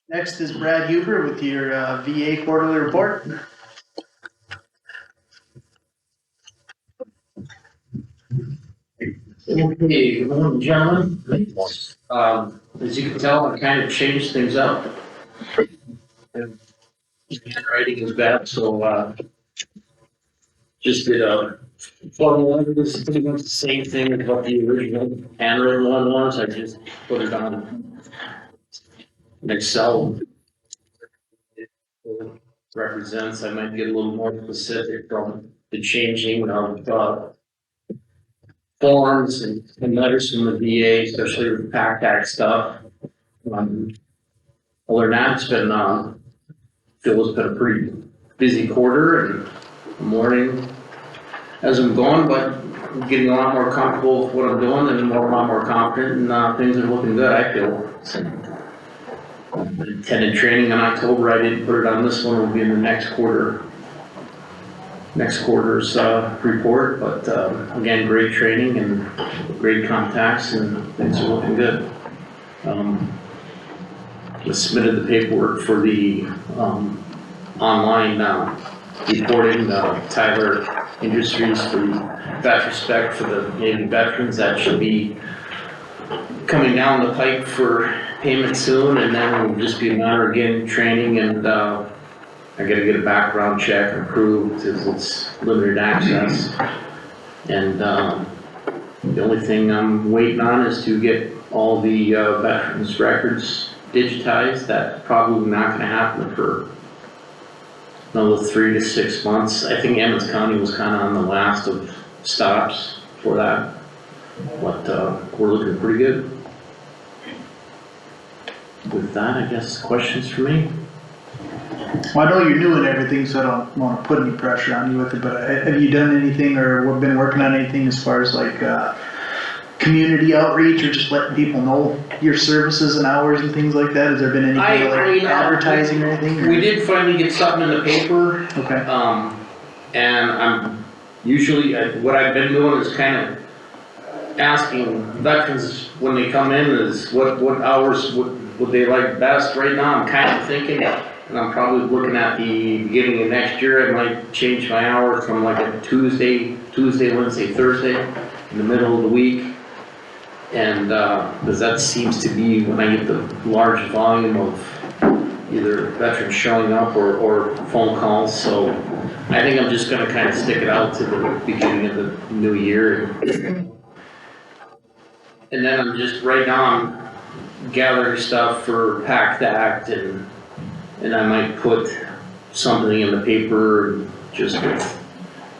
Next is Brad Huber with your VA quarterly report. Okay, good morning, gentlemen. As you can tell, I kind of changed things up. And writing is bad, so just did a formal letter. This is pretty much the same thing as what the original handwritten one was. I just put it on an Excel. It represents, I might get a little more specific from the changing of forms and letters from the VA, especially with PACT Act stuff. Other than that, it's been, Phil's been a pretty busy quarter and morning as I'm going, but I'm getting a lot more comfortable with what I'm doing and a lot more confident, and things are looking good, I feel. So, attended training in October. I didn't put it on this one. It will be in the next quarter's report, but again, great training and great contacts, and things are looking good. I submitted the paperwork for the online reporting, Tyler Industries for that respect for the Navy veterans. That should be coming down the pipe for payment soon, and then it'll just be a matter of getting training, and I gotta get a background check approved because it's limited access. And the only thing I'm waiting on is to get all the veterans records digitized. That's probably not gonna happen for another 3 to 6 months. I think Emmons County was kind of on the last of stops for that, but we're looking pretty good. With that, I guess questions for me? Well, I know you're new and everything, so I don't want to put any pressure on you with it, but have you done anything or been working on anything as far as like community outreach or just letting people know your services and hours and things like that? Has there been anything advertising or anything? We did finally get something in the paper. Okay. And I'm usually, what I've been doing is kind of asking veterans when they come in is what hours would they like best. Right now I'm kind of thinking, and I'm probably looking at the beginning of next year, I might change my hours from like a Tuesday, Wednesday, Thursday in the middle of the week. And because that seems to be when I get the large volume of either veterans showing up or phone calls. So I think I'm just gonna kind of stick it out to the beginning of the new year. And then I'm just, right now I'm gathering stuff for PACT Act, and I might put something in the paper and just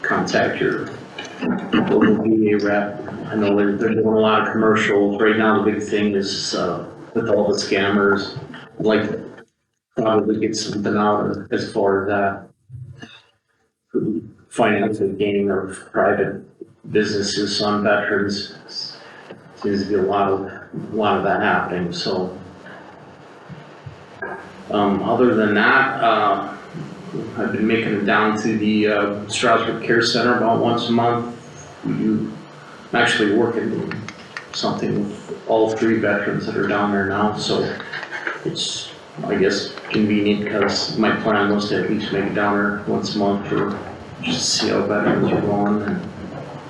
contact your local VA rep. I know they're doing a lot of commercials. Right now the big thing is with all the scammers. I'd like to probably get something out as far as that. Financial gain of private businesses on veterans. Seems to be a lot of that happening, so. Other than that, I've been making it down to the Strasburg Care Center about once a month. I'm actually working something with all 3 veterans that are down there now, so it's, I guess, convenient because my plan was to at least make it down there once a month for just to see how veterans are going and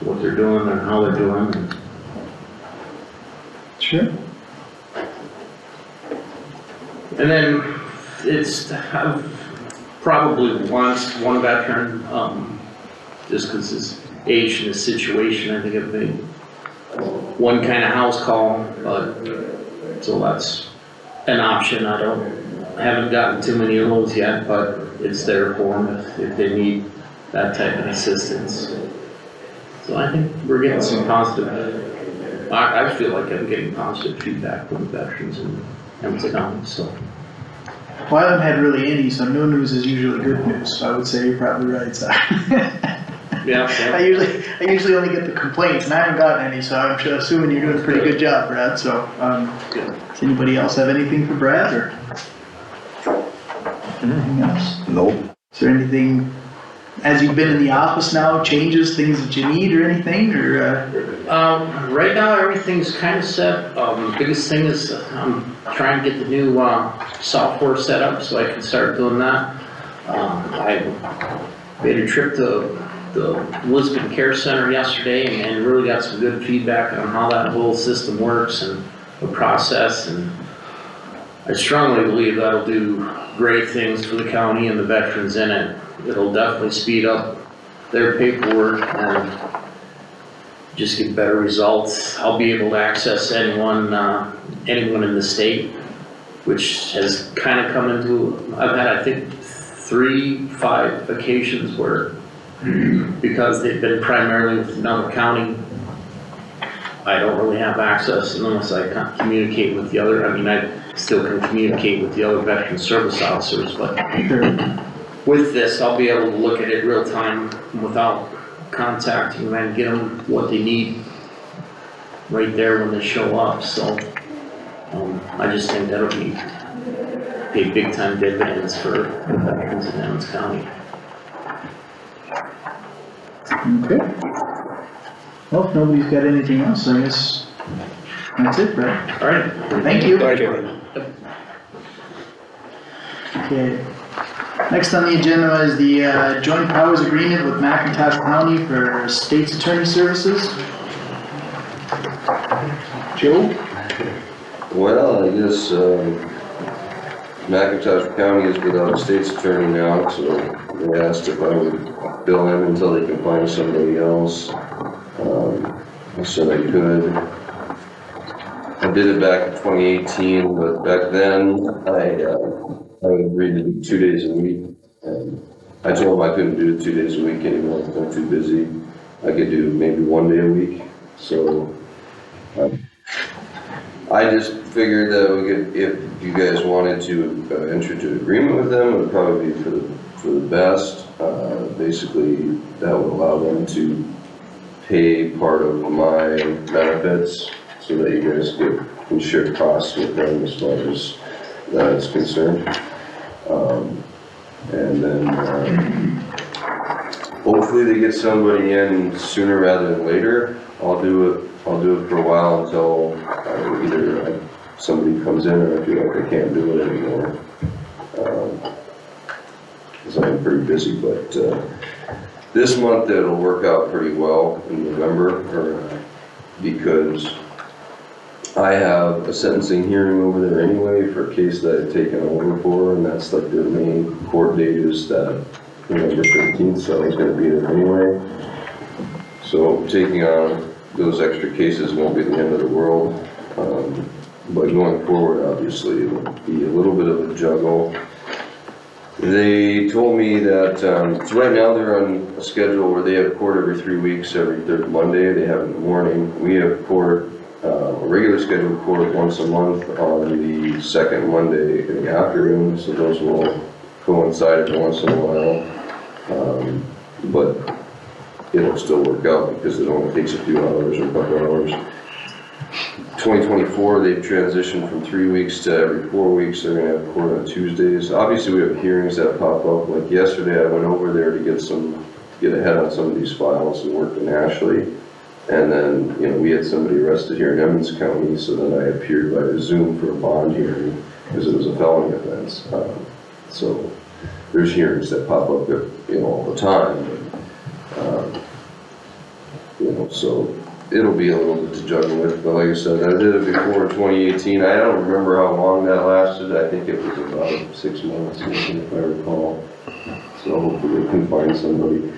what they're doing and how they're doing. Sure. And then I've probably lost one veteran, just because his age and his situation. I think I've made one kind of house call, but so that's an option. I haven't gotten too many of those yet, but it's there for them if they need that type of assistance. So I think we're getting some positive. I feel like I'm getting positive feedback from the veterans in Emmons County, so. Well, I haven't had really any, so no news is usually good news, so I would say you're probably right, so. Yeah. I usually only get the complaints, and I haven't gotten any, so I'm assuming you're doing a pretty good job, Brad, so. Does anybody else have anything for Brad, or? Anything else? Nope. Is there anything as you've been in the office now, changes, things that you need or anything, or, Right now, everything's kind of set. Biggest thing is I'm trying to get the new, software set up so I can start doing that. I made a trip to the Lisbon Care Center yesterday and really got some good feedback on how that whole system works and the process, and I strongly believe that'll do great things for the county and the veterans in it. It'll definitely speed up their paperwork and just get better results. I'll be able to access anyone in the state, which has kind of come into, I've had, I think, 5 occasions where, because they've been primarily with another county, I don't really have access unless I can communicate with the other. I mean, I still can communicate with the other veteran service officers, but with this, I'll be able to look at it real time without contacting them and get them what they need right there when they show up. So I just think that'll pay big time dividends for the veterans in Emmons County. okay. Well, if nobody's got anything else, I guess that's it, Brett. All right. Thank you. Thank you. Okay. Next on the agenda is the joint powers agreement with McIntosh County for state's attorney services. Joe? Well, I guess McIntosh County is without a state's attorney now, so they asked if I would bill him until they can find somebody else. I said I could. I did it back in 2018, but back then I agreed to do 2 days a week. And I told him I couldn't do it 2 days a week anymore because I'm too busy. I could do maybe 1 day a week. So I just figured that we could, if you guys wanted to enter into an agreement with them, it would probably be for the best. Basically, that would allow them to pay part of my benefits so that you guys can share costs with them as far as that is concerned. And then hopefully they get somebody in sooner rather than later. I'll do it for a while until either somebody comes in or I feel like I can't do it anymore. Because I'm pretty busy, but this month it'll work out pretty well in November, because I have a sentencing hearing over there anyway for a case that I've taken over for, and that's like their main court date is that November 15th, so I was going to be there anyway. So taking on those extra cases won't be the end of the world, but going forward, obviously, it'll be a little bit of a juggle. They told me that, so right now they're on a schedule where they have court every 3 weeks, every third Monday, they have in the morning. We have court, a regular scheduled court once a month on the second Monday in the afternoon, so those will coincide every once in a while. But it'll still work out because it only takes a few hours or a couple hours. 2024, they've transitioned from 3 weeks to every 4 weeks. They're gonna have court on Tuesdays. Obviously, we have hearings that pop up. Like yesterday, I went over there to get ahead on some of these files and worked in Ashley. And then, we had somebody arrested here in Emmons County, so then I appeared by Zoom for a bond hearing because it was a felony offense. So there's hearings that pop up, all the time. So it'll be a little bit to juggle with, but like I said, I did it before in 2018. I don't remember how long that lasted. I think it was about 6 months, if I recall. So hopefully we can find somebody.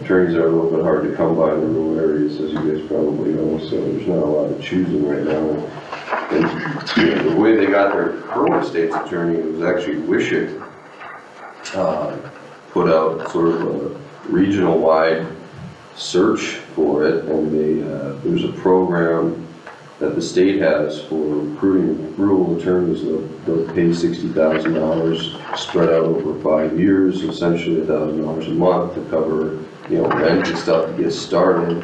Attorneys are a little bit hard to come by in the rural areas, as you guys probably know, so there's not a lot of choosing right now. And the way they got their current state's attorney was actually Wishick put out sort of a regional-wide search for it, and there's a program that the state has for recruiting rural attorneys. They'll pay $60,000 spread out over 5 years, essentially $1,000 a month to cover, rent and stuff to get started.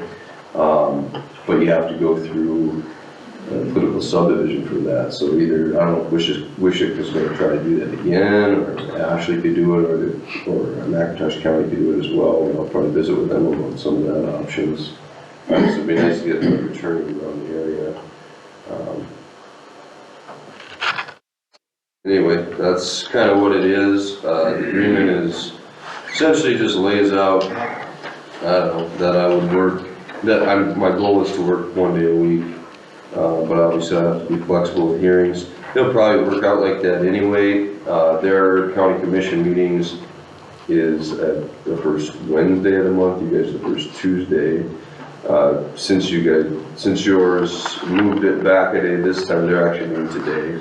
But you have to go through political subdivision for that. So either, I don't know if Wishick is gonna try to do that again, or Ashley could do it, or McIntosh County could do it as well. And I'll probably visit with them about some of that options. So it'd be nice to get another attorney around the area. Anyway, that's kind of what it is. The agreement is essentially just lays out, I don't know, that I would work, my goal is to work 1 day a week, but obviously I have to be flexible with hearings. It'll probably work out like that anyway. Their county commission meetings is at the first Wednesday of the month, you guys the first Tuesday. Since yours moved it back a day this time, they're actually meeting today.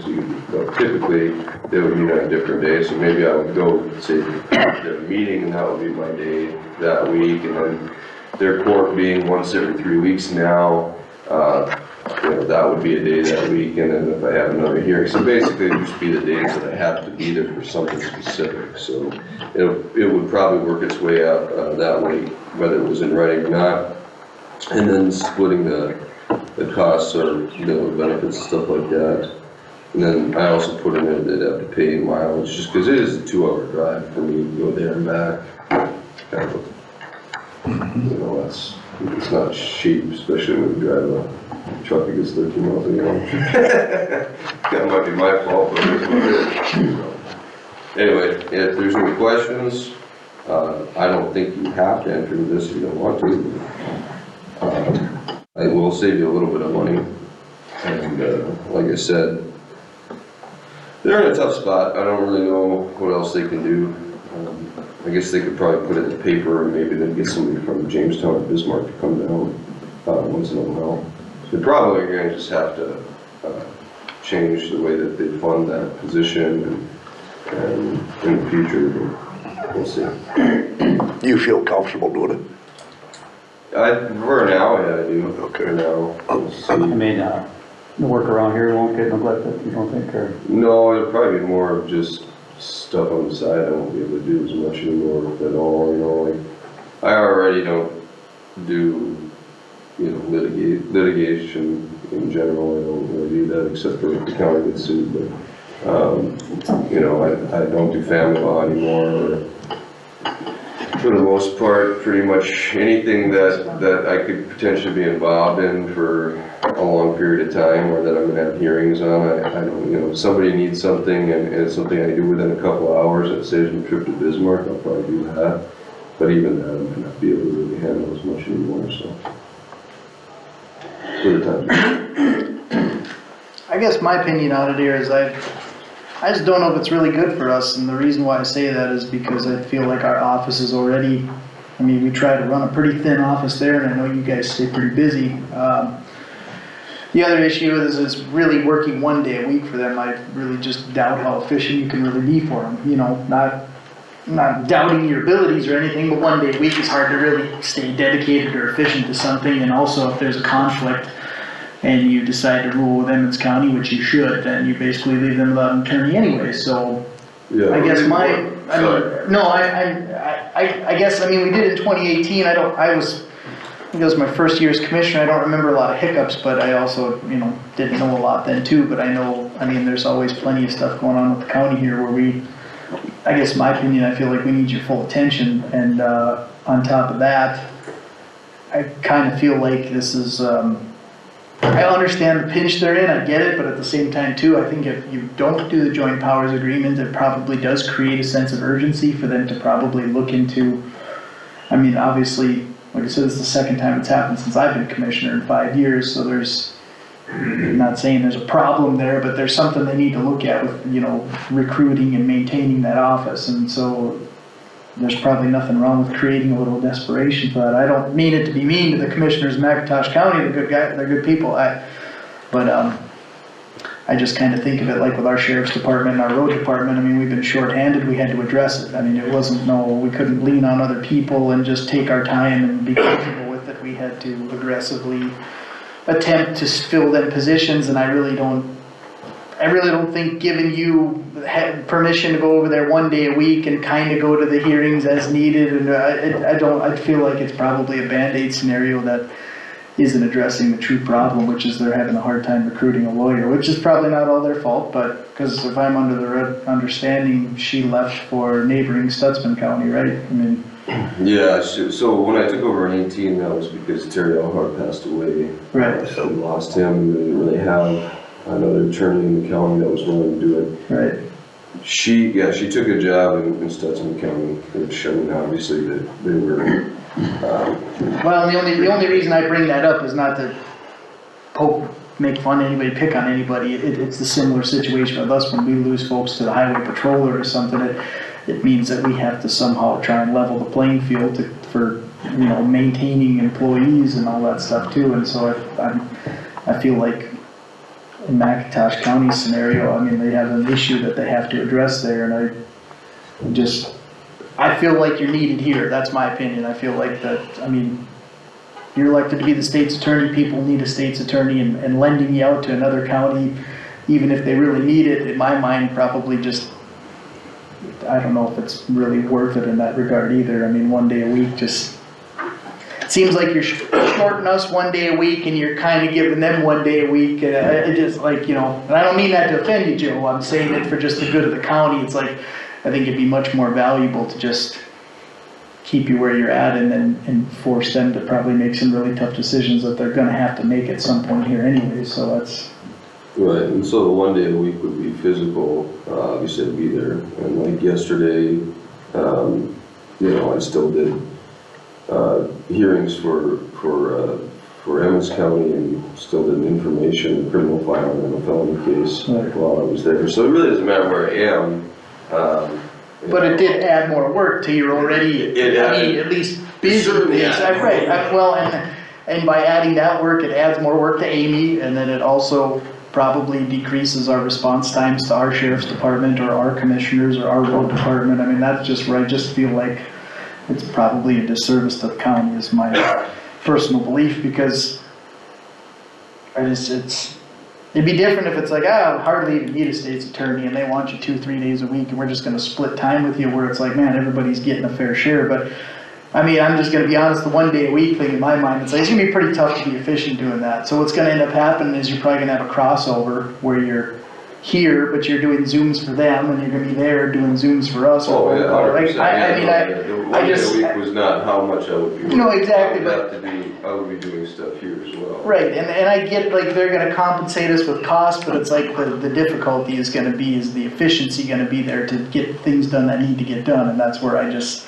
So typically they would meet on a different day. So maybe I would go say their meeting, and that would be my day that week. And then their court being once every 3 weeks now, that would be a day that week. And then if I have another hearing, so basically it would just be the days that I have to be there for something specific. So it would probably work its way out that way, whether it was in writing or not. And then splitting the costs or benefits and stuff like that. And then I also put in there that they'd have to pay mileage, just because it is a 2-hour drive for me to go there and back. Kind of, it's not cheap, especially when you drive a truck that gets 13 miles an hour. That might be my fault, but it is what it is. Anyway, if there's any questions, I don't think you have to enter this if you don't want to. I will save you a little bit of money, and like I said, they're in a tough spot. I don't really know what else they can do. I guess they could probably put it in the paper, and maybe they'd get somebody from Jamestown or Bismarck to come down once in a while. They're probably going to just have to change the way that they fund that position, and in the future, we'll see. You feel comfortable doing it? For now, yeah, I do. Okay. For now. We'll see. I mean, the work around here won't get neglected, you don't think, or? No, it'll probably be more of just stuff on the side. I won't be able to do as much anymore at all, like, I already don't do, litigation in general. I don't really do that except for if the county gets sued, but, I don't do family law anymore. For the most part, pretty much anything that I could potentially be involved in for a long period of time, or that I'm gonna have hearings on, I don't, if somebody needs something and it's something I do within a couple of hours, that saves me a trip to Bismarck, I'll probably do that. But even that, I might not be able to really handle as much anymore, so. For the time. I guess my opinion on it here is I just don't know if it's really good for us, and the reason why I say that is because I feel like our office is already, we try to run a pretty thin office there, and I know you guys stay pretty busy. The other issue is it's really working 1 day a week for them. I really just doubt how efficient you can really be for them, not doubting your abilities or anything, but 1 day a week is hard to really stay dedicated or efficient to something, and also if there's a conflict and you decide to rule with Emmons County, which you should, then you basically leave them without an attorney anyway, so. Yeah, I guess we did it in 2018, I think it was my first year as commissioner, I don't remember a lot of hiccups, but I also, didn't know a lot then too, but I know, there's always plenty of stuff going on with the county here where I guess my opinion, I feel like we need your full attention, and on top of that, I kind of feel like this is, I understand the pinch they're in, I get it, but at the same time too, I think if you don't do the joint powers agreement, it probably does create a sense of urgency for them to probably look into, obviously, like I said, it's the second time it's happened since I've been commissioner in 5 years, so I'm not saying there's a problem there, but there's something they need to look at with, recruiting and maintaining that office, and so there's probably nothing wrong with creating a little desperation for that. I don't mean it to be mean to the commissioners of McIntosh County, they're good people, but I just kind of think of it like with our sheriff's department and our road department. We've been short-handed, we had to address it. It wasn't, we couldn't lean on other people and just take our time and be comfortable with it. We had to aggressively attempt to fill them positions, and I really don't think giving you permission to go over there 1 day a week and kind of go to the hearings as needed, and I feel like it's probably a Band-Aid scenario that, isn't addressing the true problem, which is they're having a hard time recruiting a lawyer, which is probably not all their fault, but, because if I'm under the understanding, she left for neighboring Stutzman County, right? I mean, Yeah, so when I took over in 18, that was because Terry Alhart passed away. Right. So we lost him, we didn't really have another attorney in the county that was willing to do it. right, She took a job in Stutzman County, which, I mean, obviously they were, well, the only reason I bring that up is not to make fun of anybody, pick on anybody. It's the similar situation with us when we lose folks to the highway patroller or something. It means that we have to somehow try and level the playing field for maintaining employees and all that stuff too. And so I feel like in McIntosh County scenario, I mean, they have an issue that they have to address there, and I feel like you're needed here. That's my opinion. I feel like that, I mean, you're elected to be the state's attorney, people need a state's attorney, and lending you out to another county, even if they really need it, in my mind, probably just, I don't know if it's really worth it in that regard either. I mean, one day a week just, seems like you're shorting us one day a week and you're kind of giving them one day a week, and it just like, and I don't mean that to offend you, Joe, I'm saying it for just the good of the county. It's like, I think it'd be much more valuable to just keep you where you're at and force them to probably make some really tough decisions that they're gonna have to make at some point here anyway, so that's. right, and so the one day a week would be physical, obviously I'd be there. And like yesterday, I still did hearings for Emmons County, and still did an information, criminal file, and a felony case while I was there. So it really doesn't matter where I am. But it did add more work to your already, at least busy days. Right, well, and by adding that work, it adds more work to Amy, and then it also probably decreases our response times to our sheriff's department or our commissioners or our road department. I mean, that's just where I just feel like it's probably a disservice to the county, is my personal belief, because it'd be different if it's like, hardly even need a state's attorney and they want you 2-3 days a week and we're just gonna split time with you, where it's like, man, everybody's getting a fair share. But I mean, I'm just gonna be honest, the one day a week thing in my mind, it's gonna be pretty tough to be efficient doing that. So what's gonna end up happening is you're probably gonna have a crossover where you're here, but you're doing Zooms for them, and you're gonna be there doing Zooms for us. Oh, yeah, 100%. The one day a week was not how much I would be. No, exactly, I would be doing stuff here as well. Right, and I get, like, they're gonna compensate us with cost, but it's like the difficulty is the efficiency gonna be there to get things done that need to get done, and that's where I just,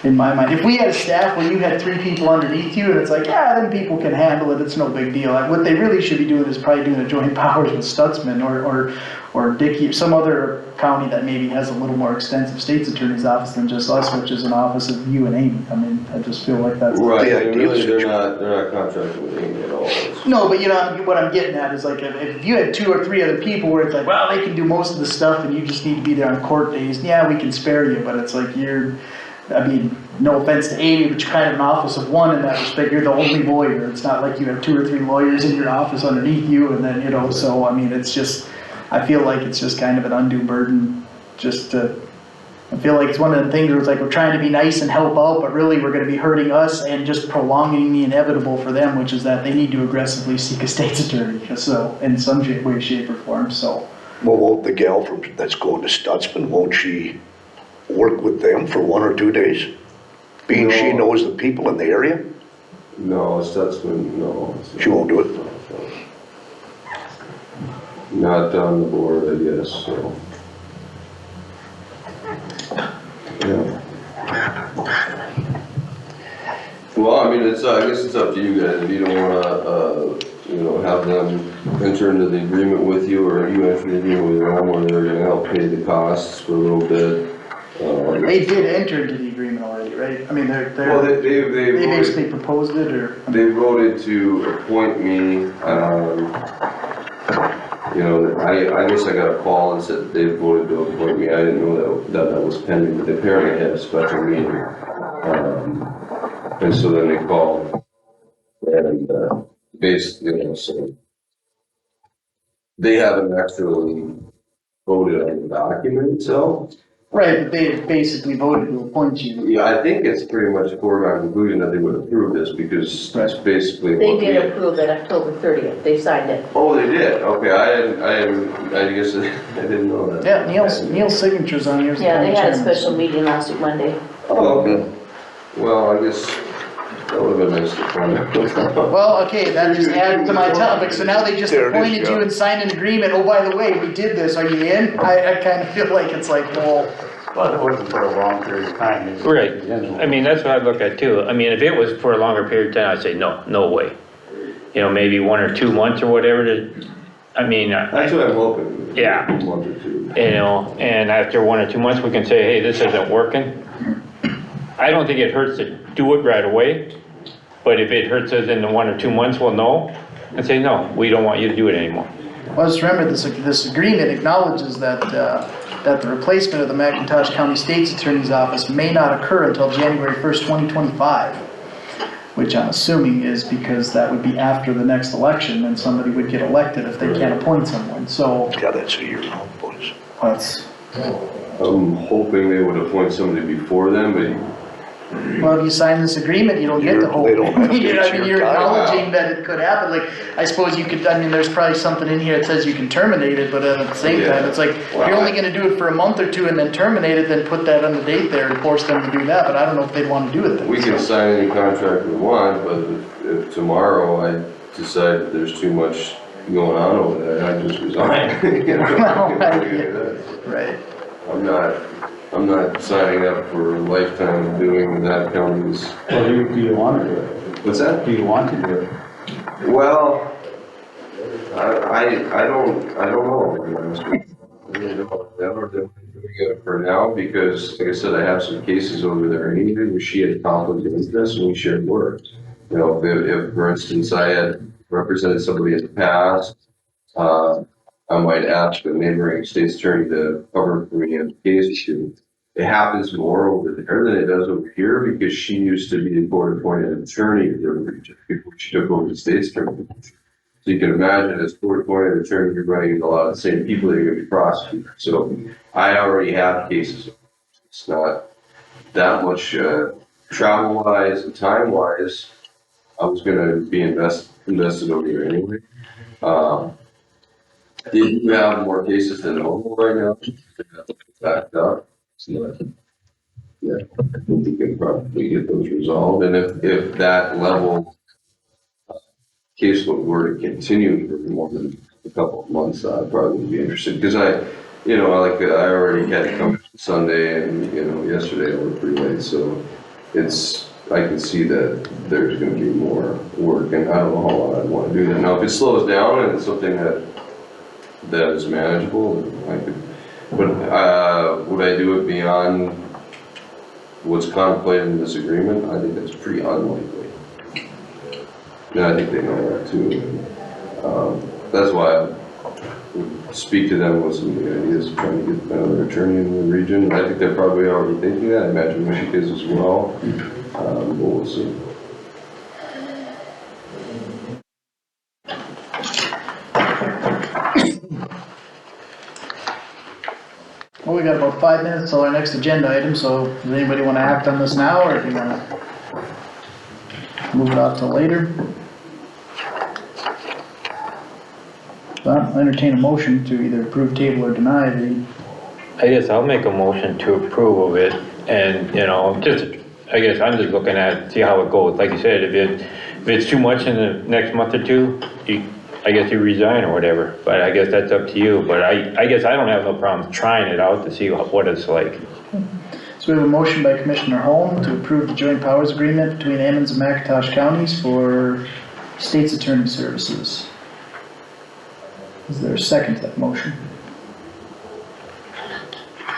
in my mind, if we had a staff where you had 3 people underneath you, and it's like, then people can handle it, it's no big deal. What they really should be doing is probably doing a joint powers with Stutzman or Dickey, or some other county that maybe has a little more extensive state's attorney's office than just us, which is an office of you and Amy. I mean, I just feel like that's. Right, and really, they're not contracted with Amy at all. No, but what I'm getting at is, like, if you had 2 or 3 other people where it's like, well, they can do most of the stuff and you just need to be there on court days, we can spare you, but it's like I mean, no offense to Amy, but you're kind of an office of one in that respect. You're the only lawyer. It's not like you have 2 or 3 lawyers in your office underneath you, and then, so, I mean, it's just, I feel like it's just kind of an undue burden I feel like it's one of the things where it's like we're trying to be nice and help out, but really we're going to be hurting us and just prolonging the inevitable for them, which is that they need to aggressively seek a state's attorney, so, in some way, shape, or form, so. Well, won't the gal that's going to Stutzman, won't she work with them for 1 or 2 days? Being No. she knows the people in the area? No, Stutzman, no. She won't do it? Not on the board, I guess, so. Yeah. Well, I mean, I guess it's up to you guys. If you don't wanna, have them enter into the agreement with you, or you enter the agreement with them where they're gonna help pay the costs for a little bit. They did enter into the agreement already, right? I mean, Well, they they basically proposed it, or? They voted to appoint me, I guess I got a call and said they voted to appoint me. I didn't know that was pending, but they apparently had a special meeting. And so then they called and, basically, so they haven't actually voted on the document itself. Right, but they basically voted to appoint you. Yeah, I think it's pretty much a foregone conclusion that they would approve this because it's basically They what we. did approve it October 30th, they signed it. Oh, they did, okay, I guess I didn't know that. Yeah, Neil's signature's on yours. Yeah, they had a special meeting last week, Monday. Oh, okay. Well, I guess that would have been nice to find out. Well, okay, that just adds to my topic, so now they just There it is, appointed you yeah. and signed an agreement, oh, by the way, we did this, are you in? I kinda feel like it's like, well, But it wasn't for a long period of time. It was- Right, I mean, that's what I look at too. I mean, if it was for a longer period of time, I'd say no way. You know, maybe 1 or 2 months or whatever I mean, That's what I'm hoping. Yeah. A month or two. you know, and after 1 or 2 months, we can say, hey, this isn't working. I don't think it hurts to do it right away, but if it hurts us in the 1 or 2 months, we'll know and say, no, we don't want you to do it anymore. well, just remember, this agreement acknowledges that, that the replacement of the McIntosh County State's Attorney's Office may not occur until January 1st, 2025, which I'm assuming is because that would be after the next election, and somebody would get elected if they can't appoint someone, so Yeah, that's a year long, boys. that's, I'm hoping they would appoint somebody before then, but well, if you sign this agreement, you don't get to hope. They don't have to, You know, I it's mean, your you're time. acknowledging that it could happen, like, I suppose you could, I mean, there's probably something in here that says you can terminate it, but at the same time, it's like, if you're only gonna do it for a month or two and then terminate it, then put that on the date there and force them to do that, but I don't know if they'd wanna do it then. we can sign any contract we want, but if tomorrow I decide that there's too much going on over there, I just resign. You know? Right. I'm not signing up for a lifetime of doing that county's, Well, do you want to do it? what's that? Do you want to do it? Well, I don't know, to be honest with you. I really don't. I don't know doing it for now because, like I said, I have some cases over there anyway where she had conflict of interest and we shared work. You know, if for instance I had represented somebody in the past, I might ask the neighboring state's attorney to cover for me in a case issue. It happens more over there than it does over here because she used to be the court appointed attorney of the region before she took over the state's attorney. So you can imagine as court appointed attorney, you're running into a lot of the same people that you're gonna be prosecuting. So I already have cases. It's not that much, travel wise and time wise. I was gonna be invested over here anyway. Did you have more cases than normal right now? Backed up. So, yeah, I think you can probably get those resolved, and if that level caseload were to continue for more than a couple of months, I probably would be interested, because I already had to come Sunday and, yesterday I worked pretty late, so I can see that there's gonna be more work, and I don't know how long I'd wanna do that. Now, if it slows down and it's something that is manageable, I could, but, would I do it beyond what's contemplated in this agreement? I think that's pretty unlikely. And I think they know that too. That's why I would speak to them with some of the ideas of trying to get another attorney in the region. I think they're probably already thinking that. I imagine Michigan is as well. But we'll see. Well, we got about 5 minutes till our next agenda item, so does anybody wanna act on this now, or do you wanna move it off till later? I'll entertain a motion to either approve, table, or deny the, I guess I'll make a motion to approve of it and, I guess I'm just looking at, see how it goes. Like you said, if it's too much in the next month or two, I guess you resign or whatever, but I guess that's up to you. But I guess I don't have no problem trying it out to see what it's like. so we have a motion by Commissioner Holm to approve the joint powers agreement between Emmons and McIntosh counties for state's attorney services. Is there a second to that motion?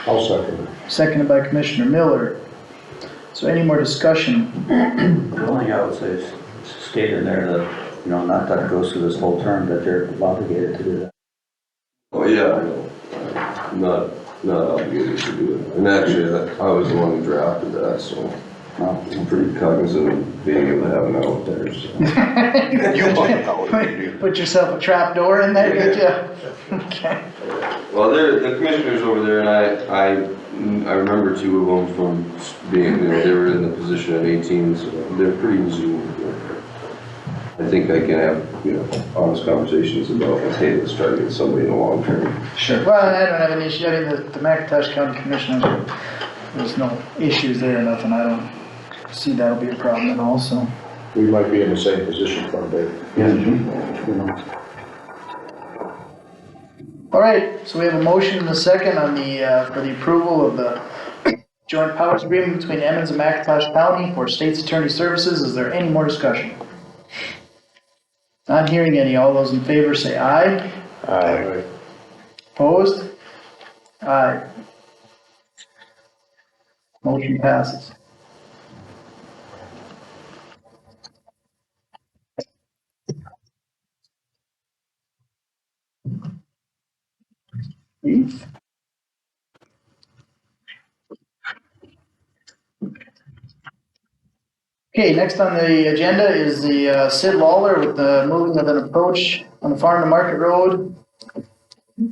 I'll second it. Seconded by Commissioner Miller. So any more discussion? The only thing I would say is state in there that, not that it goes through this whole term, that they're obligated to do that. Oh, yeah, I know. I'm not obligated to do it. And actually, I was the one who drafted that, so I'm pretty cognizant of being able to have an out there, so. You want to know, Put yourself a trap door in there, did you? Okay. Well, the commissioners over there, and I remember two of them from being, they were in the position at 18, so they're pretty easy over there. I think I can have, honest conversations about, hey, let's try to get somebody in the long term. Sure. Well, I don't have an issue, I mean, the McIntosh County Commissioners, there's no issues there or nothing, I don't see that'll be a problem at all, so. We might be in the same position someday. All right, so we have a motion and a second on the, for the approval of the joint powers agreement between Emmons and McIntosh County for State's Attorney Services. Is there any more discussion? Not hearing any. All those in favor say aye. Aye. Opposed? Aye. Motion passes. Keith? Okay, next on the agenda is the Sid Lawler with the moving of an approach on the farm to market road,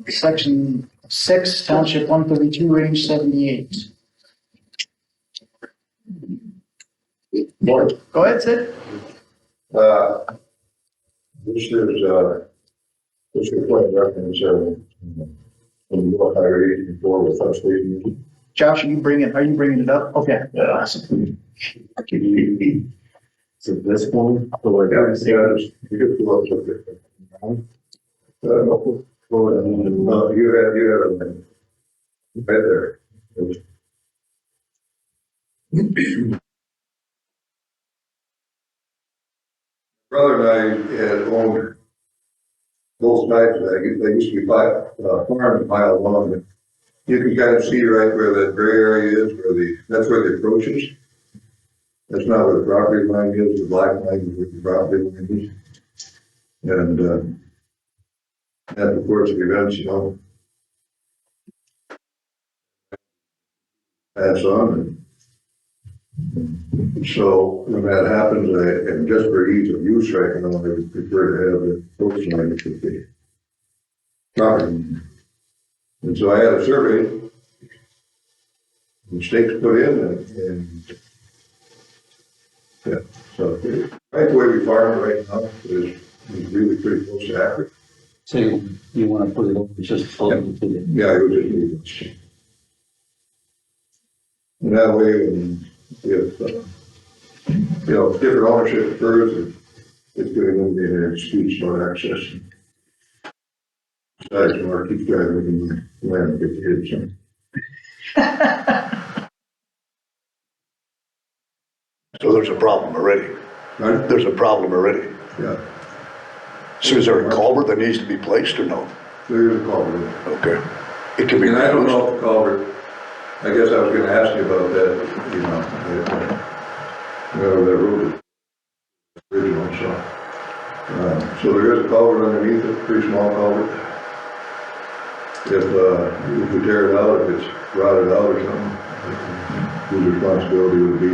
section 6, township 132, range 78. Morning. Go ahead, Sid. This is a point of reference, in York Highway 84 with substation. Josh, are you bringing it up? Okay. Yeah. Awesome. So this one, so like, you could pull up to no, you have right there. Brother and I had owned both sides of that. They used to be farm a mile long. You can kind of see right where that gray area is, that's where the approach is. That's not where the property line is, the black line is where the property line is. And, at the course of events, pass on. And so when that happens, and just for ease of use right now, I would prefer to have the approach line with the property line. And so I had a survey, and stakes put in, and yeah, so right the way we farm it right now is really pretty close to accurate. So you wanna put it over, just float it to the. Yeah, it was just, and that way, if, different ownership occurs, it's going to be an excuse for access. Besides, Mark, keep driving the land, get the kids in. So there's a problem already. Right? There's a problem already. Yeah, So is there a culvert that needs to be placed or no? there is a culvert. Okay. It can be. And I don't know if the culvert, I guess I was gonna ask you about that, the road is original, so there is a culvert underneath it, pretty small culvert. If we tear it out, if it's rotted out or something, whose responsibility would be,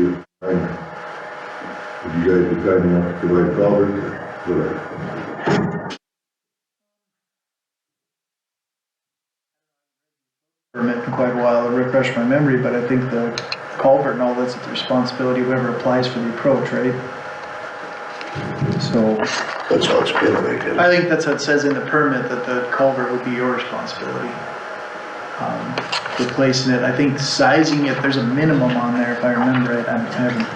if you guys be kind enough to provide culvert, whatever. Permit in quite a while to refresh my memory, but I think the culvert and all that's the responsibility of whoever applies for the approach, right? So That's how it's been, right? I think that's what it says in the permit, that the culvert would be your responsibility. Replacing it, I think sizing it, there's a minimum on there if I remember it. I haven't.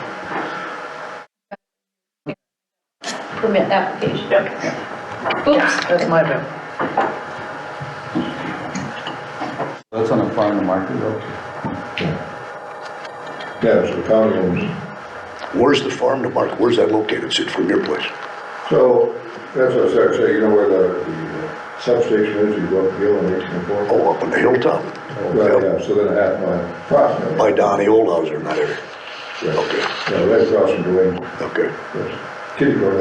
Permit application. Oops. That's my bad. That's on a farm to market road. Yeah, so the county owns. Where's the farm to market? Where's that located, Sid, from your place? So, that's what I started saying, where the substation is, you go up the hill on 1804? Oh, up on the hilltop? Right, yeah, so then a half mile, approximately. By Donnie Oldhauser in that area? Right. Okay, Yeah, right across from Dwayne. okay. Yes. Kitty corner,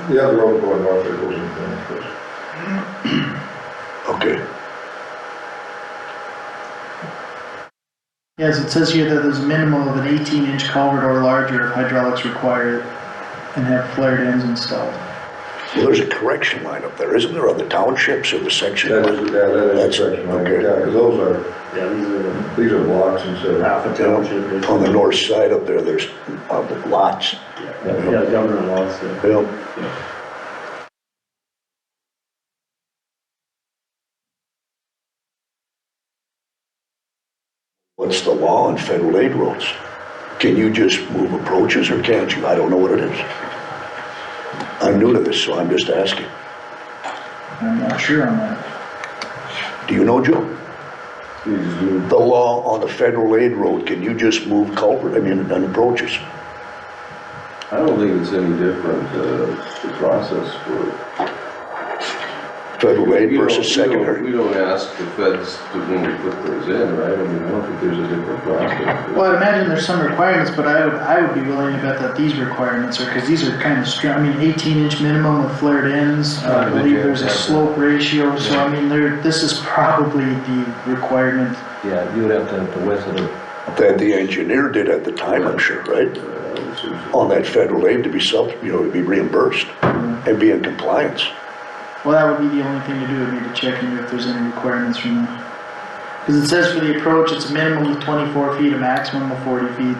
the other road going north, there goes in front of us. Okay. Yes, it says here that there's a minimum of an 18-inch culvert or larger if hydraulics require it and have flared ends installed. Well, there's a correction line up there, isn't there, on the townships or the section That line? is, yeah, that is That's a section line, okay. yeah, because those are, Yeah, these are blocks instead of. half a township. On the north side up there, there's lots. Yeah, government laws, yeah. Yeah. What's the law on federal aid roads? Can you just move approaches or can't you? I don't know what it is. I'm new to this, so I'm just asking. I'm not sure on that. Do you know, Joe? You just move. The law on the federal aid road, can you just move and approaches? I don't think it's any different, the process for. Federal aid We don't- versus secondary? We don't ask the feds to, when we put those in, right? I mean, I don't think there's a different process. Well, I'd imagine there's some requirements, but I would be willing to bet that these requirements are, because these are kind of strict. I mean, 18-inch minimum with flared ends. I believe there's a slope ratio, so I mean, this is probably the requirement. Yeah, you would have to have the width of the, That the engineer did at the time, I'm sure, right? On that federal aid to be to be reimbursed and be in compliance. Well, that would be the only thing to do, would be to check into if there's any requirements from the, because it says for the approach, it's a minimum of 24 feet, a maximum of 40 feet.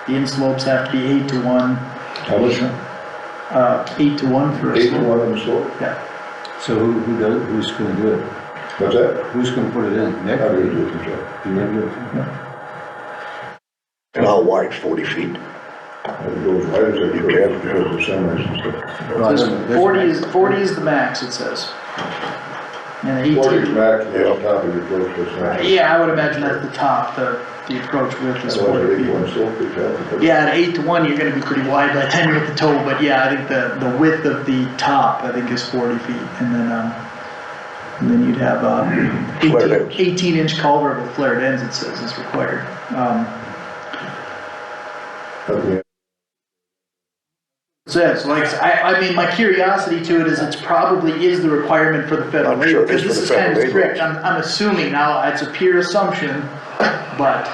The inslopes have to be 8 to 1. How much? 8 to 1 for a 8 to slope. 1 on the slope? Yeah. so who's gonna do it? What's that? Who's gonna put it in? Nick? How do you do it yourself? You gonna do it? And how wide, 40 feet? It goes wide as it You goes, can't. because of semis and stuff. Well, It says there's- 40 is the max, it says. And 18. 40 is max, on top of your approach, that's not. Yeah, I would imagine at the top, the approach width is That's why 40 they feet. one slope, they have to- Yeah, at 8 to 1, you're gonna be pretty wide by the time you hit the toe, but yeah, I think the width of the top, I think, is 40 feet, and then you'd have, Flared ends. 18-inch culvert with flared ends, it says, is required. Okay. So, yeah, so like, I mean, my curiosity to it is it's probably is the requirement for the federal I'm aid, sure it because is for this the is kind of federal aid strict, I'm assuming now, it's a pure assumption, but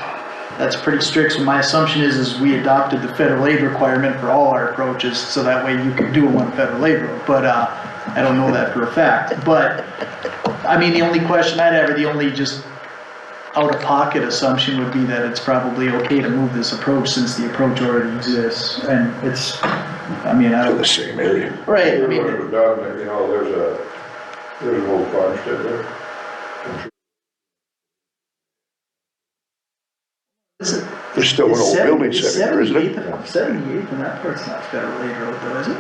that's pretty strict, so my assumption is we adopted the federal aid requirement for all our approaches, so that way you can do them on federal aid road, but, I don't know that for a fact, but, I mean, the only question I'd have, or the only just out-of-pocket assumption would be that it's probably okay to move this approach since the approach already exists, and it's, I mean, I To the don't, same area. right, I You're mean, gonna go down there, you know, there's an old farmstead there. There's still an old building center, isn't it? 78th, and that part's not federal aid road though, is it?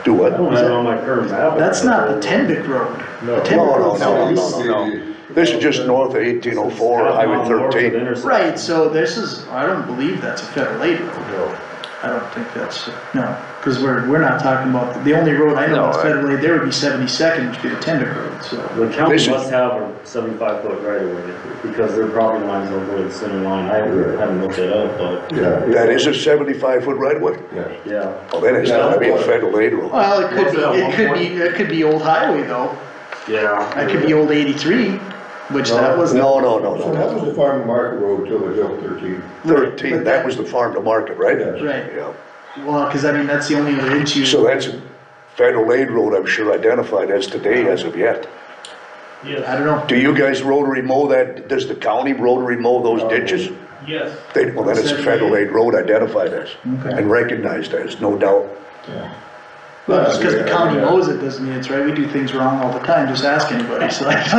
Do what? don't have it on my current map. That's not the Tenvick Road. No. The Tenvick No, Road's no. This is just north of 1804, Highway 13. right, so this is, I don't believe that's a federal aid road. I don't think that's, no, because we're not talking about, the only road I know that's federal aid, there would be 72nd, which would be the Tenvick Road, so. The county This is- must have a 75-foot right of way, because their property lines don't go to the center line, I haven't looked it up, but, Yeah. That is a 75-foot right of way? Yeah. yeah. Well, then it's gotta be a federal aid road. Well, it could be old highway though, Yeah. that could be old 83, which that was. No, So that was the farm to market road till they built 13. 13, that was the farm to market, right? Yes. Right, Yeah. well, cause I mean, that's the only other issue. So that's a federal aid road, I'm sure identified as today as of yet. I don't know. Do you guys rotary mow that, does the county rotary mow those ditches? Yes. Well, then it's a federal aid road identified as, Okay. and recognized as, no doubt. Well, just because the county mows it doesn't mean it's right, we do things wrong all the time, just ask anybody, so that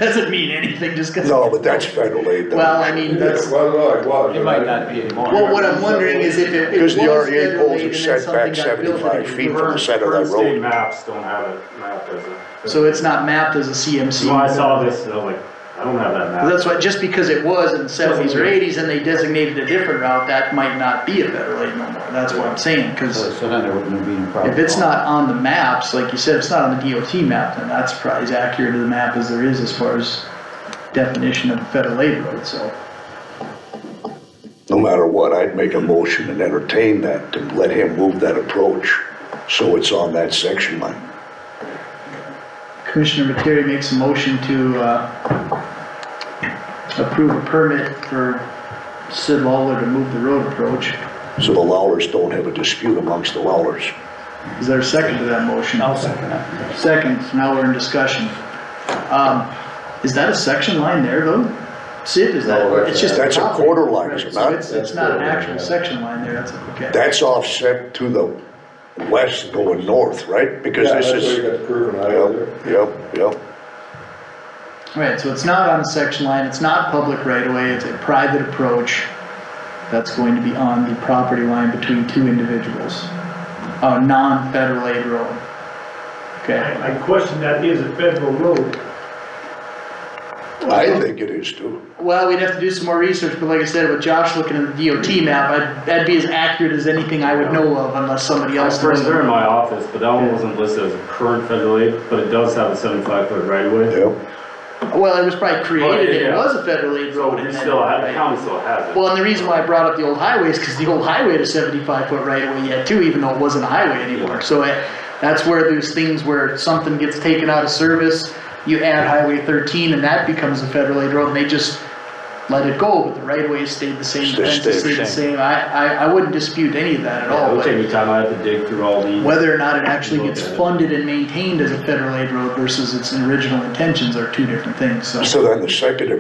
doesn't mean anything, just because. No, but that's federal aid though. Well, I mean, that's, Well, no, it was. It might not be anymore. well, what I'm wondering is if it Because was the REA federal poles aid are and then set back something got built, 75 feet from the center of that State road. maps don't have it mapped as a. so it's not mapped as a CMC. So I saw this, and I'm like, I don't have that map. That's why, just because it was in the 70s or 80s and they designated a different route, that might not be a federal aid no more, that's what I'm saying, because So then there wouldn't be any problem. if it's not on the maps, like you said, it's not on the DOT map, then that's probably as accurate to the map as there is as far as definition of a federal aid road, so. No matter what, I'd make a motion and entertain that, to let him move that approach, so it's on that section line. Commissioner Materi makes a motion to, approve a permit for Sid Lawler to move the road approach. So the Lowlers don't have a dispute amongst the Lowlers. Is there a second to that motion? I'll second that. Second, now we're in discussion. Is that a section line there though? Sid, is that, No, it's just. that's a property, quarter line, right, is it so not? it's not an actual section line there, that's, okay. That's offset to the west going north, right? Because Yeah, this that's where you is, got the curve and highway there. yep. Right, so it's not on a section line, it's not public right of way, it's a private approach that's going to be on the property line between two individuals. Non-federal aid road. Okay, I question that is a federal road. I think it is too. well, we'd have to do some more research, but like I said, with Josh looking at the DOT map, that'd be as accurate as anything I would know of unless somebody else. First, they're in my office, but that one wasn't listed as a current federal aid, but it does have a 75-foot right of way. Yep. Well, it was probably created, it Yeah. was a federal aid road. So and it then- still, the county still has it. Well, and the reason why I brought up the old highways, because the old highway had a 75-foot right of way yet too, even though it wasn't a highway anymore. So that's where there's things where something gets taken out of service, you add Highway 13 and that becomes a federal aid road and they just let it go, but the right of way stayed the same, the fences stayed the same. I wouldn't dispute any of that at Yeah, all, it would but take me time, I have to dig through all these. whether or not it actually gets funded and maintained as a federal aid road versus its original intentions are two different things, so. So then if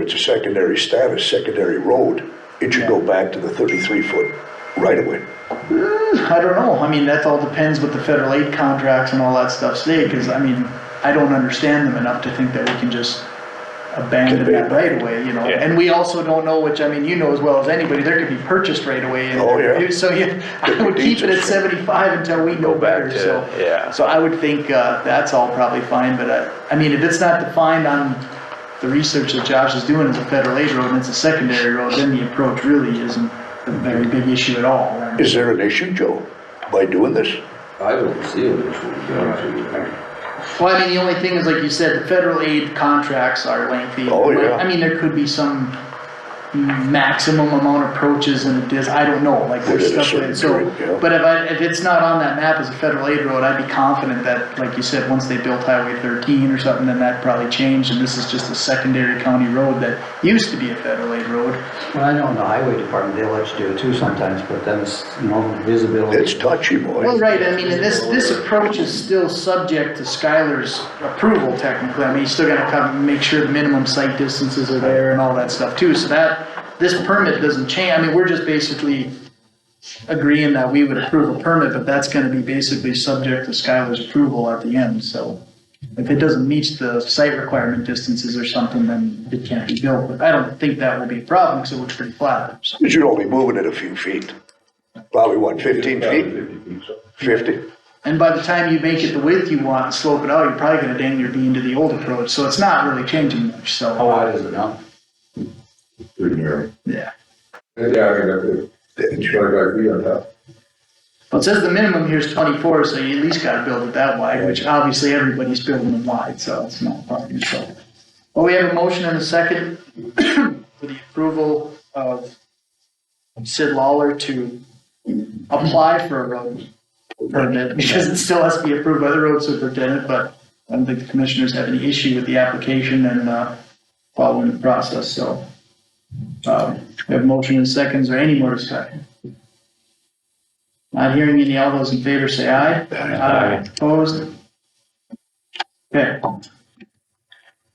it's a secondary status, secondary road, it should go back to the 33-foot right of way. I don't know, I mean, that all depends what the federal aid contracts and all that stuff say, cause I mean, I don't understand them enough to think that we can just abandon that right away, you know? Yeah. And we also don't know, which I mean, you know as well as anybody, there could be purchased right away. in Oh, there. yeah. So I would keep it at 75 until we know better, so. yeah. So I would think, that's all probably fine, but I mean, if it's not defined on the research that Josh is doing as a federal aid road and it's a secondary road, then the approach really isn't a very big issue at all. Is there an issue, Joe, by doing this? I don't see an issue, to be honest with you. Well, I mean, the only thing is, like you said, the federal aid contracts are lengthy. Oh, yeah. I mean, there could be some maximum amount of approaches and it is, I don't know, like there's Within a stuff like certain that, so. period, yeah. But if it's not on that map as a federal aid road, I'd be confident that, like you said, once they built Highway 13 or something, then that probably changed and this is just a secondary county road that used to be a federal aid road. Well, I know in the highway department, they let you do it too sometimes, but then it's, visibility. It's touchy, boy. Well, right, I mean, and this approach is still subject to Skylar's approval technically. I mean, you still gotta come and make sure the minimum site distances are there and all that stuff too, so this permit doesn't change. I mean, we're just basically agreeing that we would approve a permit, but that's gonna be basically subject to Skylar's approval at the end, so. If it doesn't meet the site requirement distances or something, then it can't be built, but I don't think that will be a problem, because it looks pretty flat, so. Because you're only moving it a few feet. Probably what, 15 feet? 50 feet, so. 50? And by the time you make it the width you want and slope it out, you're probably gonna dang near be into the old approach, so it's not really changing much, How so. wide is it now? Pretty narrow. Yeah. And yeah, I mean, it's 25 feet on top. Well, it says the minimum here is 24, so you at least gotta build it that wide, which obviously everybody's building them wide, so it's not a problem, so. Well, we have a motion and a second for the approval of Sid Lawler to apply for a road permit, because it still has to be approved by the road superintendent, but I don't think the commissioners have any issue with the application and, following the process, so. We have a motion and seconds, or any more discussion? Not hearing any, all those in favor say aye. Aye. Opposed? Okay,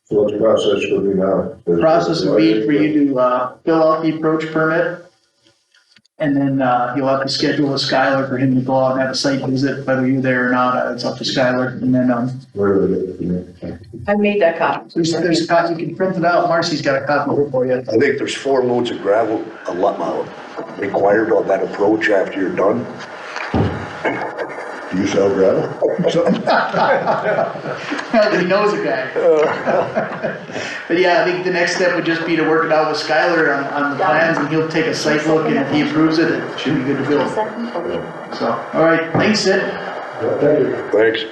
So what's the process for me now? the process would be for you to, fill out the approach permit. And then, you'll have to schedule a Skylar for him to go out and have a site visit, whether you're there or not, it's up to Skylar. And then, Where do they get it from there? I made that copy. there's a copy, you can print it out, Marcy's got a copy here for you. I think there's 4 loads of gravel, a lot required on that approach after you're done. Do you sell gravel? He knows a guy. But yeah, I think the next step would just be to work it out with Skylar on the plans, and he'll take a site look, and if he approves it, it should be good to go. Second for you. So, all right, thanks, Sid. Yeah, thank you. Thanks.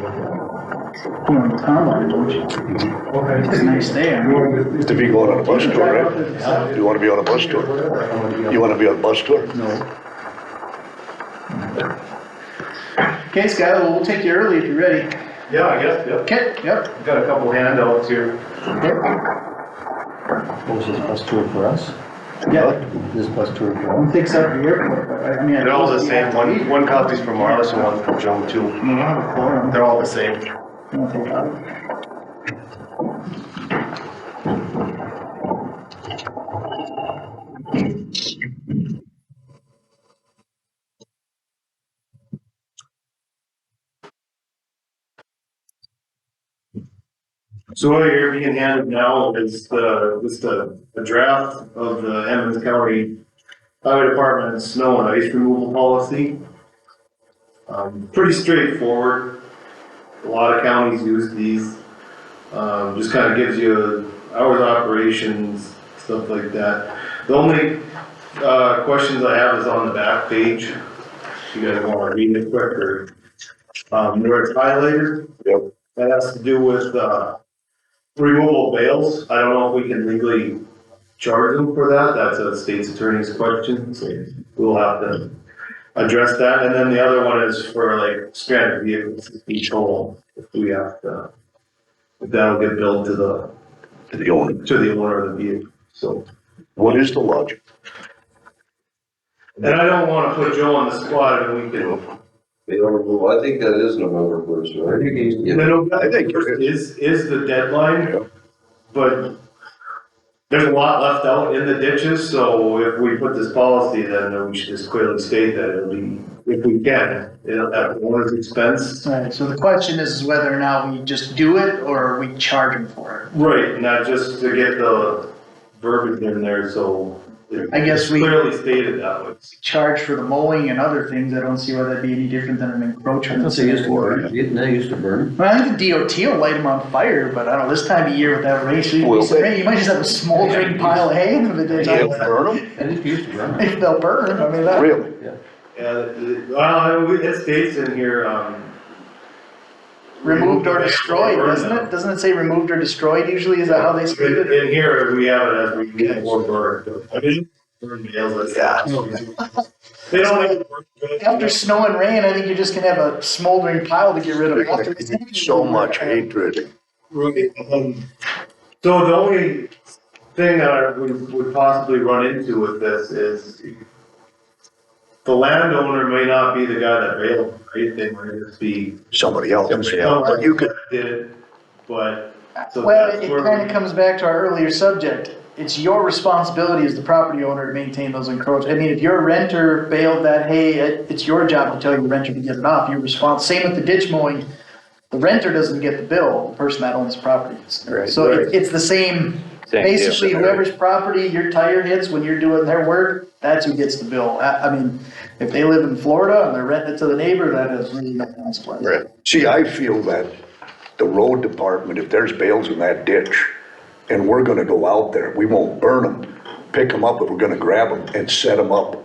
You know, the combine, don't you? It's a nice day. I mean, To be going on a bus tour, right? You wanna be on a bus tour? You wanna be on a bus tour? Okay, Skylar, well, we'll take you early if you're ready. Yeah, I guess, yep. Okay, yep. Got a couple handouts here. What was this bus tour for us? Yeah, This bus tour for one us? takes up the airport, but I mean. They're all the same, one copy's from Marlis and one's from Joe too. They're all the same. So what you're being handed now is just a draft of the Emmons County Highway Department snow and ice removal policy. Pretty straightforward. A lot of counties use these. Just kind of gives you hours of operations, stuff like that. The only, questions I have is on the back page. If you guys want to read it quick or, where it's highlighted. Yep. That has to do with, removal bales. I don't know if we can legally charge them for that. That's a state's attorney's question, so we'll have to address that. And then the other one is for like stranded vehicles, each hole, if we have to, if that'll get billed to The owner. the owner of the vehicle, so. What is the logic? And I don't wanna put Joe on the spot and we can. I think that is November first, right? I think it Is the deadline, but there's a lot left out in the ditches, so if we put this policy, then we should just clearly state that it'll be, if we can, it'll at the owner's expense. Alright, so the question is whether or not we just do it or we charge them for it. Right, not just to get the verbiage in there, so. I guess it's we- clearly stated that way. Charge for the mowing and other things, I don't see why that'd be any different than an encroachment. They used to burn, they used to burn. Well, I think the DOT will light them on fire, but I don't know, this time of year with that race, you Will they? might just have a smoldering pile of hay in the ditch. They'll burn them? They used to burn. If they'll burn, I mean, that. Really? Yeah, well, it states in here, Removed or destroyed, doesn't it? Doesn't it say removed or destroyed usually? Is that how they state it? In here, we have it as removed or burned. I mean, burn bales, that's. They don't even work good. After snow and rain, I think you're just gonna have a smoldering pile to get rid of after. So much hatred. Right, so the only thing that I would possibly run into with this is the landowner may not be the guy that bailed, right? They might just be. Somebody else. Somebody You could, Did it, but. So Well, that's it where kinda comes back to our earlier subject. It's your responsibility as the property owner to maintain those encroachments. I mean, if your renter bailed that hay, it's your job to tell your renter to get it off. You're responsible. Same with the ditch mowing. The renter doesn't get the bill, the person that owns the property. Right, So right. it's the same, Same deal. basically whoever's property your tire hits when you're doing their work, that's who gets the bill. I mean, if they live in Florida and they're renting it to the neighbor, that has really no consequence. right. See, I feel that the road department, if there's bales in that ditch, and we're gonna go out there, we won't burn them, pick them up if we're gonna grab them and set them up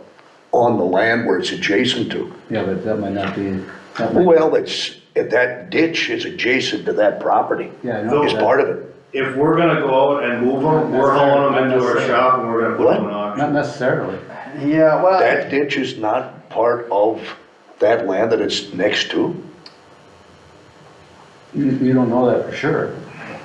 on the land where it's adjacent to. Yeah, but that might not be. that might- Well, if that ditch is adjacent to that property, Yeah, I know. is that. part of it. if we're gonna go out and move them, we're hauling them into our shop and we're gonna put them on Not auction. necessarily. Yeah, well. That ditch is not part of that land that it's next to? You don't know that for sure.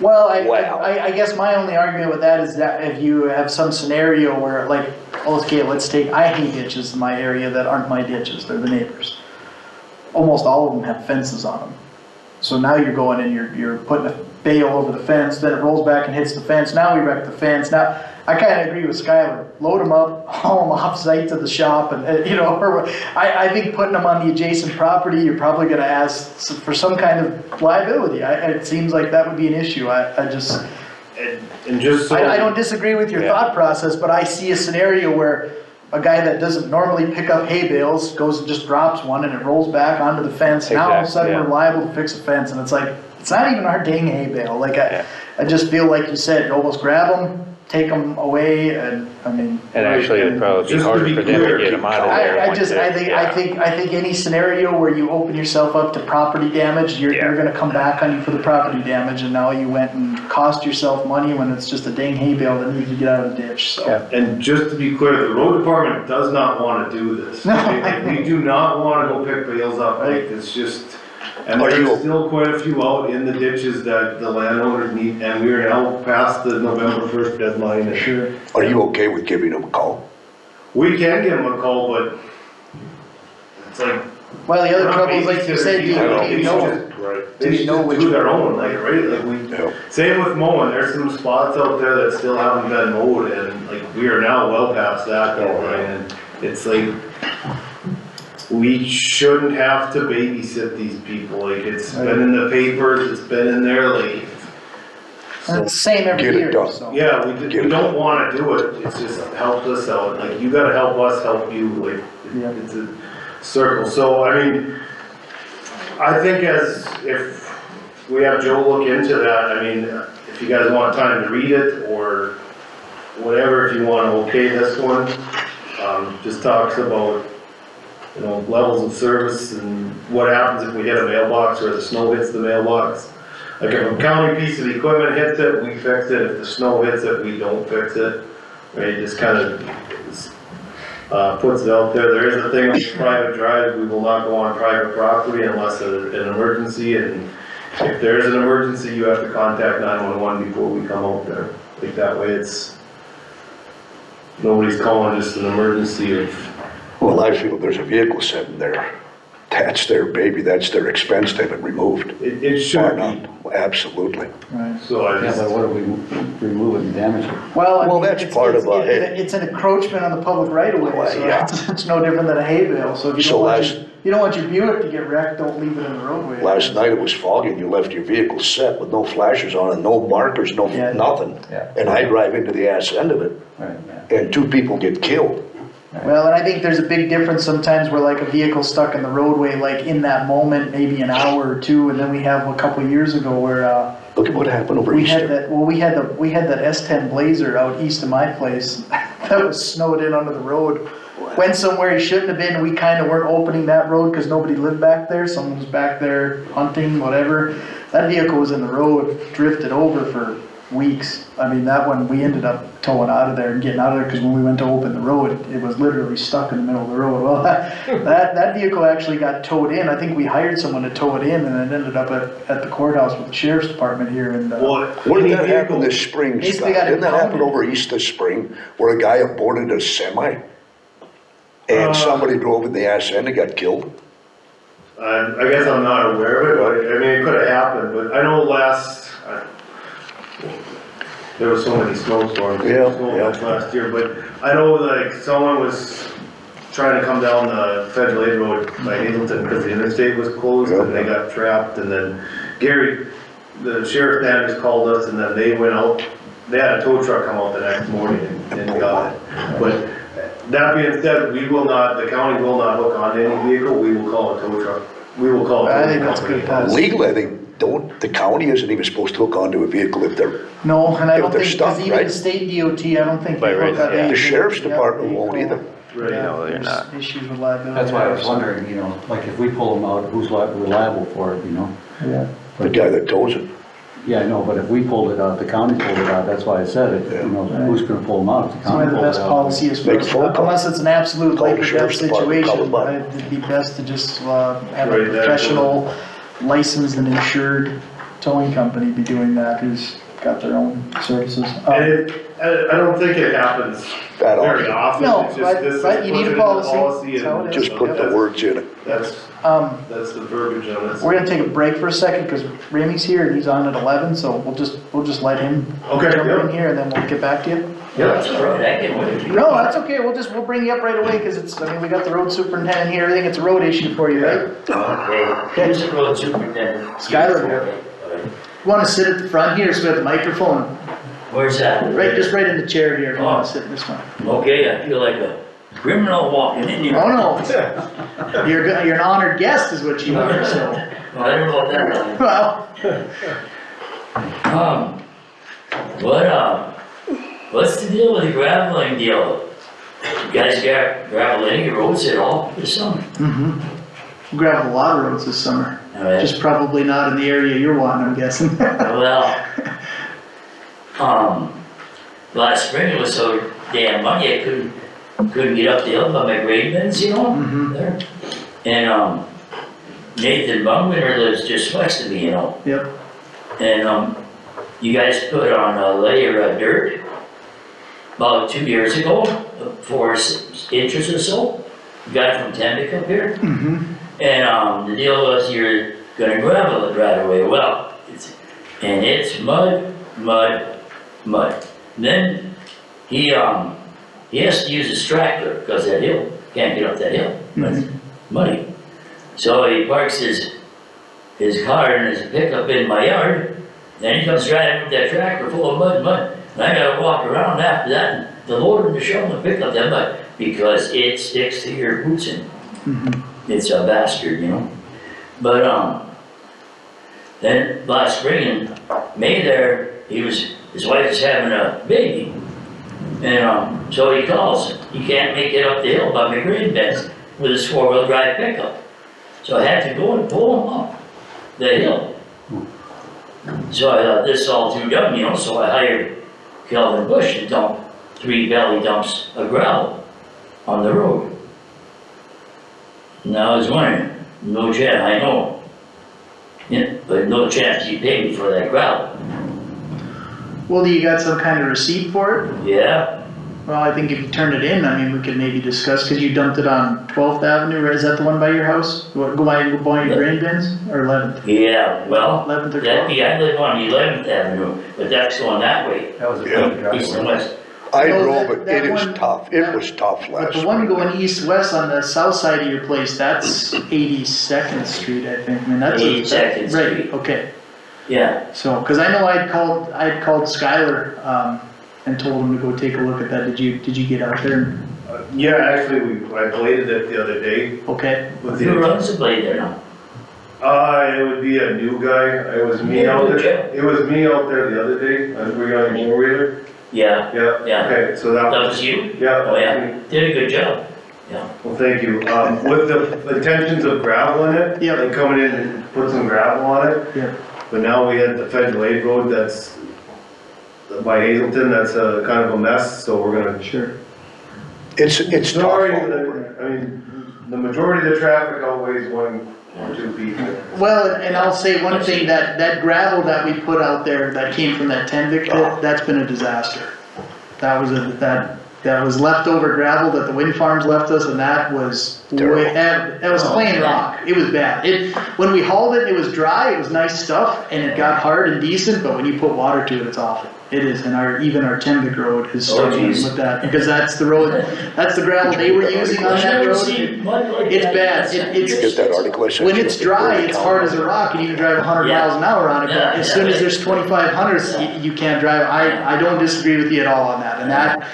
Well, Wow. I guess my only argument with that is that if you have some scenario where like, okay, let's take, I hate ditches in my area that aren't my ditches, they're the neighbors. Almost all of them have fences on them. So now you're going and you're putting a bale over the fence, then it rolls back and hits the fence, now we wreck the fence. Now, I kinda agree with Skylar, load them up, haul them off site to the shop and, you know, or, I think putting them on the adjacent property, you're probably gonna ask for some kind of liability. It seems like that would be an issue, I just, And just so. I don't disagree with your thought process, but I see a scenario where a guy that doesn't normally pick up hay bales goes and just drops one and it rolls back onto the fence. Now all of a sudden Exactly, we're liable to fix a fence and it's like, it's not even our dang hay bale. Like I just feel like you said, almost grab them, take them away and I mean. And actually, it'd probably be Just to harder be for them clear, to get them out of there. I once just, they're- I think any scenario where you open yourself up to property damage, you're gonna come back on you for the property damage and now you went and cost yourself money when it's just a dang hay bale that needs to get out of the ditch, so. And just to be clear, the road department does not wanna do this. No. We do not wanna go pick bales up, like, it's just, And Are you- there's still quite a few out in the ditches that the landowners need, and we are now past the November 1st deadline. and Sure. Are you okay with giving them a call? We can give them a call, but it's like. Well, the other we're not trouble is, like you babysitters said, either. do They you know? should just- Do They you should know just which do their one? own, like, right, like we, Yeah. same with mowing, there's some spots out there that still haven't been mowed, and like, we are now well past that deadline, and it's like, we shouldn't have to babysit these people, like, it's been in the papers, it's been in there, like, And it's the same every Get it year, done. so. yeah, Get we it don't wanna do it, it's just helps us out, like, you gotta help us help you, like, Yeah. it's a circle, so, I mean, I think if we have Joe look into that, I mean, if you guys want time to read it, or whatever, if you wanna okay this one, just talks about, you know, levels of service and what happens if we hit a mailbox or the snow hits the mailbox. Like if a county piece of equipment hits it, we fix it, if the snow hits it, we don't fix it, right, just kinda, puts it out there. There is a thing on private drive, we will not go on private property unless an emergency, and if there is an emergency, you have to contact 911 before we come out there. Like that way it's, nobody's calling just an emergency of, Well, I feel there's a vehicle sitting there. That's their baby, that's their expense to have it removed. it Or should be, not, absolutely. Right. so I Yeah, just, but what if we remove it and damage it? Well, I Well, mean, that's it's- part it's- of a- It's an encroachment on the public right of way, Well, so yeah. it's no different than a hay bale, so if you So don't want last- you don't want your Buick to get wrecked, don't leave it in the roadway. Last night it was foggy and you left your vehicle set with no flashers on it, no markers, no, Yeah. nothing. Yeah. And I drive into the ass end of it Right, yeah. and 2 people get killed. Well, and I think there's a big difference sometimes where like a vehicle's stuck in the roadway, like in that moment, maybe an hour or two, and then we have a couple years ago where, Look at what happened over we had Easter. that, well, we had that S10 Blazer out east of my place, that was snowed in under the road. Went somewhere he shouldn't have been, we kinda weren't opening that road, cause nobody lived back there, someone was back there hunting, whatever. That vehicle was in the road, drifted over for weeks. I mean, that one, we ended up towing out of there and getting out of there, cause when we went to open the road, it was literally stuck in the middle of the road. Well, that vehicle actually got towed in, I think we hired someone to tow it in, and it ended up at the courthouse with the sheriff's department here, and, well, Where any did that happen vehicle, this spring, Scott? Basically got Didn't that happen impounded. over Easter spring, where a guy aborted a semi? And somebody drove in the ass end and got killed? I guess I'm not aware of it, but, I mean, it could've happened, but I know there was so many snowstorms, Yeah, so yeah. much last year, but I know like someone was trying to come down the Federal Aid Road by Hazelton because the interstate was closed and they got trapped, and then Gary, the sheriff Sanders called us, and then they went out, they had a tow truck come out the next morning and got it. But that being said, the county will not hook on any vehicle, we will call a tow truck, we will call a I tow think that's company. good policy. Legally, I think, the county isn't even supposed to hook onto a vehicle if they're, No, and I If don't they're think, stuck, cause even right? the state DOT, I don't think By they right, look at yeah. anything. the sheriff's Yeah, department they won't go- either. Yeah, No, they're there's not. issues with liability. That's why I was there, so. wondering, you know, like if we pull them out, who's liable for it, you know? Yeah. The guy that tows it. Yeah, I know, but if we pulled it out, the county pulled it out, that's why I said it, you know, who's gonna pull them out if the That's why county the pulled it best out? policy is Make a first, phone call. unless it's an absolute Call the life or death sheriff's department, call situation, them up. it'd be best to just, have a Right, that's- professional, licensed and insured towing company be doing that, who's got their own services. And I don't think it happens That very often. often. No, It's just but- this is but you need a put it in the policy. That's how and it is. Just put the words in it. That's the verbiage on it. We're gonna take a break for a second, cause Ramey's here and he's on at 11, so we'll just let him Okay, jump yeah. in here and then we'll get back to you. Yeah, that's all right, I can wait. No, that's okay, we'll bring you up right away, cause it's, I mean, we got the road superintendent here, everything, it's a road issue for you, right? Okay, who's the road superintendent? Skylar here. Okay, all right. You wanna sit at the front here, so we have the microphone, Where's that? just right in the chair here, if you wanna sit in this one. Okay, I feel like a criminal walking in here. Oh, no, you're an honored guest is what you are, so, Well, I don't know what that is. well, What's the deal with the graveling deal? You guys got gravel any roads at all this summer? we gravel a lot of roads this summer, All right. just probably not in the area you're wanting, I'm guessing. Well, last spring it was so damn muddy, I couldn't get up the hill by my grade bins, you know, Mhm. there. And, Nathan Bumwinter lives just west of me, you know, Yep. and, you guys put on a layer of dirt about 2 years ago, 4 inches or so. You got it from Tembic up here. Mm-hmm. And, the deal was you're gonna gravel it right away. Well, it's mud, mud, mud. Then he has to use his tractor because that hill, can't get up that hill, it's muddy. So he parks his car and his pickup in my yard, then he comes driving with that tractor full of mud, and I gotta walk around after that, and the loader and the shovel and pick up that mud, because it sticks to your boots and it's a bastard, you know? But, then last spring in May there, his wife was having a baby. And, so he calls, he can't make it up the hill by my grain beds with his 4-wheel drive pickup. So I had to go and pull him up the hill. So I thought this is all too dumb, you know, so I hired Calvin Bush to dump 3 belly dumps of gravel on the road. And I was wondering, no chance, I know. Yeah, but no chance you pay me for that gravel. Well, do you got some kind of receipt for it? Yeah, Well, I think if you turn it in, I mean, we could maybe discuss, cause you dumped it on 12th Avenue, right? Is that the one by your house? What, go by your grain bins, or 11th? yeah, well, 11th or that, 12th? yeah, I live on 11th Avenue, but that's going that way, That was a Yeah. big east and driveway. west. I No, drove that- it, that it is one- tough, it was tough But last the one spring. going east-west on the south side of your place, that's 82nd Street, I think, I mean, that's. 82nd Right, Street. okay, Yeah, so, cause I know I'd called Skylar, and told him to go take a look at that, did you get out there? Yeah, actually, I bladed it the other day Okay, with who the, runs the blade there now? it would be a new guy, it was me Yeah, out good there, it was me out there the other day, we got a four-wheeler. Yeah, Yeah, Yeah. okay, so that that was, was you? yeah. Oh, yeah, did a good job. Well, thank you, with the intentions of gravel in it. Yep. And coming in and put some gravel on it. Yep. But now we had the federal aid road that's by Hazelton, that's a kind of a mess, so we're gonna. sure. It's tough all Sorry, over. I mean, the majority of the traffic always one or two people. Well, and I'll say one thing, that gravel that we put out there, that came from that Tenvic pit, that's been a disaster. That was leftover gravel that the wind farms left us, and that was Terrible. that was plain rock, it was bad. When we hauled it, it was dry, it was nice stuff, and it got hard and decent, but when you put water to it, it's awful. It is, and even our Tenvic road is struggling geez. with that, because that's the road, that's the gravel they were using on I've that never road. seen mud like It's that. bad. Did you get that article I sent When you? it's dry, it's hard as a rock, and you can drive 100 Yeah. miles an hour on it, but Yeah, as yeah. soon as there's 2,500s, you can't drive. I don't disagree with you at all on that, and that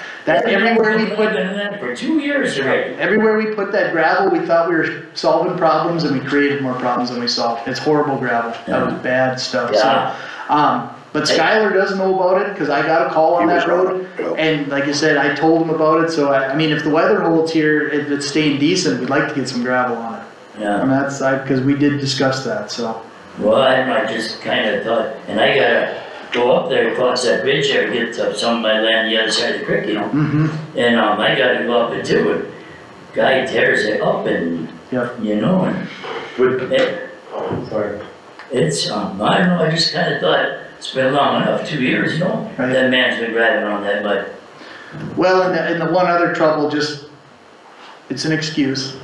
everywhere we put, Been in that for 2 years already. everywhere we put that gravel, we thought we were solving problems, and we created more problems than we solved. It's horrible gravel. That was bad stuff, Yeah. so, but Skylar does know about it, cause I got a call on He was that on road, it, yeah. and like you said, I told him about it, so I mean, if the weather holds here, if it's staying decent, we'd like to get some gravel on it. Yeah, And that's, cause we did discuss that, so. well, I just kinda thought, and I gotta go up there across that bridge there, get to some of my land the other side of the creek, you know? Mm-hmm. And, I gotta go up and do it. Guy tears it up and, Yeah. you know, and Sorry. it's, I don't know, I just kinda thought, it's been long enough, 2 years, you know? Right. That man's been driving on that mud. Well, and the one other trouble, it's an excuse.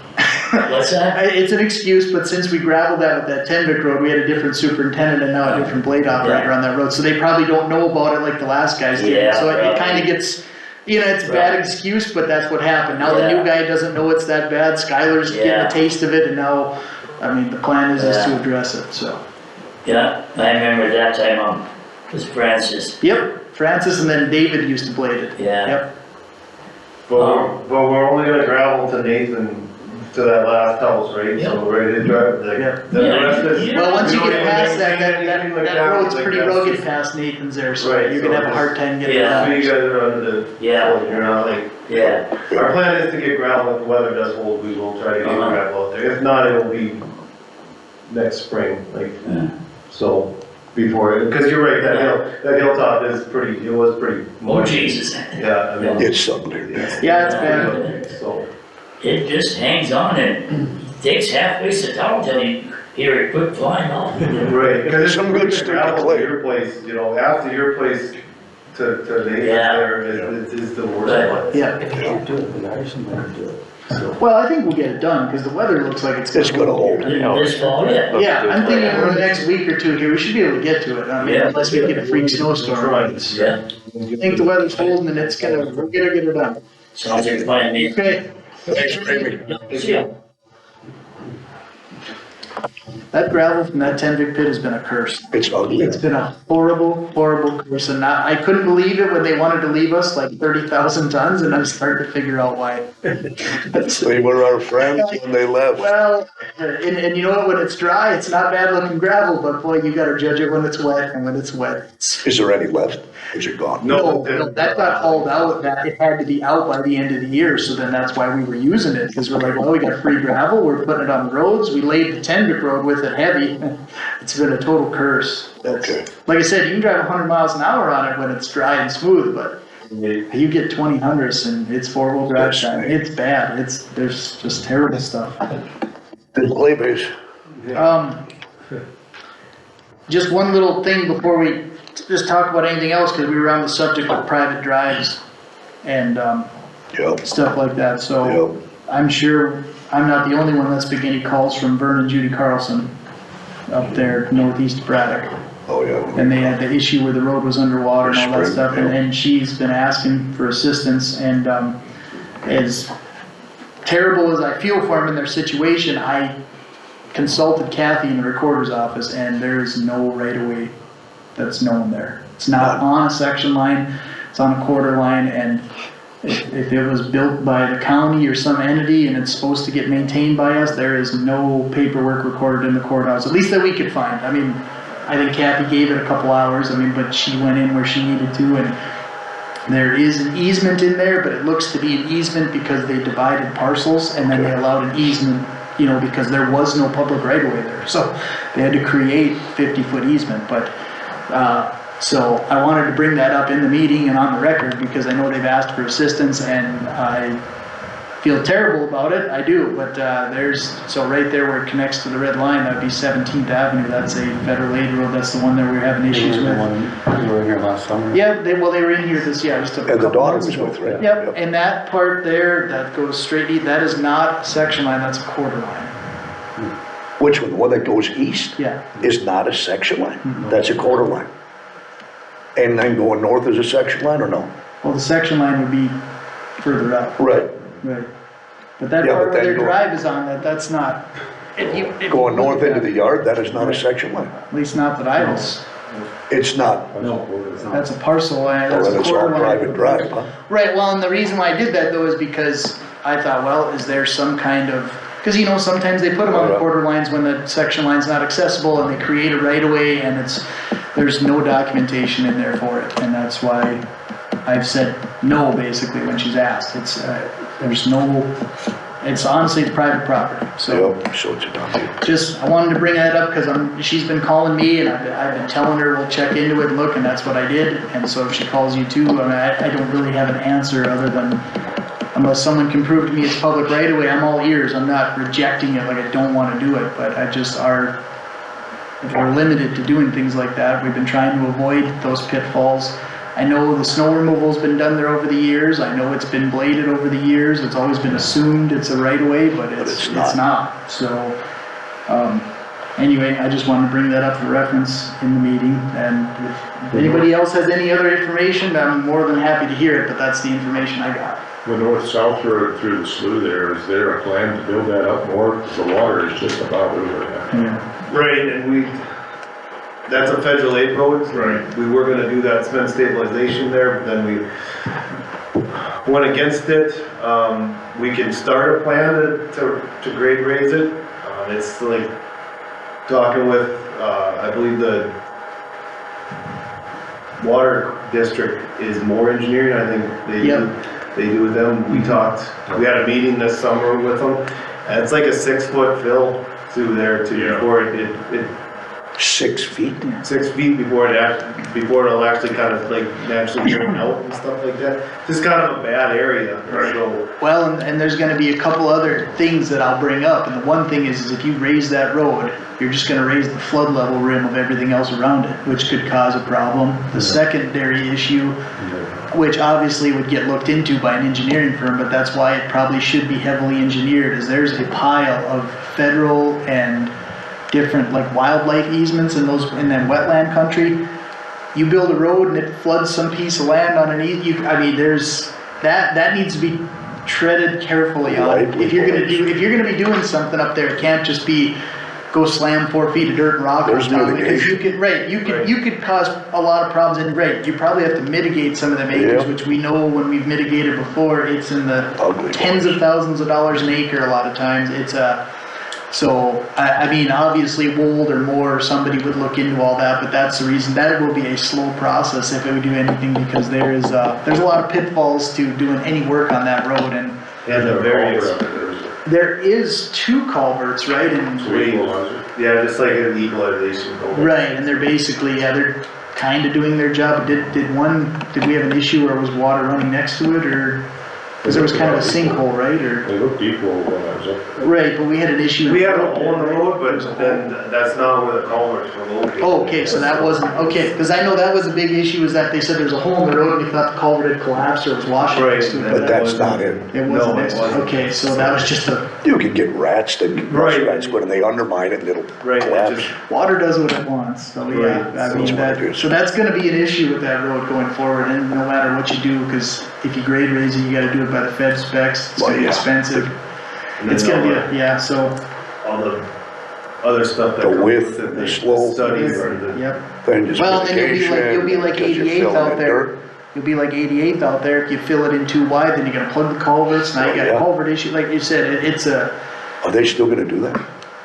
What's that? It's an excuse, but since we gravelled that with that Tenvic road, we had a different superintendent and now a different blade operator on that road, so they probably don't know about it like the last guys did. Yeah, So it probably. kinda gets, it's a bad excuse, but that's what happened. Now the new Yeah. guy doesn't know it's that bad, Skylar's getting Yeah. a taste of it, and now, I mean, the plan is to Yeah. address it, so. Yeah, I remember that time, it was Francis, Yep, Francis and then David used to blade it. yeah. Yep, But we're only gonna gravel to Nathan, to that last house, right? So we're ready to drive, Yeah. the rest is. Yeah. well, once you we don't get even past that, maintain anything like that road's like pretty that's rugged just- past Nathan's there, so Right, you're so gonna have a just- hard time getting Yeah. So around. you guys are under the. Yeah. You're not like, Yeah, our plan is to get gravel, if the weather does hold, we will try to get Uh-huh. gravel out there, if not, it'll be next spring, like, Yeah. so, before, cause you're right, that hilltop is pretty, it was pretty. oh Jesus. Yeah, I mean. It's something there. Yeah, it's bad. So, It just hangs on and takes half ways to town till you hear it quit flying off. Right, cause it's Some pretty good good sticky gravel clay. to your place, you know, after your place to David's Yeah. there is the worst But- part. Yeah, If you can't do it, we hire somebody to do it. well, I think we'll get it done, cause the weather looks like it's It's gonna gonna hold. hold. This fall, yeah. Yeah, I'm thinking in the next week or two here, we should be able to get to it, I mean, Yeah. unless we get a freak snowstorm. I Yeah, think the weather's holding and it's gonna, we'll get it done. sounds like a plan to me. Okay, Thanks, Amy. See ya. that gravel from that 10 pit has been a curse. It's ugly. It's been a horrible, horrible curse, and I couldn't believe it when they wanted to leave us like 30,000 tons, and I'm starting to figure out why. They were our friends when they left. Well, and you know what, when it's dry, it's not bad looking gravel, but boy, you gotta judge it when it's wet, and when it's wet, it's. Is there any left? Is it gone? No, that got hauled out, that it had to be out by the end of the year, so then that's why we were using it, because we're like, well, we got free gravel, we're putting it on the roads, we laid the Tendrick road with it heavy. It's been a total curse. Okay. Like I said, you can drive 100 miles an hour on it when it's dry and smooth, but you get 20 hundredths and it's 4-wheel drive time, it's bad, there's just terrible stuff. The clay base. Just one little thing before we just talk about anything else, because we were on the subject of private drives and Yep, stuff like that, so yep. I'm sure I'm not the only one that's been getting calls from Vern and Judy Carlson up there northeast of Braddock. Oh, yeah. And they had the issue where the road was underwater and all that Spring, stuff, yeah. and she's been asking for assistance, and as terrible as I feel for them in their situation, I consulted Kathy in the recorder's office, and there is no right of way that's known there. It's not on a section line, it's on a quarter line, and if it was built by the county or some entity and it's supposed to get maintained by us, there is no paperwork recorded in the courthouse, at least that we could find. I mean, I think Kathy gave it a couple hours, but she went in where she needed to, and there is an easement in there, but it looks to be an easement because they divided parcels, and then they allowed an easement, because there was no public right of way there, so they had to create 50-foot easement, but, so I wanted to bring that up in the meeting and on the record, because I know they've asked for assistance, and I feel terrible about it, I do, but so right there where it connects to the red line, that'd be 17th Avenue, that's a federal aid road, that's the one that we're having issues with. You were in here last summer? Yeah, they were in here just a And the couple daughter months was ago. with, right? Yep, and that part there, that goes straight, that is not a section line, that's a quarter line, Which one? The one that goes east yeah. is not a section line. That's a quarter line. And then going north is a section line or no? Well, the section line would be further up. Right. Right. But that Yeah, part but where then their go- drive is on, that's not. if you Going look north at into the that, yard, that is not a section line. At least not that I was, It's not. that's a parcel line, that's Well, a then it's all quarter line. private drive, huh? Right, well, and the reason why I did that though is because I thought, well, is there some kind of, because sometimes they put them on the Yeah. quarter lines when the section line's not accessible, and they create a right of way, and there's no documentation in there for it, and that's why I've said no, basically, when she's asked. It's honestly, it's private property, so. Yep, so it's a done deal. Just, I wanted to bring that up because she's been calling me, and I've been telling her we'll check into it and look, and that's what I did. And so if she calls you too, I don't really have an answer other than, unless someone can prove to me it's public right away, I'm all ears. I'm not rejecting it, like I don't want to do it, but we're limited to doing things like that. We've been trying to avoid those pitfalls. I know the snow removal's been done there over the years. I know it's been bladed over the years. It's always been assumed it's a right of way, but it's not. So, anyway, I just wanted to bring that up for reference in the meeting. And if anybody else has any other information, I'm more than happy to hear it, but that's the information I got. The north-south road through the slough there, is there a plan to build that up more? The water is just about over that. Yeah. Right, and that's a federal aid road. Right. We were gonna do that cement stabilization there, but then we went against it. We can start a plan to grade raise it. It's like talking with, I believe the water district is more engineering, I think they do with them. We had a meeting this summer with them, and it's like a 6-foot fill through there before it 6 feet? 6 feet before before it'll actually kind of like naturally drain out and stuff like that. Just kind of a bad area, so. Well, and there's gonna be a couple other things that I'll bring up, and the one thing is if you raise that road, you're just gonna raise the flood level rim of everything else around it, which could cause a problem. The secondary issue, which obviously would get looked into by an engineering firm, but that's why it probably should be heavily engineered, is there's a pile of federal and different like wildlife easements in that wetland country. You build a road and it floods some piece of land underneath you, I mean, there's, that needs to be treaded carefully on. If you're gonna be doing something up there, it can't just be go slam 4 feet of dirt and rock on There's top, because you mitigation. could, you could cause a lot of problems, and you probably have to mitigate some of them acres, Yeah. which we know when we've mitigated before, it's in the Ugly tens of thousands of dollars an acre a lot of times, so, I mean, obviously Wold or more, somebody would look into all that, but that's the reason, that will be a slow process if we do anything, because there's a lot of pitfalls to doing any work on that road, and And the various, there is 2 culverts, right, and yeah, just like an equalization goal. right, and they're basically, they're kinda doing their job. Did we have an issue where was water running next to it, or, cause there was kind of a sinkhole, right, or? They looked equal when I was up there. Right, but we had an issue. We had a hole in the road, but then that's not where the culverts were located. Oh, okay, so that wasn't, okay, cause I know that was a big issue, is that they said there's a hole in the road and they thought the culvert had collapsed or was washing Right, next to it. But that's not it. It No, wasn't, it next to it. wasn't. Okay, so that was just You can get rats, they can Right. rats, when they undermine it, it'll Right, it collapse. just, water does what it wants, so yeah, Right, I mean, that's what it is. so that's gonna be an issue with that road going forward, and no matter what you do, cause if you grade raise it, you gotta do it by the Fed specs, it's gonna be Well, yeah. expensive. and It's then gonna be, yeah, so, all the other stuff that The comes width, with it, the slope. studies or the. yep. Then just Well, then you'll be like mitigation, 'cause you're 88th filling out in there. dirt. You'll be like 88th out there, if you fill it in too wide, then you gotta plug the culverts, now you got a Yeah. culvert issue, like you said, it's a, Are they still gonna do that?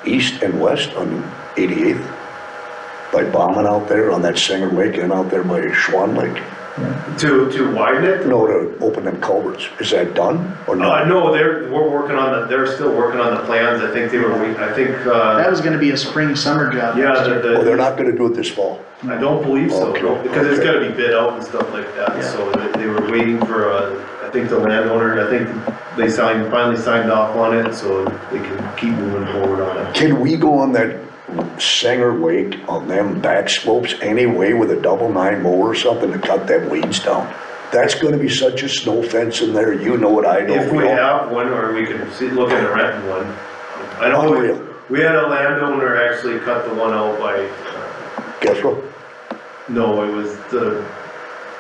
East and west on 88th? By bombing out there on that Singer Lake and out there by Schwan Lake? To widen it? No, to open them culverts. Is that done or not? No, we're working on they're still working on the plans, I think that was gonna be a spring, summer job. yeah, Oh, they're not gonna do it this fall? I don't believe so, Okay, no, because it's okay. gotta be bid out and stuff like that, Yeah. so they were waiting for, I think the landowner, I think they finally signed off on it, so they can keep moving forward on it. Can we go on that Singer Lake on them back slopes anyway with a double 9 mower or something to cut them weeds down? That's gonna be such a snow fence in there, you know what I know. If we all- have one, or we can look at renting one. I know Unreal. we had a landowner actually cut the one out by, Guess what? no, it was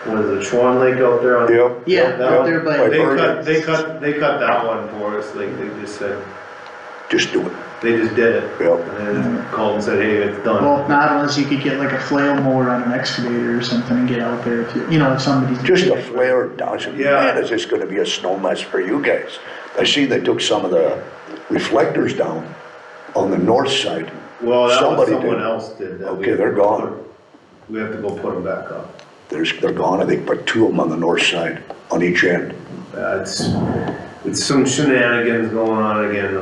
was it Schwan Lake out there on? Yep. Yeah, out there by, Like- They cut that one for us, like they just said, Just do it. they just did it. Yep. And then called and said, hey, it's done. well, not unless you could get like a flail mower on an excavator or something and get out there if if somebody's. Just a flare down. Yeah. Man, is this gonna be a snow mess for you guys? I see they took some of the reflectors down on the north side. Well, that was Somebody someone did. else did that. Okay, they're gone. We have to go put them back up. They're gone, I think, but 2 of them on the north side, on each end. It's some shenanigans going on again.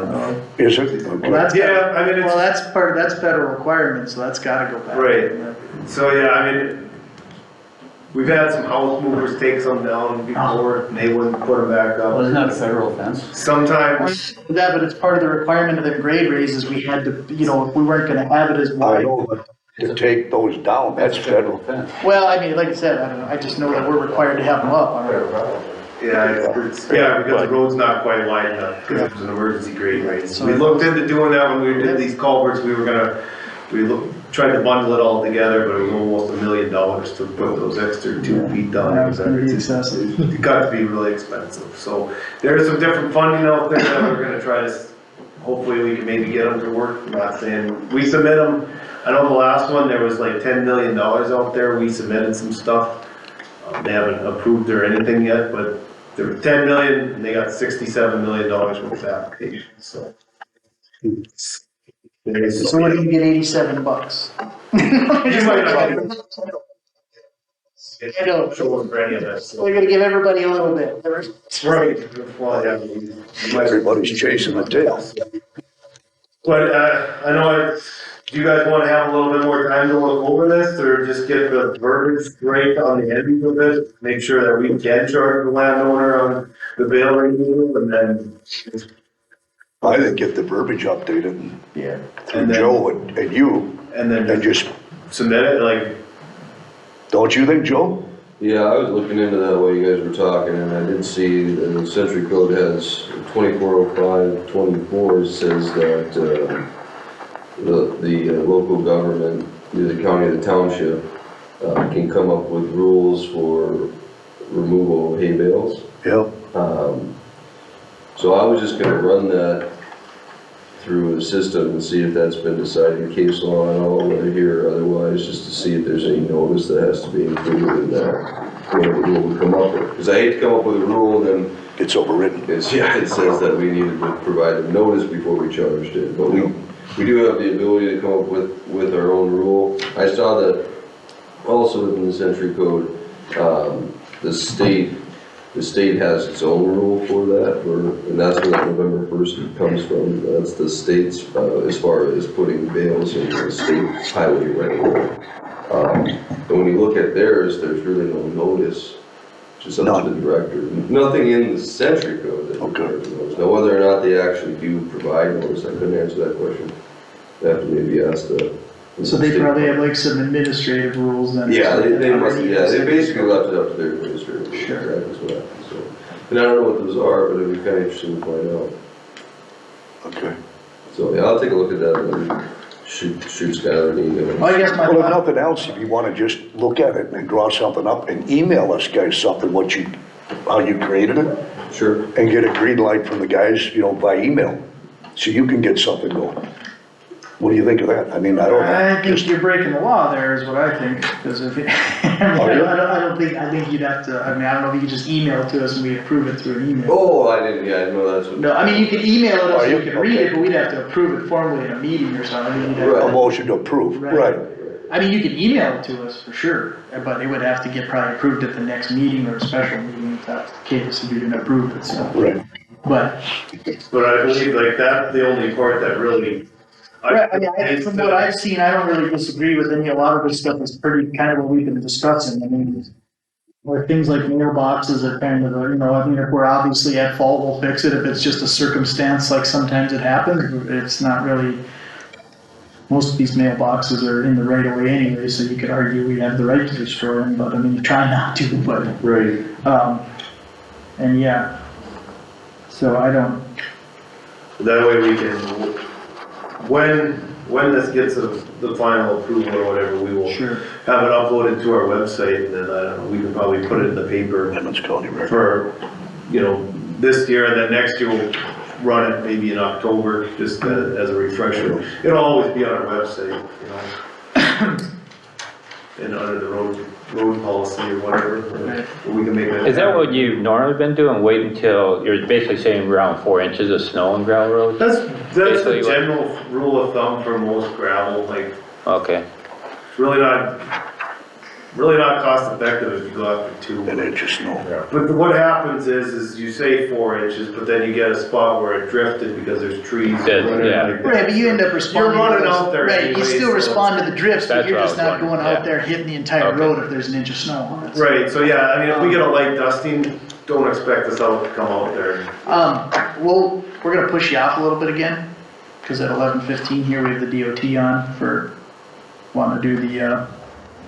Is it? Well, Okay. that's, Yeah, I mean, well, it's, that's federal requirement, so that's gotta go back. Right. so yeah, I mean, we've had some house movers take some down before, and they wouldn't put them back up. Wasn't that a federal offense? Sometimes, Yeah, but it's part of the requirement of the grade raises, we had to, if we weren't gonna have it as I wide. know, but to take those down, that's federal. offense. Well, I mean, like I said, I don't know, I just know that we're required to have them up. yeah, because the road's not quite wide enough, because it was an emergency grade raise. We looked into doing that when we did these culverts, we tried to bundle it all together, but it was almost $1 million to put those extra 2 feet down. That's gonna be excessive. It got to be really expensive, so there's some different funding out there that we're gonna try to, hopefully we can maybe get them to work. I'm not saying, we submit them, I know the last one, there was like $10 million out there, we submitted some stuff. They haven't approved or anything yet, but there were 10 million, and they got $67 million worth of applications, so. So we're gonna get $87. You might not get I know. short for any of that, so. We're gonna give everybody a little bit. Right. Well, yeah, you might- Everybody's chasing the tail. But, I know do you guys wanna have a little bit more time to look over this, or just get the verbiage right on the ending of it? Make sure that we can charge the landowner on the bail renewal, and then, I think get the verbiage updated Yeah. through And then- Joe and you, and then and just just, submit it, like, don't you think, Joe? Yeah, I was looking into that while you guys were talking, and I did see that the Century Code has 2405-24 says that, the local government, either the county or the township, can come up with rules for removal of hay bales. Yep. So I was just gonna run that through the system and see if that's been decided in case law and all, whether here or otherwise, just to see if there's any notice that has to be included in that, whatever rule we come up with. Because I hate to come up with a rule and then It's overridden. it's, yeah, it says that we needed to provide them notice before we charged it, but we do have the ability to come up with our own rule. I saw that also in the Century Code, the state has its own rule for that, and that's where November 1st comes from. That's the state's, as far as putting bales in the state highway right away. And when you look at theirs, there's really no notice, just up to the director. Nothing in the Century Code that requires notice. Now, whether or not they actually do provide notice, I couldn't answer that question. I have to maybe ask the. So they probably have like some administrative rules then? Yeah, they must, yeah, they basically left it up to their administrator. Sure. Exactly what happened, so. And I don't know what those are, but it'd be kinda interesting to find out. Okay. So, yeah, I'll take a look at that and then shoot Skylar an email. Well, I guess my Well, if thought, nothing else, if you wanna just look at it and draw something up and email us guys something, how you created it, Sure. and get a green light from the guys, by email, so you can get something going. What do you think of that? I mean, I don't know. I think you're breaking the law there is what I think, because if, I think you'd have to, I don't know if you could just email it to us and we approve it through an email. Oh, I didn't know that's what. No, I mean, you could email it us, Oh, you you- could read it, okay. but we'd have to approve it formally in a meeting or something. You'd have to- A motion to approve, right. I mean, you could email it to us for sure, but it would have to get probably approved at the next meeting or a special meeting if that's the case, if you're gonna approve it, so. Right. But, but I believe like that's the only part that really. right, from what I've seen, I don't really disagree with a lot of this stuff is pretty kind of what we've been discussing, I mean, where things like mailboxes are kind of, if we're obviously at fault, we'll fix it, if it's just a circumstance, like sometimes it happens, it's not really, most of these mailboxes are in the right of way anyway, so you could argue we have the right to destroy them, but I mean, try not to, but, Right. and yeah. So I don't, That way we can, when this gets the final approval or whatever, we will sure, have it uploaded to our website, and then, I don't know, we can probably put it in the paper Emmons County Record. for, this year, and then next year we'll run it maybe in October, just as a refresher. It'll always be on our website, and under the road policy or whatever, or we can make it. Is that what you've normally been doing? Wait until, you're basically saying around 4 inches of snow on gravel roads? That's Basically the what- general rule of thumb for most gravel, like, Okay, it's really not cost effective if you go after 2. An inch of snow. But what happens is you say 4 inches, but then you get a spot where it drifted because there's trees. Yeah, running yeah. like that. right, but you end up responding. You're running to those- out there Right, you anyway, still so- respond to the drifts, but That's you're what I just was not going wondering, out there hitting the entire Okay. road if there's an inch of snow on it. Right, so yeah, I mean, if we get a light dusting, don't expect us to come out there. We're gonna push you off a little bit again, cause at 11:15 here, we have the DOT on for, wanting to do the,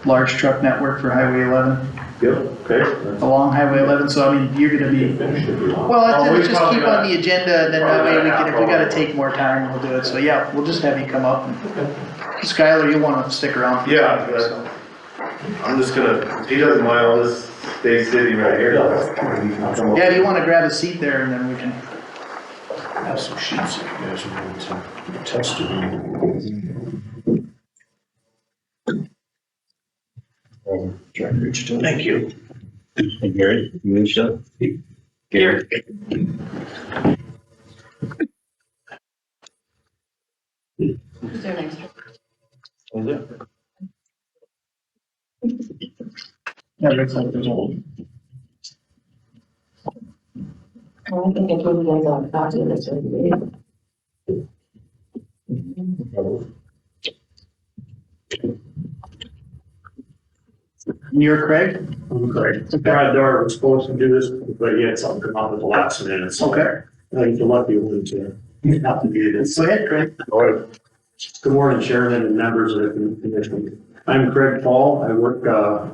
large truck network for Highway 11, Yep, okay. along Highway 11, so I mean, you're gonna be, well, Oh, we let's just probably keep got- on the agenda, and then that way we can, if we probably. gotta take more time, we'll do it, so yeah, we'll just have you come up. And Skylar, you'll wanna stick around. for Yeah, that, so. I'm just gonna, if he doesn't mind, I'll just stay sitting right here. Yeah, if you wanna grab a seat there, and then we can. I have some sheets if you guys want to test it. Try to reach to it. Thank you. Hey, Gary, you reached out? Gary. Who's there next? Yeah, that's like there's old. I don't think I told you guys all the copy of this, And you're Craig? Correct. Brad Dart was supposed to do this, but he had something come up at the last minute, so. Okay. I think the lucky one to have to do this. Go ahead, Craig. Good morning, Chairman and members of the commission. I'm Craig Paul. I work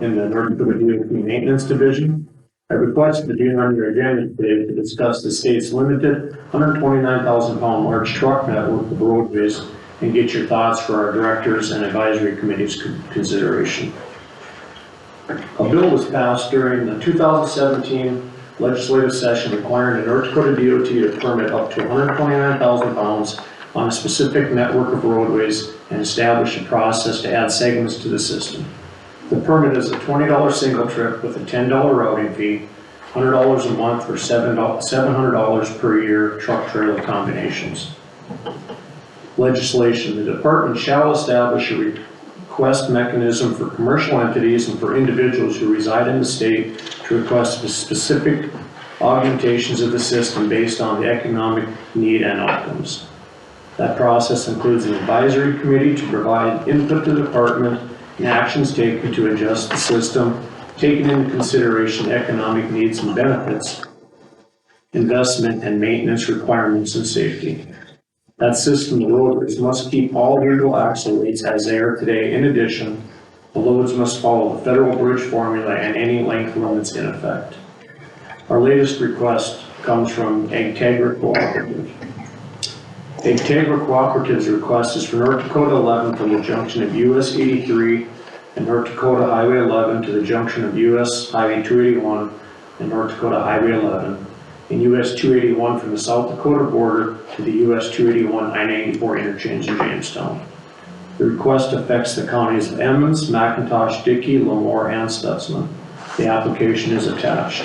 in the North Dakota DOT Maintenance Division. I requested to be on your agenda today to discuss the state's limited 129,000 pound large truck network of roadways and get your thoughts for our directors and advisory committee's consideration. A bill was passed during the 2017 legislative session requiring the North Dakota DOT to permit up to 129,000 pounds on a specific network of roadways and establish a process to add segments to the system. The permit is a $20 single trip with a $10 routing fee, $100 a month or $700 per year truck trailer combinations. Legislation: the department shall establish a request mechanism for commercial entities and for individuals who reside in the state to request specific augmentations of the system based on the economic need and outcomes. That process includes an advisory committee to provide input to the department and actions taken to adjust the system, taking into consideration economic needs and benefits, investment and maintenance requirements and safety. That system of roadways must keep all legal axle rates as they are today. In addition, the loads must follow the federal bridge formula and any length limits in effect. Our latest request comes from Agtegra Cooperative. Agtegra Cooperative's request is for North Dakota 11 from the junction of US 83 and North Dakota Highway 11 to the junction of US Highway 281 and North Dakota Highway 11, and US 281 from the South Dakota border to the US 281 I-94 interchange in Jamestown. The request affects the counties of Emmons, McIntosh, Dickey, Lemoore, and Stutzman. The application is attached.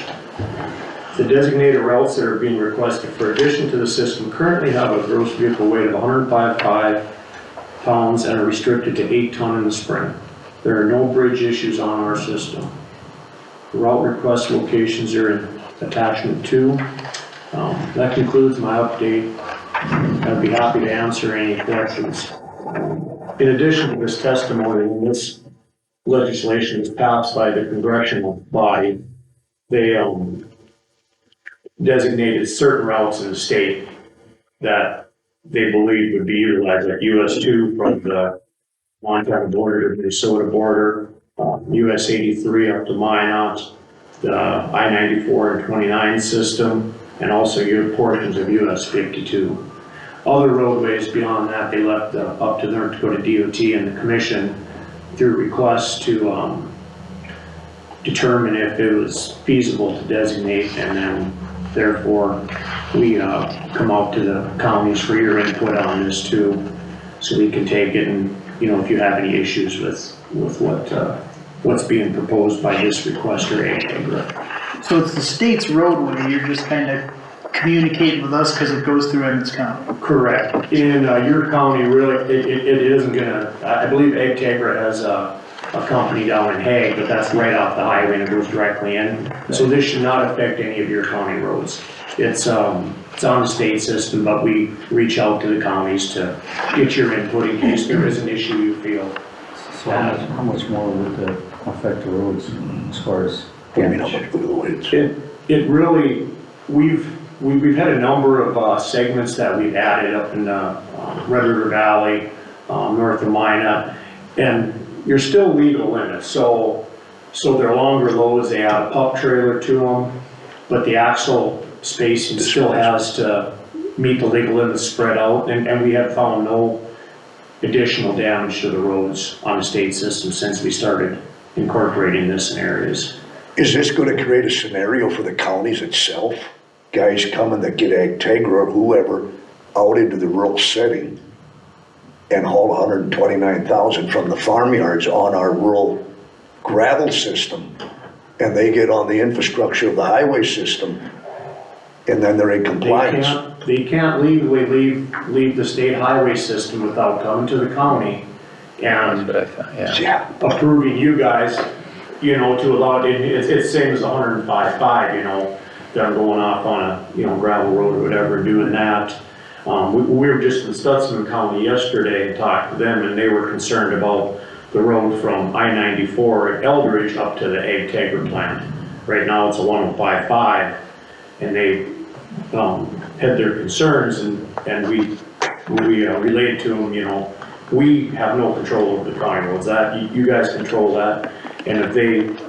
The designated routes that are being requested for addition to the system currently have a gross vehicle weight of 105 pounds and are restricted to 8 ton in the spring. There are no bridge issues on our system. The route request locations are in attachment 2. That concludes my update. I'd be happy to answer any questions. In addition to this testimony, when this legislation is passed by the congressional body, they designated certain routes in the state that they believe would be utilized, like US 2 from the Montana border to Minnesota border, US 83 up to Minot, the I-94 and 29 system, and also your portions of US 52. Other roadways beyond that, they left up to North Dakota DOT and the commission through requests to determine if it was feasible to designate, and then therefore we come out to the counties for your input on this too, so we can take it and, you know, if you have any issues with what's being proposed by this requester, Agtegra. So it's the state's roadway, you're just kind of communicating with us because it goes through Emmons County. Correct. In your county, really, it isn't gonna, I believe Agtegra has a company down in Hague, but that's right off the highway and it goes directly in. So this should not affect any of your county roads. It's on the state system, but we reach out to the counties to get your input in case there is an issue you feel. So how much more would it affect the roads as far as Damage. damage? It really, we've had a number of segments that we've added up in Red River Valley, north of Minot, and you're still legal limits. So they're longer loads, they add a pup trailer to them, but the axle spacing still has to meet the legal limits spread out, and we have found no additional damage to the roads on the state system since we started incorporating this in areas. Is this gonna create a scenario for the counties itself? Guys coming that get Agtegra or whoever out into the rural setting and haul 129,000 from the farmyards on our rural gravel system, and they get on the infrastructure of the highway system, and then they're in compliance. They can't legally leave the state highway system without coming to the county and Yeah. approving you guys, you know, to allow it. It's same as 105.5, you know, them going off on a, you know, gravel road or whatever, doing that. We were just in Stutzman County yesterday and talked to them, and they were concerned about the road from I-94 at Eldridge up to the Ag Tegra plant. Right now, it's a 105.5, and they, had their concerns, and we relayed to them, you know, we have no control over the county roads, that, you guys control that, and if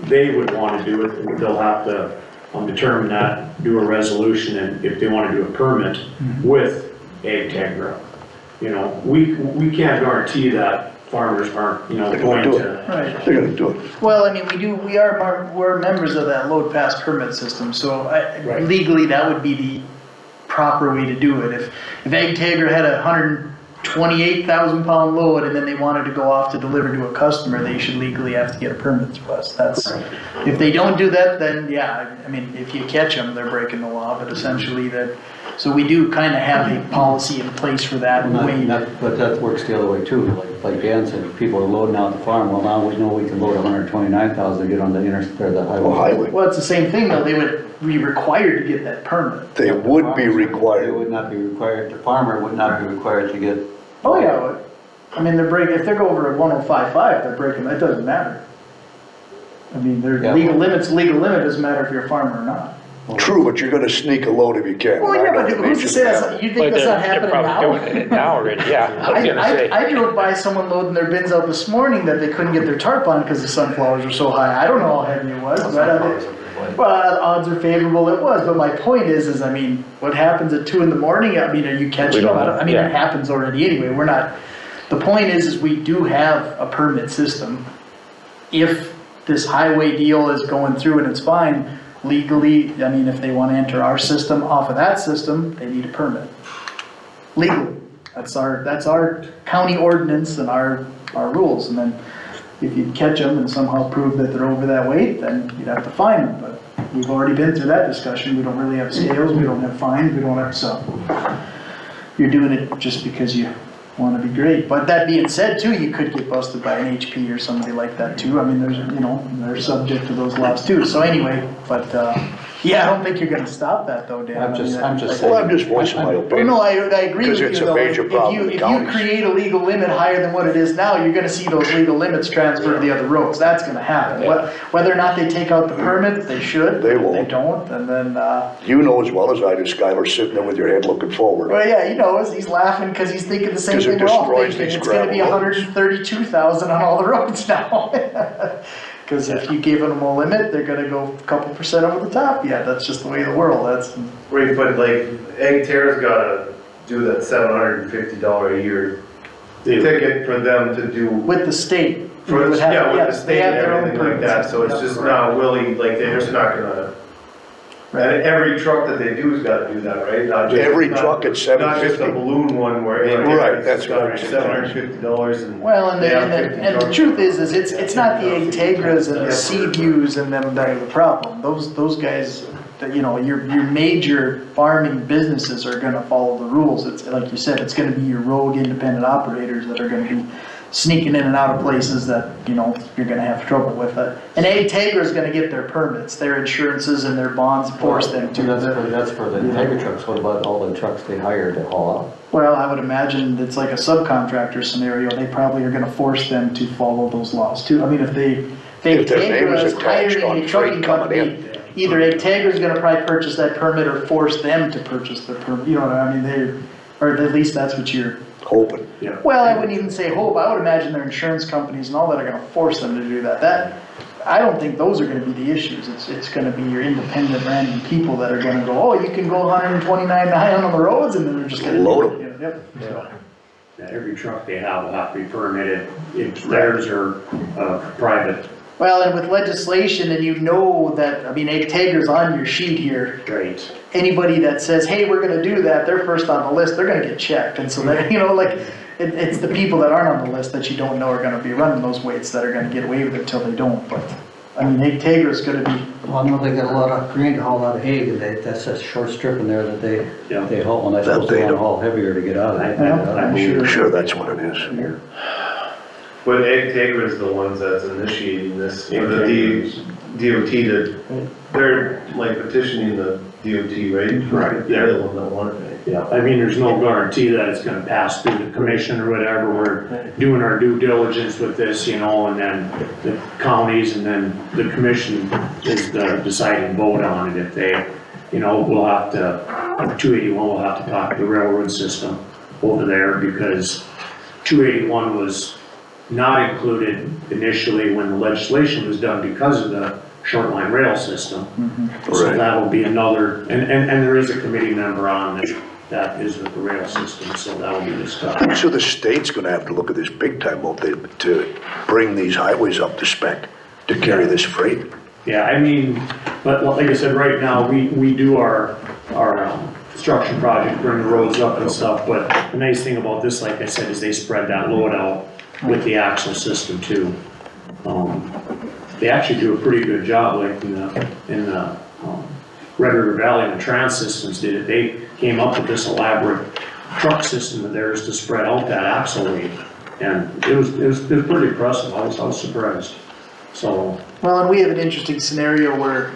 they would wanna do it, they'll have to, determine that, do a resolution, and if they wanna do a permit with Ag Tegra. You know, we can't guarantee that farmers aren't, you know, They won't going do to. it. Right. They're gonna do it. Well, I mean, we're members of that load pass permit system, so Right. legally, that would be the proper way to do it. If Ag Tegra had 128,000 pound load and then they wanted to go off to deliver to a customer, they should legally have to get a permit to us. That's, if they don't do that, then yeah, I mean, if you catch them, they're breaking the law, but essentially that, so we do kinda have a policy in place for that way. But that works the other way too, like Dan said, if people are loading out the farm, well, now we know we can load 129,000 to get on the or the highway. Well, highway, Well, it's the same thing though, they would be required to get that permit. they would be They required. would not be required, the farmer would not be required to get. Oh, yeah, I mean, if they go over a 105.5, they're breaking, that doesn't matter. I mean, their Yeah. legal limit, doesn't matter if you're a farmer or not. True, but you're gonna sneak a load if you can. Well, I yeah, know but the who's to nature say of that's, that. you think that's not happening They're now? probably doing it now already, yeah, I was gonna say. I drove by someone loading their bins out this morning that they couldn't get their tarp on because the sunflowers were so high. I don't know how heavy it was, but well, odds are favorable it was, but my point is, I mean, what happens at 2 in the morning, I mean, are you catching them? I mean, it happens already anyway, we're not, the point is we do have a permit system. If this highway deal is going through and it's fine, legally, I mean, if they wanna enter our system off of that system, they need a permit. Legally, that's our county ordinance and our rules, and then if you catch them and somehow prove that they're over that weight, then you'd have to fine them, but we've already been through that discussion, we don't really have scales, we don't have fines, we don't have, so. You're doing it just because you wanna be great, but that being said too, you could get busted by an HP or somebody like that too, I mean, there's, you know, they're subject to those laws too, so anyway, but, yeah, I don't think you're gonna stop that though, Dan. I'm just Well, I'm just voicing my Well, opinion. no, I agree with Because you it's a though, major problem in if you counties. create a legal limit higher than what it is now, you're gonna see those legal limits transfer to the other roads, that's gonna happen. Whether or not they take out the permit, they should, They if won't. they don't, and then, You know as well as I do, Skylar, sitting there with your head looking forward. well, yeah, he knows, he's laughing because he's thinking the same 'Cause it thing we're all destroys thinking, these it's gonna be gravel roads. 132,000 on all the roads now. Cause if you give them a limit, they're gonna go a couple percent over the top, yeah, that's just the way of the world, that's. Right, but like, Ag Terra's gotta do that $750 a year ticket for them to do. With the state. For, They would have- yeah, with the yes, they state have and their own everything like permit that, so system, it's yeah. just not willing, like, they're just not gonna. And every truck that they do's gotta do that, right? Not just- Every not- truck at Not just a $750. balloon one where. Right, that's what I'm saying. $750 and. Well, and they have the 50 and the trucks. truth is it's not the Integras and the Seaviews and them that are the problem. Those guys, that, you know, your major farming businesses are gonna follow the rules. It's, like you said, it's gonna be your rogue independent operators that are gonna be sneaking in and out of places that, you know, you're gonna have trouble with it. And Integra's gonna get their permits, their insurances and their bonds force them to. That's for the Integra trucks, what about all the trucks they hire to haul out? Well, I would imagine it's like a subcontractor scenario, they probably are gonna force them to follow those laws too. I mean, if If their name is Integra's attached hiring on a trucking freight coming company, either Integra's gonna probably purchase that permit or force them to purchase the permit, you know what I mean, or at least that's what you're. Hoping. Well, I wouldn't even say hope, I would imagine their insurance companies and all that are gonna force them to do that. I don't think those are gonna be the issues, it's gonna be your independent random people that are gonna go, oh, you can go 129.9 on the roads, and then they're just gonna. Load do it. Yep. Yeah, every truck they have will have to be permitted, if theirs are, private. Well, and with legislation, and you know that, I mean, Integra's on your sheet here. Right. Anybody that says, hey, we're gonna do that, they're first on the list, they're gonna get checked, and so they, you know, like, it's the people that aren't on the list that you don't know are gonna be running those weights that are gonna get away with it till they don't, but, I mean, Integra's gonna be, Well, I know they got a lot of grain to haul out of Hague, and that's a short strip in there that they haul, and I suppose they wanna haul heavier to get out of it. I'm sure. Sure, that's what it is. But Ag Tegra is the ones that's initiating this, for the DOT they're like petitioning the DOT, right? Right. They're the one that want it. Yeah, I mean, there's no guarantee that it's gonna pass through the commission or whatever. We're doing our due diligence with this, you know, and then the counties and then the commission is the deciding vote on it. If they, you know, we'll have to, 281 will have to talk to the railroad system over there because 281 was not included initially when the legislation was done because of the short line rail system. So Right. that'll be another, and there is a committee member on that is with the rail system, so that'll be discussed. So the state's gonna have to look at this big time, won't they, to bring these highways up to spec to carry this freight? Yeah, I mean, but like I said, right now, we do our construction project, bring the roads up and stuff, but the nice thing about this, like I said, is they spread that load out with the axle system too. They actually do a pretty good job, like in the Red River Valley, and the Trans Systems did it. They came up with this elaborate truck system of theirs to spread out that axle weight, and it was pretty impressive. I was surprised. So, Well, and we have an interesting scenario where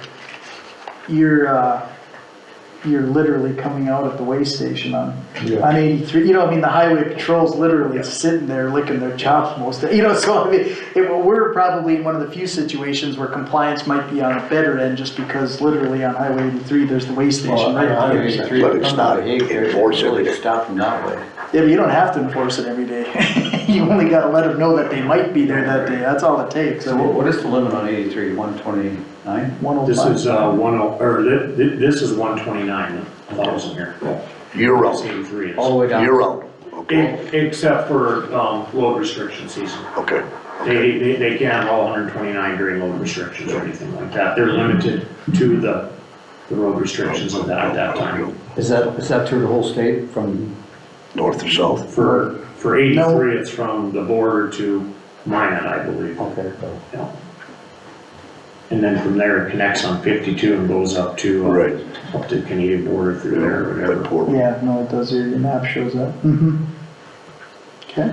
you're literally coming out at the way station on 83, you know, I mean, the highway patrol's literally sitting there licking their chops most of, you know, so I mean, we're probably in one of the few situations where compliance might be on a better end just because literally on Highway 83, there's the way station right at the intersection. But it's not enforced every day. Stop them that way. Yeah, but you don't have to enforce it every day. You only gotta let them know that they might be there that day, that's all it takes. So what is the limit on 83, 129? 105. this is, this is 129,000 here. Year round, Same three is. All the way down? year round, okay, Except for, load restriction season. okay. They can't haul 129 during load restrictions or anything like that. They're limited to the road restrictions of that at that time. Is that through the whole state from? North to south? For 83, it's from the border to Minot, I believe. Okay. Yeah. And then from there, it connects on 52 and goes up to, Right. up to the Canadian border through there or But whatever. poor, Yeah, no, it does, your map shows that. Okay.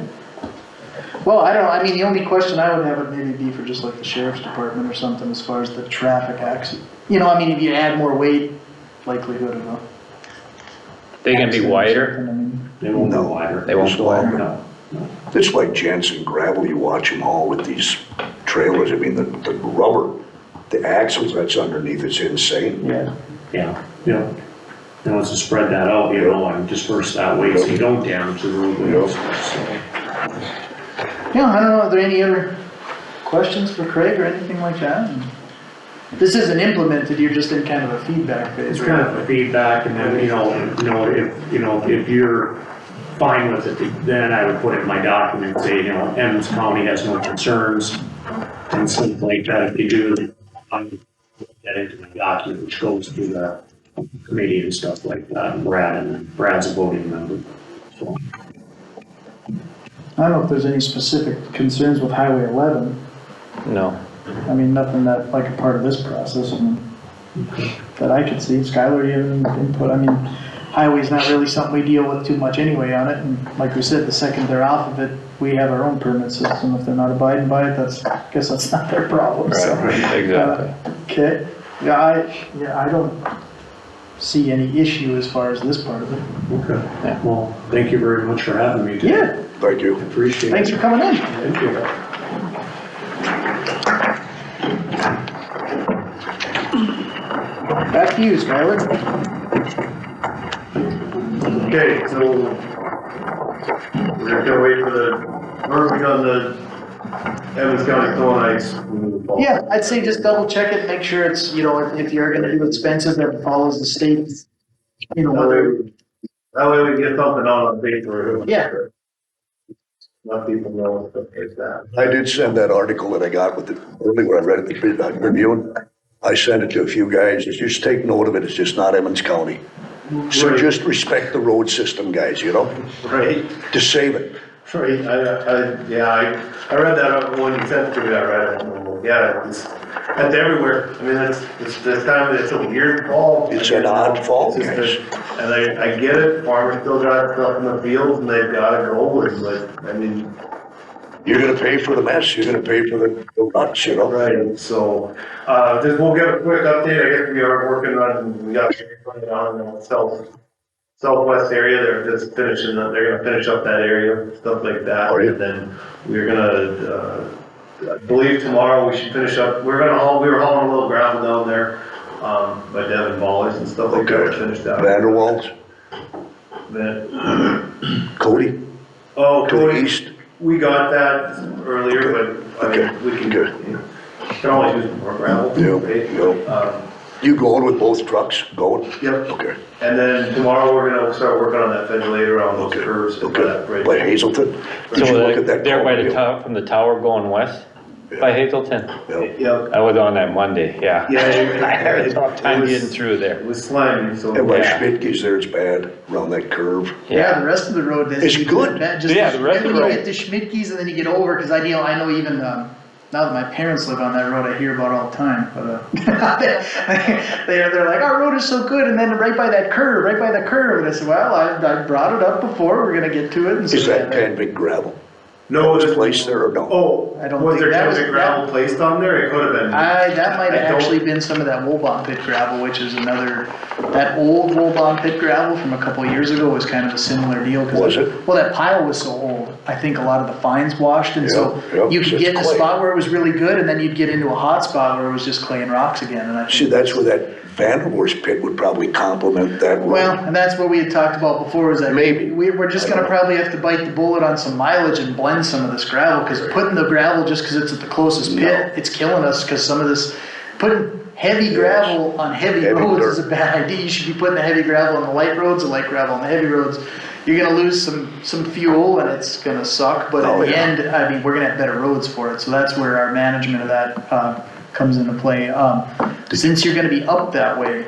Well, I don't know, I mean, the only question I would have would maybe be for just like the sheriff's department or something as far as the traffic accident. You know, I mean, if you add more weight, likelihood of a. They can be accident or wider, something, I mean. They won't go No. wider. they won't go wider. No. it's like Jensen gravel, you watch them haul with these trailers, I mean, the rubber, the axles that's underneath, it's insane. Yeah. Yeah. And once you spread that out, you know, and disperse that weight so you don't damage the roadway and stuff, so. Yeah, I don't know, are there any other questions for Craig or anything like that? This isn't implemented, you're just in kind of a feedback phase, It's right? kind of a feedback, and then, if you're fine with it, then I would put it in my document, say, you know, Emmons County has no concerns, and something like that, if they do, I would put that into my document, which goes to the committee and stuff like that, and Brad's a voting member, so. I don't know if there's any specific concerns with Highway 11. No. I mean, nothing that, like a part of this process, I mean, that I could see. Skylar, do you have any input? I mean, highway's not really something we deal with too much anyway on it, and like we said, the second they're off of it, we have our own permit system. If they're not abiding by it, I guess that's not their problem, so. Right, exactly. Okay, yeah, I don't see any issue as far as this part of it. Okay, well, thank you very much for having me today. Yeah, Thank you. Appreciate it. thanks for coming in. Thank you. Back to you, Skylar. Okay, so we're gonna wait for working on the Emmons County snow and ice removal. Yeah, I'd say just double check it, make sure it's, you know, if you're gonna do expensive, that it follows the state, you know, whether, That way we get something on paper. Yeah. Let people know stuff like that. I did send that article that I got with the, earlier I read it, the Tribune. I sent it to a few guys, just take note of it, it's just not Emmons County. So Right. just respect the road system, guys, you know, Right, to save it. right, I read that when you sent it to me, I read it, and, yeah, that's everywhere, I mean, it's this time, it's a weird fall. It's an odd fall, It's just guys. And I get it, farmers still got stuff in the fields and they've gotta go with, but, I mean, You're gonna pay for the mess, you're gonna pay for the ruts, you know? right, so, we'll give a quick update, I guess we are working on, we got it on southwest area, they're just finishing, they're gonna finish up that area, stuff like that. Are you? And then we're gonna, I believe tomorrow we should finish up, we were hauling a little gravel down there, by Devon Bollies and stuff like that, Okay. to finish that. Vanderwalls, Then, Cody, oh, to the Cody, east? we got that earlier, but I Okay, mean, we can, good. can always use more gravel. Yeah, right? yeah. You going with both trucks, going? Yep, Okay, and then tomorrow we're gonna start working on that ventilator on those okay, curves and that okay. bridge. By Hazelton? Did you So look at that? there by the culvert? top, from the tower going west, by Hazelton? Yeah. Yep. I was on that Monday, yeah. Yeah, I had a tough time it was- getting through there. It was slimy, so. And by Yeah. Schmidtke's there, it's bad, around that curve. Yeah, the rest of the road doesn't. It's do good. that bad, just Yeah, the rest of when the you road. get to Schmidtke's and then you get over, cause I know even, now that my parents live on that road, I hear about it all the time, but, they're like, our road is so good, and then right by the curve, and I said, well, I brought it up before, we're gonna get to it, and so. Is that Canvik gravel? No, Was it's placed there or no? Oh, I don't was think there that was- Celtic gravel placed on there? It could have been. That might I have don't- actually been some of that Wobon pit gravel, which is that old Wobon pit gravel from a couple of years ago was kind of a similar deal. 'Cause Was it? Well, that pile was so old, I think a lot of the fines washed, and so Yeah, yeah, you could it's get in a clay. spot where it was really good, and then you'd get into a hot spot where it was just clay and rocks again, and I think. See, that's where that Vanderworst pit would probably complement that road. Well, and that's what we had talked about before, is that. Maybe. We're just gonna probably have to bite the bullet on some mileage and blend some of this gravel, cause putting the gravel just cause it's at the closest No. pit, it's killing us, cause some of this, putting heavy gravel on heavy Heavy roads dirt. is a bad idea. You should be putting the heavy gravel on the light roads, and light gravel on the heavy roads. You're gonna lose some fuel and it's gonna suck, but Oh, in the yeah. end, I mean, we're gonna have better roads for it, so that's where our management of that, comes into play. Since you're gonna be up that way,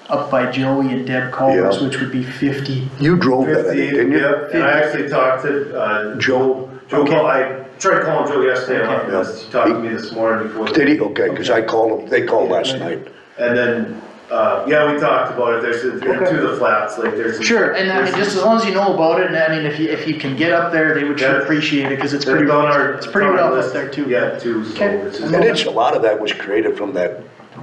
up by Joey and Deb Culver's, Yeah. which would be 50. You drove that, I think, didn't you? Yep, and I actually talked to, Joe, Okay. I tried to call him Joe yesterday, I left a Okay. message. He talked to me this morning before. Did he? Okay, because I called him, they called last night. And then, yeah, we talked about it, there's, Okay. to the flats, like there's. Sure, and I mean, just as long as you know about it, and I mean, if you can get up there, they would sure Yeah. appreciate it, cause it's They're pretty, on our. it's pretty on our rough up list there too. yet too, so Okay. it's just. And it's, a lot of that was created from that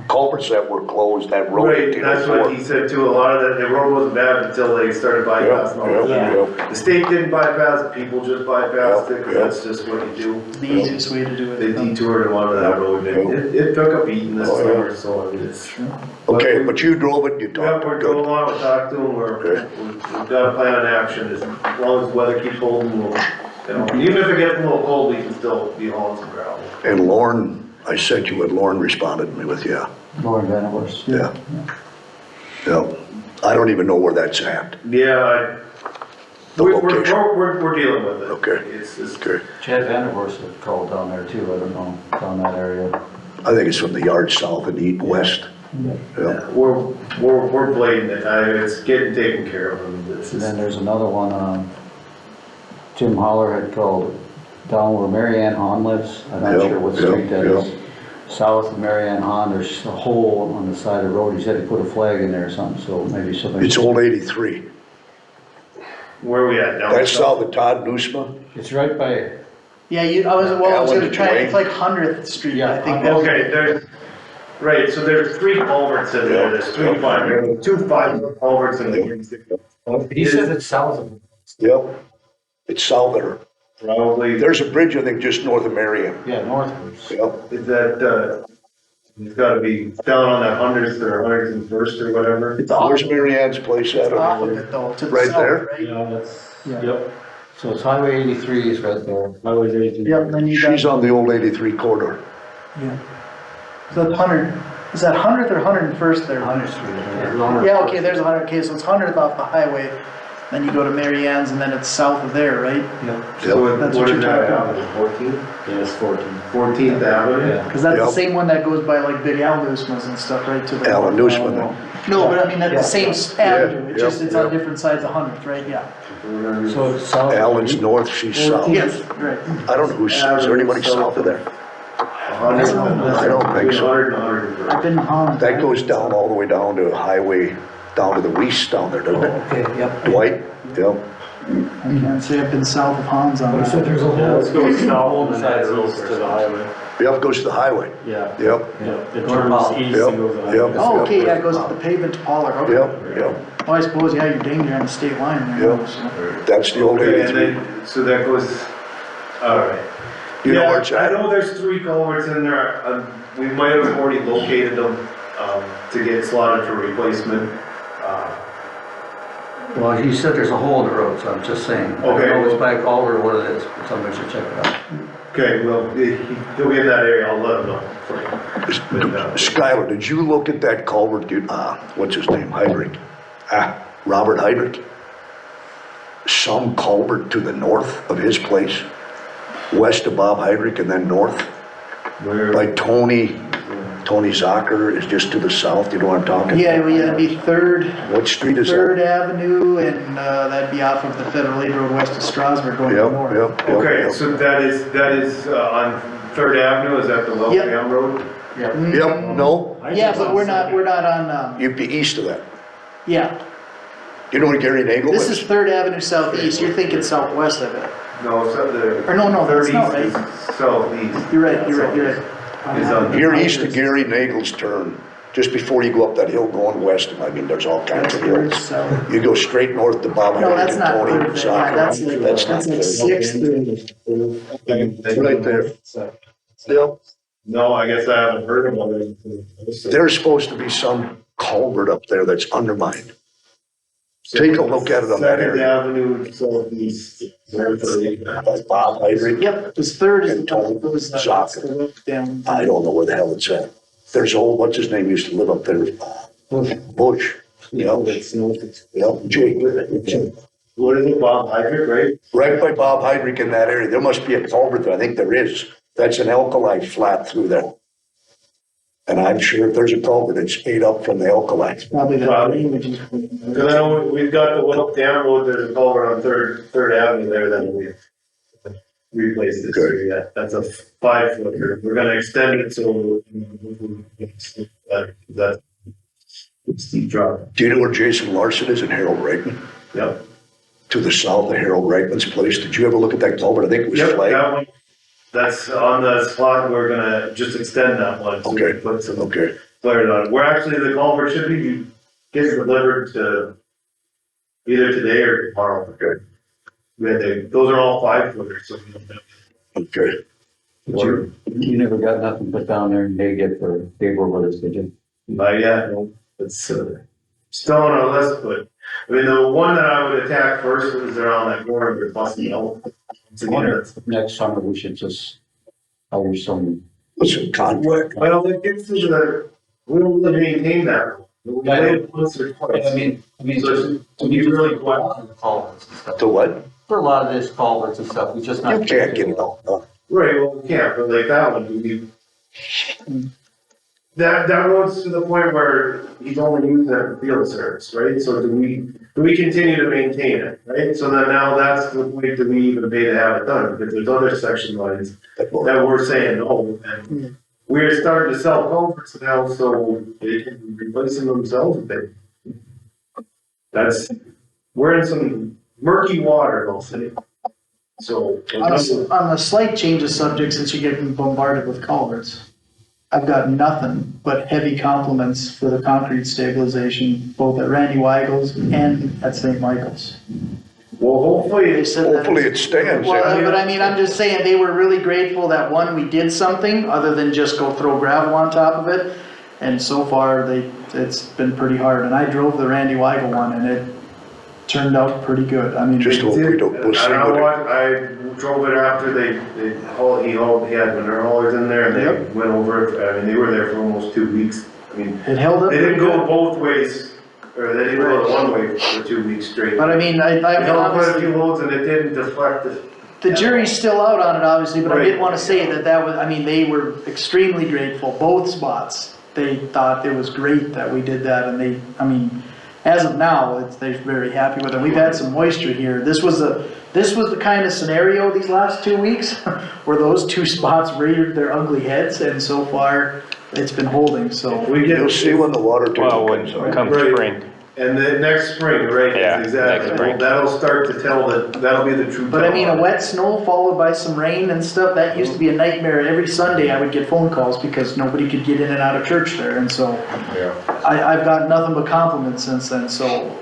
culverts that were closed, that road. Right, that's what he said too, a lot of that, the road wasn't bad until they started bypassing all Yeah, that. yeah. The state didn't bypass it, people just bypassed it, 'cause Yeah. that's just what you do. The easiest way to do They it. detoured and onto that road, and it took a beating this Oh, yeah. summer, so I mean, it's. Okay, but you drove it, you Yeah, talked, we're going good. along, we talked to them, Okay. we've got a plan of action, as long as the weather keeps holding, we'll, you know, even if it gets a little cold, we can still be hauling some gravel. And Lauren, I sent you what Lauren responded to me with, yeah, Lauren Vanderhorst. yeah. Yeah, I don't even know where that's at, Yeah, the we're location. dealing with it. Okay. It's just. Okay, Chad Vanderhorst had called down there too, I don't know, down that area. I think it's from the yard south and east west. Yeah, We're blading it, it's getting taken care of, and it's And just, then there's another one, Jim Holler had called down where Mary Ann Hahn lives. I'm not Yeah, sure what yeah, street that yeah. is. South of Mary Ann Hahn, there's a hole on the side of the road. He said he put a flag in there or something, so maybe somebody. it's old 83. where are we at now? That's south of Todd Nusma. It's right by, Yeah, I was gonna Alan try, it's Dwayne. like 100th Street, Yeah, I think. that's- Okay, there's, right, so there's 3 culverts in there, there's 2 5 culverts in there. he said it's south of. Yep, it's south of her. Probably, There's a bridge, I think, just north of Marion. Yeah, northwards. Yep, is that, it's gotta be down on that 100th or 101st or whatever. It's off, where's Mary Ann's place at? it's off of it though, to the Right south, there? right? Yeah, that's, Yeah. yep, So it's Highway 83 is right there. highway 83. Yep, and then you got, She's on the old 83 corridor. yeah. So that's 100, is that 100th or 101st there? 100th Street. Yeah, okay, there's 100, okay, so it's 100th off the highway, then you go to Mary Ann's, and then it's south of there, right? Yep. So That's what what is you're that talking avenue, 14th? Yeah, it's 14. 14th Avenue? Yeah. Cause that's the Yep. same one that goes by like Big Al Newsman's and stuff, right, to the. Alan Newsman. No, but I mean, that's the same avenue, Yeah, it's just, yeah, it's on yeah. different sides of 100th, right, yeah. So it's south. Alan's north, she's south. Yes, right. I don't know who's, is there anybody south of there? 100, I don't think so. 100 and 101st. I've been on. That goes down all the way down to highway, down to the west down there, doesn't it? Okay, yep. Dwight? Yep. I can't say I've been south of Hans on But he said that. there's a Yeah, hole. let's go south and then that's east to the highway. Yep, goes to the highway. Yeah. Yep, Yep, it Going turns south. east Yep, and goes to the yep. highway. Oh, okay, yeah, it goes to the pavement to Pollard, okay. yep, yep. Well, I suppose, yeah, you're dang near on the state line there. Yeah. So. That's the only Okay, and three. then, so that goes, alright. You know Yeah, where it's I at? know there's 3 culverts in there, we might have already located them, to get slotted for replacement. Well, he said there's a hole in the road, so I'm just saying. I don't Okay, know if well- it's by a culvert or what it is, but somebody should check it out. Okay, well, he'll be in that area, I'll let him know. But, Skylar, did you look at that culvert, dude? What's his name? Hydrick. Robert Hydrick. Some culvert to the north of his place, west of Bob Hydrick and then north. where, Like Tony Zocker is just to the south, you know what I'm talking? Yeah, well, yeah, it'd be Third What street is Third that? Avenue, and that'd be off of the Federal Aid Road west of Strasburg going north. Yep. okay, so that is, on 3rd Avenue, is that the Yep. Welcome Road? Yep, no, Yeah, but we're not on, you'd be east of that. yeah, You know where Gary Nagel this is? is Third Avenue southeast, you're thinking southwest of it. No, it's not the. Or no, that's 30 not is right. Southeast. You're right. Is on. You're east of Gary Nagel's turn, just before you go up that hill going west, I mean, there's all kinds That's of Third hills. south. You go straight north to Bob No, Hydrick that's and not Tony Third, yeah, Zocker. That's not like Third. Sixth. It's right there. Yep. No, I guess I haven't heard about it. There's supposed to be some culvert up there that's undermined. Take a look at it on that 2nd area. Avenue Southeast. By Bob Hydrick. Yep, this Third is And Tony it was Zocker. the road down. I don't know where the hell it's at. There's old, what's his name, used to live up there? Bush. Yep, Jake. What is it, Bob Hydrick, right? Right by Bob Hydrick in that area. There must be a culvert there. I think there is. That's an alkali flat through there. And I'm sure if there's a culvert, it's ate up from the alkali. Probably the Probably. drainage. Cause I know we've got the Welcome Down Road, there's a culvert on Third Avenue there that we replaced this Good. year, yeah, that's a 5-footer, we're gonna extend it so that steep drop, Do you know where Jason Larson is in Harold Reitman? yep. To the south of Harold Reitman's place. Did you ever look at that culvert? I think it was Yep, flagged. that one, that's on the spot, we're gonna just extend that one, so we Okay. can put some Okay. flares on it. Where actually the culvert should be getting delivered to either today or tomorrow. Okay. Those are all 5-footers, so we don't have. Okay. You never got nothing put down there in Daygate for Gable Brothers, did you? Not yet, no, it's, still on our list, but, I mean, the one that I would attack first is around that corner with Busty Hill. Once again, that's- Next summer, we should just hire some. Listen, contract. Well, it gets to we don't really maintain that. We play it once or twice. I mean, So, you really go out. culverts and stuff. To what? For a lot of this culverts and stuff, we just not. You can't get it all done. Right, well, we can't, but like that one, that road's to the point where he's only using it for field service, right? So do we continue to maintain it, right? So then now that's the point, do we even pay to have it done? Because there's other section lines that we're saying no, and we're starting to sell culverts now, so they can replace them themselves a bit. We're in some murky water, I'll say. So. On a slight change of subject, since you're getting bombarded with culverts, I've got nothing but heavy compliments for the concrete stabilization, both at Randy Weigel's and at St. Michael's. Well, hopefully, They said that. Hopefully it stands. Well, but I mean, I'm just saying, they were really grateful that, one, we did something, other than just go throw gravel on top of it. And so far, it's been pretty hard, and I drove the Randy Weigel one, and it turned out pretty good. I mean, Just hope we don't, we'll see I what it. drove it after he had manure haulers in there and they Yep. went over it. I mean, they were there for almost 2 weeks. I mean, it held up. they didn't pretty go good. both ways, or they didn't go the one way for 2 weeks straight. But I mean, I They held quite a obviously, few loads and it didn't deflect the jury's still out on it, obviously, but I did Right. wanna say that was, I mean, they were extremely grateful, both spots. They thought it was great that we did that, and I mean, as of now, they're very happy with it. We've had some moisture here. This was the kind of scenario these last 2 weeks, where those two spots reared their ugly heads, and so far, it's been holding, so. We You'll get, see when the water Well, table when comes it out. comes Right. spring. And then next spring, right, Yeah, that's exactly, next spring. that'll start to tell that'll be the true. But I mean, a tell. wet snow followed by some rain and stuff, that used to be a nightmare. Every Sunday I would get phone calls because nobody could get in and out of church there, and so Yeah. I've got nothing but compliments since then, so.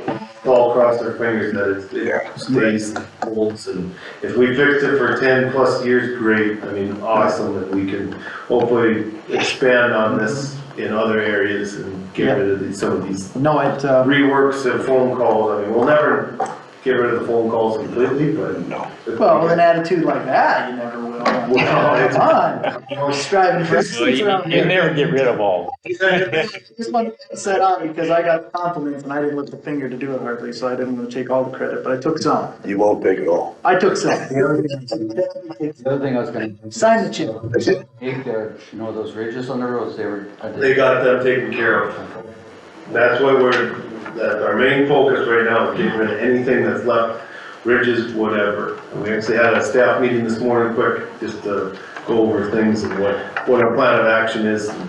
All cross their fingers that it stays, holds, and if we fixed it for 10+ years, great, I mean, awesome, and we can hopefully expand on this in other areas and get rid of some of these No, reworks and phone calls. I mean, we'll never get rid of the phone calls completely, but. No. well, with an attitude like that, you never will. Well, Come on, you know, striving for Well, seats around you here. never get rid of all. Just wanted to set on because I got compliments and I didn't lift a finger to do it hardly, so I didn't want to take all the credit, but I took some. You won't take it all. I took some. The other thing I was gonna. Sign the chip. Take there, you know, those ridges on the roads, They got them taken care of. That's why that's our main focus right now, is getting rid of anything that's left, ridges, whatever. And we actually had a staff meeting this morning quick, just to go over things and what our plan of action is, and,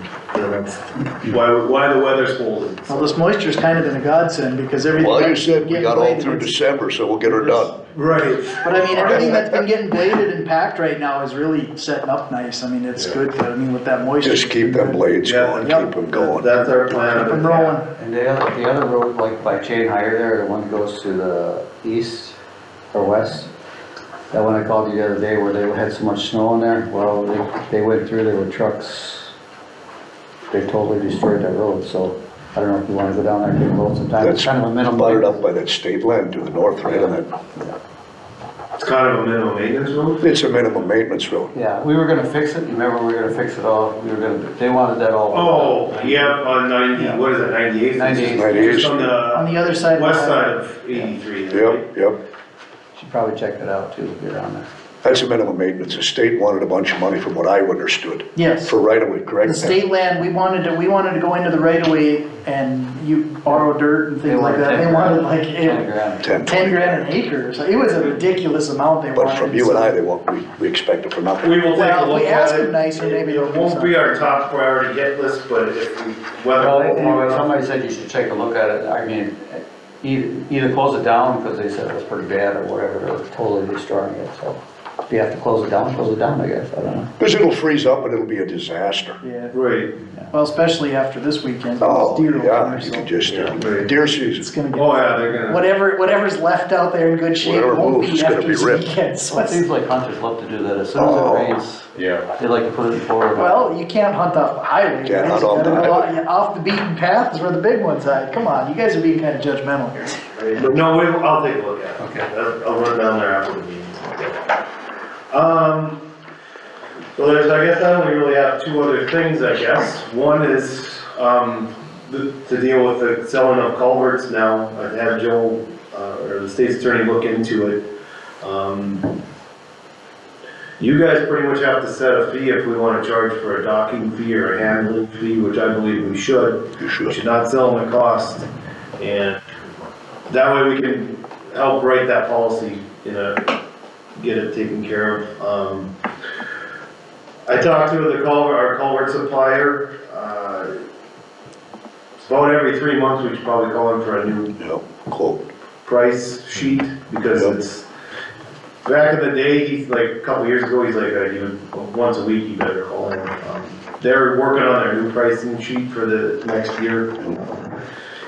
you know, why the weather's holding. Well, this moisture's kind of been a godsend because everything. Well, you that's said we getting got all bladed, through it's- December, so we'll get her done. Right. But I mean, everything that's been getting bladed and packed right now is really setting up nice. I mean, it's good, I mean, with that moisture. Just keep them blades Yeah. going, Yep. keep them going. That's our plan. Keep 'em rolling. And the other road, like by Chain Higher there, the one that goes to the east or west, that one I called you the other day where they had so much snow in there, well, they went through there with trucks. They totally destroyed that road, so I don't know if you wanna go down there and take a load sometime. It's That's kind of a minimum. buttered up by that state land to the north, right, and It's kind of a minimum maintenance road. it's a minimum maintenance road. Yeah, we were gonna fix it, remember, we were gonna fix it all, they wanted that all. Oh, yeah, on 90, what is it, 98th? 98th. Just on On the the other side. of the west highway. side of 83. right? Yep, yep. Should probably check that out too, if you're down there. That's a minimum maintenance. The state wanted a bunch of money from what I understood. Yes. For right of way, correct? The state land, we wanted to go into the right of way and you borrow dirt and things like that. They wanted like 10 grand. 10, grand an acre. So it was a ridiculous amount they wanted. But from you and I, we expect it for nothing. We will take a Well, if look we at ask it. them nicer, maybe they'll It do won't be something. our top priority hit list, but if we, Well, anyway, whether. somebody said you should take a look at it, I mean, either close it down, because they said it was pretty bad, or whatever, they're totally destroying it, so. If you have to close it down, I guess, I don't know. Because it'll freeze up and it'll be a disaster. Yeah, Right, well, especially after this weekend. Oh, deer will come yeah, or you so. can just, right. deer It's season. gonna Oh, get, yeah, they're gonna, whatever's left out there in good shape Whatever won't moves be is gonna after be this ripped. weekend. So Well, it it's- seems like hunters love to do that, as soon as Oh. it rains, Yeah. they like to put it forward. Well, you can't hunt off the highway. Can't guys. hunt You off gotta the go highway. off the beaten path is where the big ones hide. Come on, you guys are being kind of judgmental here. but no, I'll take a look at it. Okay. I'll run down there after the meeting. So I guess I only really have two other things, I guess. One is, to deal with the selling of culverts now. I've had Joe, or the state's attorney look into it. You guys pretty much have to set a fee if we wanna charge for a docking fee or a handling fee, which I believe we should. You We should. should not sell them at cost, and that way we can help write that policy, get it taken care of. I talked to our culvert supplier, it's about every 3 months, we should probably call him for a new Yep, quote. price sheet, because Yep. it's, back in the day, he's like, a couple years ago, he's like, once a week, you better call him. They're working on their new pricing sheet for the next year.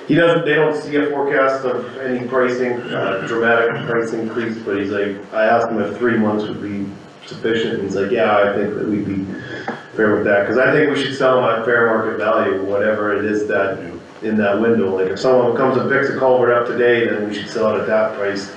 They don't see a forecast of any pricing, dramatic price increase, but he's like, I asked him if 3 months would be sufficient, and he's like, yeah, I think that we'd be fair with that, cause I think we should sell them at fair market value, whatever it is that, in that window, like if someone comes and picks a culvert up today, then we should sell it at that price.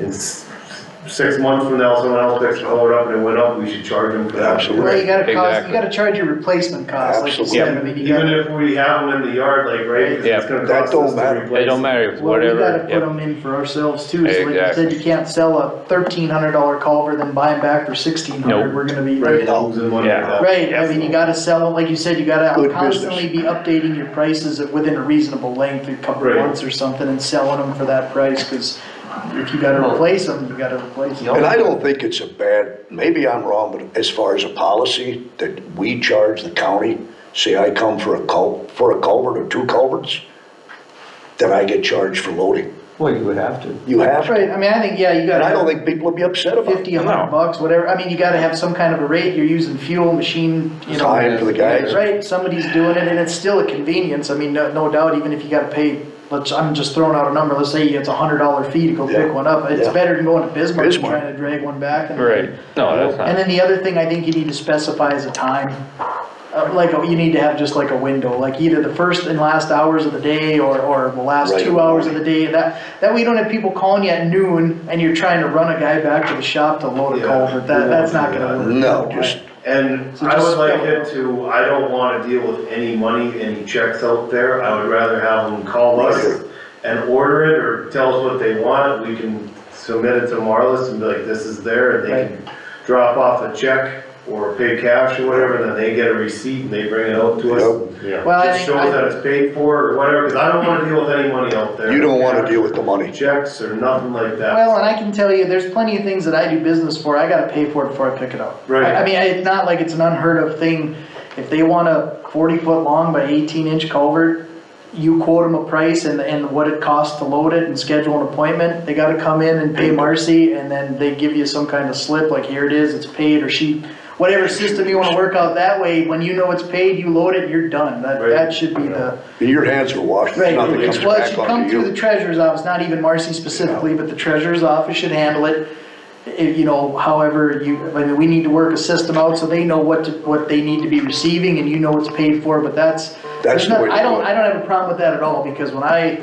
In 6 months from now, someone else picks a culvert up and it went up, we should charge them for that. Absolutely. Well, you gotta Exactly. charge your replacement cost, like you said. I mean, you Even gotta, if we have them in the yard, like, right, 'cause it's gonna That cost don't us to matter. replace. It don't matter, it's well, we gotta whatever, put yep. them in for ourselves too. So like you Exactly. said, you can't sell a $1,300 culvert, then buy them back for $1,600. Nope. We're gonna be. Right, losing money Yeah. with that. Right, I mean, you gotta sell them, like you said, you gotta Good constantly be updating your prices within a reasonable length, a couple of Right. months or something, and selling them for that price, cause if you gotta replace them, you gotta replace them. And I don't think it's a bad, maybe I'm wrong, but as far as a policy, that we charge the county, say I come for a culvert or 2 culverts, then I get charged for loading. Well, you would have to. You have to. Right, I mean, I think, yeah, you And gotta I don't have think people would be upset about it. 50, $100, whatever, I mean, you gotta have some kind of a rate, you're using fuel, machine, you know. Time for the guys. Right, somebody's doing it, and it's still a convenience, I mean, no doubt, even if you gotta pay, I'm just throwing out a number, let's say it's $100 fee to go Yeah. pick one up, it's Yeah. better than going to Bismarck and Bismarck. trying to drag one back. And- Right, no, that's not. And then the other thing I think you need to specify is a time. Like, you need to have just like a window, like either the first and last hours of the day or the last Right. 2 hours of the day. That way you don't have people calling you at noon and you're trying to run a guy back to the shop to load a Yeah. culvert. That's not gonna work. No, just, And So I just would like spell it it to, I don't wanna deal with any money, any checks out there, I would rather have them call us and order it, or tell us what they want, we can submit it to Marlis and be like, this is there, and they can drop off a check or pay cash or whatever, then they get a receipt and they bring it out to us. Yeah. Well, I Just think, shows that it's paid for or whatever, cause I don't wanna deal with any money out there. you don't wanna deal with the money. Checks or nothing like that. well, and I can tell you, there's plenty of things that I do business for, I gotta pay for it before I pick it up. Right. I mean, it's not like it's an unheard of thing. If they want a 40-foot long by 18-inch culvert, you quote them a price and what it costs to load it and schedule an appointment. They gotta come in and pay Marcy, and then they give you some kind of slip, like here it is, it's paid, or she, whatever system you wanna work out that way, when you know it's paid, you load it, you're done. That should be the. Your hands are washed, Right, nothing comes well, it back should come onto through the you. treasurer's office, not even Marcy specifically, but the treasurer's office should handle it. If, you know, however I mean, we need to work a system out so they know what they need to be receiving and you know it's paid for, but That's there's the way to I don't do it. have a problem with that at all, because when I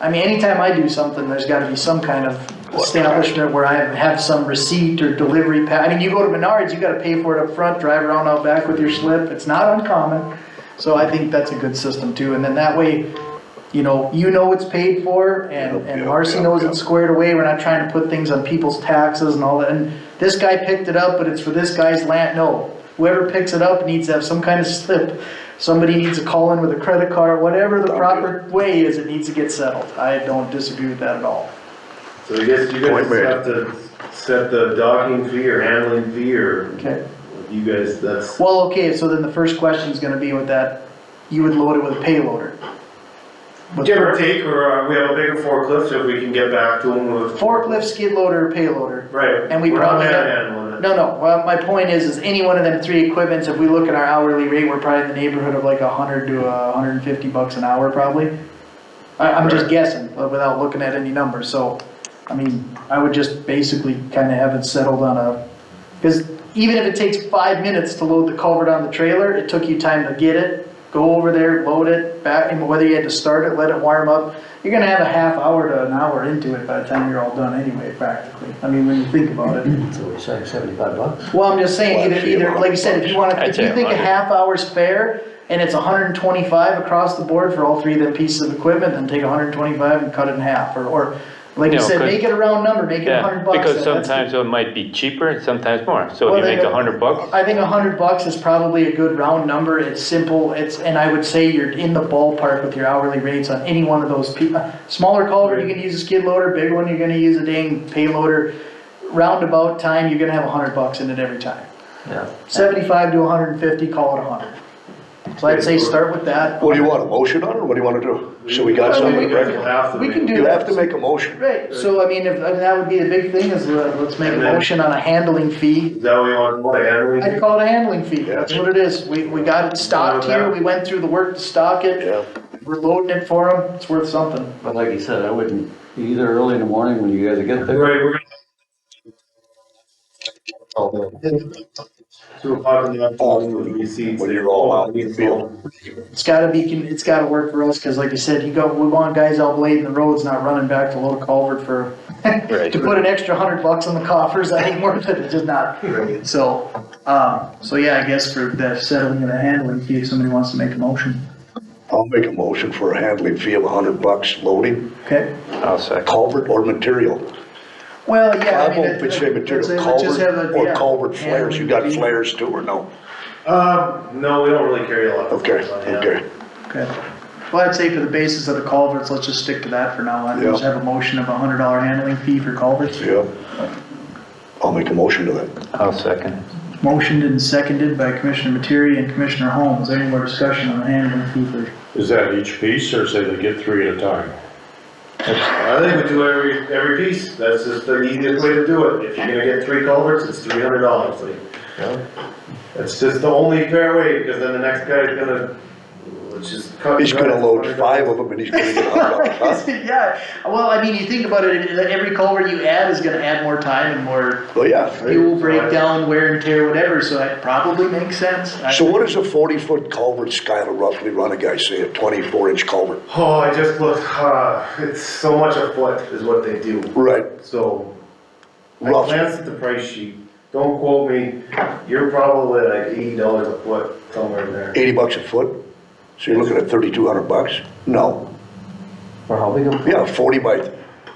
mean, anytime I do something, there's gotta be some kind of establishment where I have some receipt or delivery I mean, you go to Menards, you gotta pay for it up front, drive around out back with your slip, it's not uncommon. So I think that's a good system too, and then that way, you know it's paid for, and Yep, Marcy yep, knows yep. it's squared away, we're not trying to put things on people's taxes and all that, and this guy picked it up, but it's for this guy's land, no. Whoever picks it up needs to have some kind of slip, somebody needs to call in with a credit card, whatever the proper way is, it needs to get settled. I don't disagree with that at all. So I guess you guys Point made. have to set the docking fee or handling fee, or Okay. you guys, that's. Well, okay, so then the first question is gonna be with that, you would load it with a payloader. Give or take, or we have a bigger forklift, so if we can get back to them with. Forklift, skid loader, payloader. Right. And we We're probably not have- handling it. No, well, my point is any one of them three equipments, if we look at our hourly rate, we're probably in the neighborhood of like $100 to $150 an hour probably. I'm just guessing, without looking at any numbers, so, I mean, I would just basically kinda have it settled on cause even if it takes 5 minutes to load the culvert on the trailer, it took you time to get it, go over there, load it, back, and whether you had to start it, let it warm up, you're gonna have a half hour to an hour into it by the time you're all done anyway, practically. I mean, when you think about it. So we're saying $75? Well, I'm just saying, either, like you said, if you wanna, I'd if you say think a 100. half hour's fair, and it's 125 across the board for all three of them pieces of equipment, then take 125 and cut it in half, or, like you You know, said, 'cause- make it a round number, make it Yeah, $100. because That's- sometimes it might be cheaper and sometimes more. So Well, if you then make it- $100, I think $100 is probably a good round number, it's simple, and I would say you're in the ballpark with your hourly rates on any one of those smaller culvert, you can use a skid loader, big one, you're gonna use a dang payloader. Roundabout time, you're gonna have $100 in it every time. Yeah. 75 to 150, call it 100. So I'd say start with that. What do you want, a motion on it, or what do you wanna do? So we got Well, something we to You guys record? will have to. We can make- do You that. have to make a motion. Right, so I mean, that would be the big thing is, let's make a And then- motion on a handling fee. Is that what you want, what, handling? I'd call it a handling fee, Yeah. that's what it is. We got it stocked here, we went through the work to stock it. Yeah. We're loading it for them, it's worth something. But like you said, I wouldn't, either early in the morning when you guys get there. Right, we're gonna. 2 o'clock in the afternoon with the receipts. When you're all out in the field. It's gotta work for us, cause like you said, we want guys out blading the roads, not running back to load a culvert for, Right. to put an extra $100 in the coffers, that ain't worth it, it's just not. So, yeah, I guess for the settling of the handling fee, if somebody wants to make a motion. I'll make a motion for a handling fee of $100 loading, Okay, I'll second. culvert or material. well, yeah. I won't say material, let's just have culvert a- or yeah, culvert flares, you got handling fee. flares too, or no? No, we don't really carry a lot of. Okay, flares on, yeah. okay. Okay, well, I'd say for the basis of the culverts, let's just stick to that for now, and Yeah. just have a motion of $100 handling fee for culverts. Yeah. I'll make a motion to that. I'll second. Motioned and seconded by Commissioner Materi and Commissioner Holmes, is there any more discussion on the handling fee for? Is that each piece, or say they get 3 at a time? I think we do every piece, that's just the easiest way to do it, if you're gonna get 3 culverts, it's $300, like. That's just the only fair way, because then the next guy's gonna, just cut. He's gonna load 5 of them and he's gonna get $100, huh? Yeah, well, I mean, you think about it, every culvert you add is gonna add more time and more Well, yeah. fuel breakdown, wear and tear, whatever, so that probably makes sense. So what does a 40-foot culvert, Skylar, roughly run a guy, say a 24-inch culvert? Oh, I just looked, it's so much a foot is what they do, Right, so. I roughly. glanced at the price sheet, don't quote me, you're probably like $80 a foot, somewhere in there. $80 a foot? So you're looking at $3,200? No. For how big a? Yeah, 40 by, what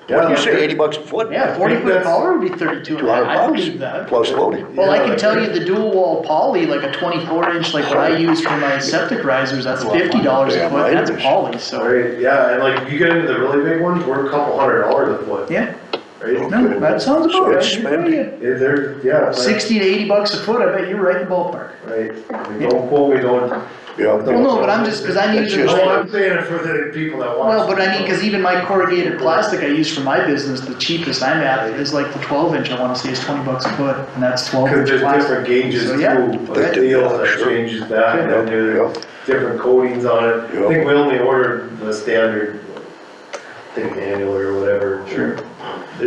do you say, $80 a foot? Yeah, 40-foot culvert would be 3,200, I believe that. Plus loading. Well, I can tell you the dual wall poly, like a 24-inch, like what I use for my septic risers, that's $50 a Damn foot, right that's it is. poly, so. Right, yeah, and like, you get into the really big ones, we're a couple $100 a foot, Yeah, right? no, that sounds So about it's right. You're spendy. right. They're, yeah. it's like- 60 to 80 bucks a foot, I bet you're right in the ballpark. Right, I mean, don't quote me, don't. Yeah. Well, no, but I'm just, cause I'm That's using, just- No, I'm saying it for the people that want. well, but I mean, cause even my corrugated plastic I use for my business, the cheapest I'm at is like the 12-inch, I wanna say is 20 bucks a foot, and that's 12-inch Cause there's plastic. different gauges So, too, yeah. like steel that Sure. changes that, and then there's Yeah. different coatings on it. Yeah. I think we only ordered the standard, I think annual or whatever. Sure.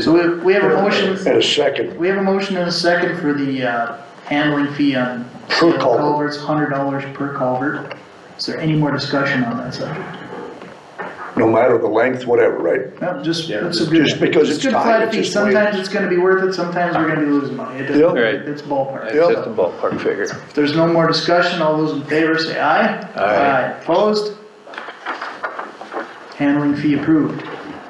So we have a motion, And a second, we have a motion and a second for the, handling fee on Per steel culvert. culverts, $100 per culvert. Is there any more discussion on that subject? no matter the length, whatever, right? No, just, Yeah, it's a good. just because a it's good time, flat it's fee. just the way it Sometimes is. it's gonna be worth it, sometimes we're gonna be losing money. It Yeah. doesn't, Right. it's ballpark. It's Yep. just a ballpark figure. If there's no more discussion, all those in favor say aye. Aye. Opposed? Handling fee approved.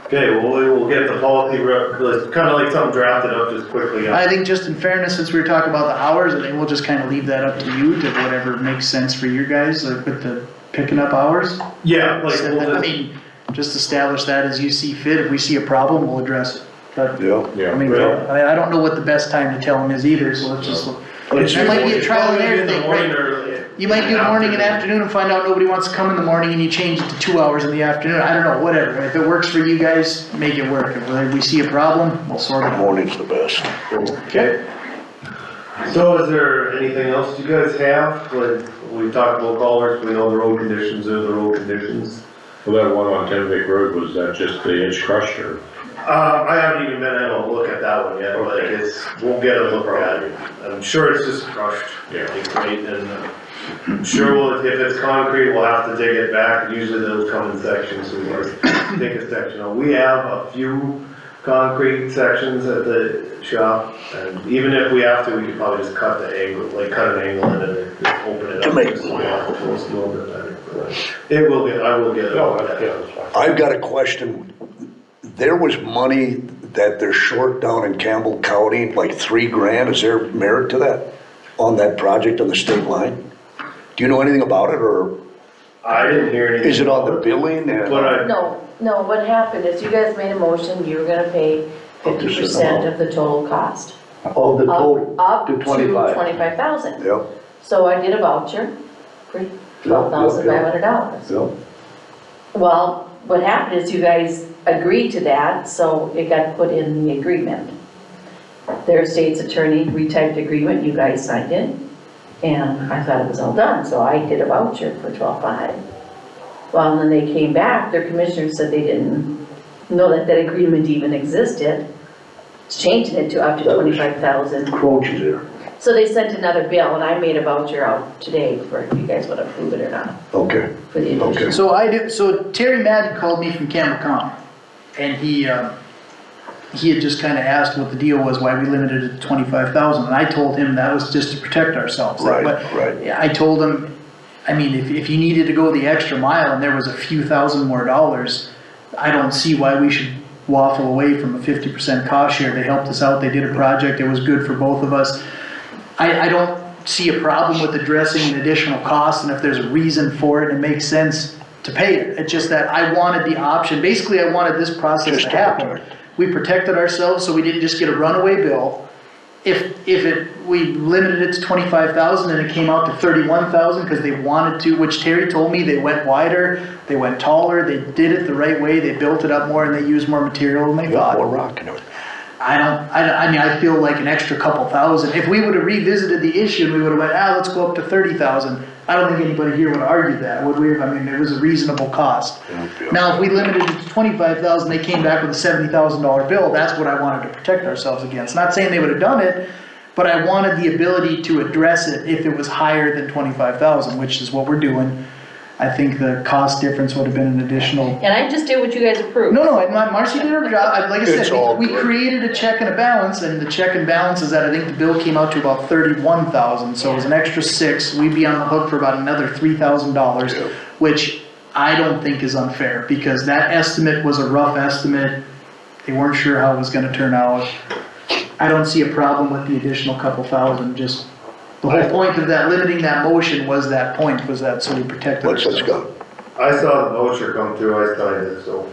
Okay, well, we'll get the policy, kinda like something drafted up just quickly. I think just in fairness, since we were talking about the hours, I think we'll just kinda leave that up to you to whatever makes sense for you guys, like with the picking up hours. Yeah, like, So, we'll I just, mean, just establish that as you see fit. If we see a problem, we'll address it. But, Yeah. I mean, I don't know what the best time to tell them is either, so let's just. it's That might be a trial and error in the thing, morning right? or. You might do morning and afternoon and find out nobody wants to come in the morning and you change it to 2 hours in the afternoon. I don't know, whatever. If it works for you guys, make it work. If we see a problem, we'll sort it out. Morning's the best. Okay. So is there anything else you guys have? Like, we talked about culverts, we know the road conditions are the road conditions. Well, that one on Tenvick Road, was that just the inch crusher? I haven't even been able to look at that one yet, but we'll get a look at it. I'm sure it's just crushed, like, right, and I'm sure if it's concrete, we'll have to dig it back. Usually those come in sections, so we can take a section out. We have a few concrete sections at the shop, and even if we have to, we could probably just cut the angle, like cut an angle in it and just open it up. To make just so we have to close a little bit better. It will get, I will get it. all that. I've got a question. There was money that they're short down in Campbell County, like $3,000. Is there merit to that on that project on the state line? Do you know anything about it, or I didn't hear anything. is it on the about billing? and- But I, No, what happened is you guys made a motion, you were gonna pay 50% of the total cost. Oh, the total, Up to to 25. 25,000. Yep, So I did a voucher for $12,500. yep. Well, what happened is you guys agreed to that, so it got put in the agreement. Their state's attorney retyped agreement, you guys signed it, and I thought it was all done, so I did a voucher for $12,500. Well, when they came back, their commissioner said they didn't know that that agreement even existed. It's changing it to up to That was- 25,000. Quotes there. So they sent another bill, and I made a voucher out today for if you guys would approve it or not, Okay, for the addition. okay. So Terry Madden called me from Campbell County, and he had just kinda asked what the deal was, why we limited it to 25,000, and I told him that was just to protect ourselves. Right, But right. I told him, I mean, if you needed to go the extra mile and there was a few thousand more dollars, I don't see why we should waffle away from a 50% cost share. They helped us out, they did a project, it was good for both of us. I don't see a problem with addressing an additional cost, and if there's a reason for it, it makes sense to pay it. It's just that I wanted the option, basically I wanted this process Just to to happen. protect. We protected ourselves so we didn't just get a runaway bill, we limited it to 25,000 and it came out to 31,000 because they wanted to, which Terry told me, they went wider, they went taller, they did it the right way, they built it up more and they used more material than they thought. More rock in it. I mean, I feel like an extra couple thousand, if we would've revisited the issue and we would've went, let's go up to 30,000, I don't think anybody here would argue that, would we? I mean, it was a reasonable cost. Yeah. Now, if we limited it to 25,000, they came back with a $70,000 bill, that's what I wanted to protect ourselves against. Not saying they would've done it, but I wanted the ability to address it if it was higher than 25,000, which is what we're doing. I think the cost difference would have been an additional. And I just did what you guys approved. No, Marcy did her job, like I It's said, all we good. created a check and a balance, and the check and balance is that I think the bill came out to about 31,000, so it was an extra 6, we'd be on the hook for about another $3,000, Yeah. which I don't think is unfair, because that estimate was a rough estimate, they weren't sure how it was gonna turn out. I don't see a problem with the additional couple thousand, just, the whole point of that, limiting that motion was that point, was that so we protected Let's ourselves. go. I saw the voucher come through, I signed it, so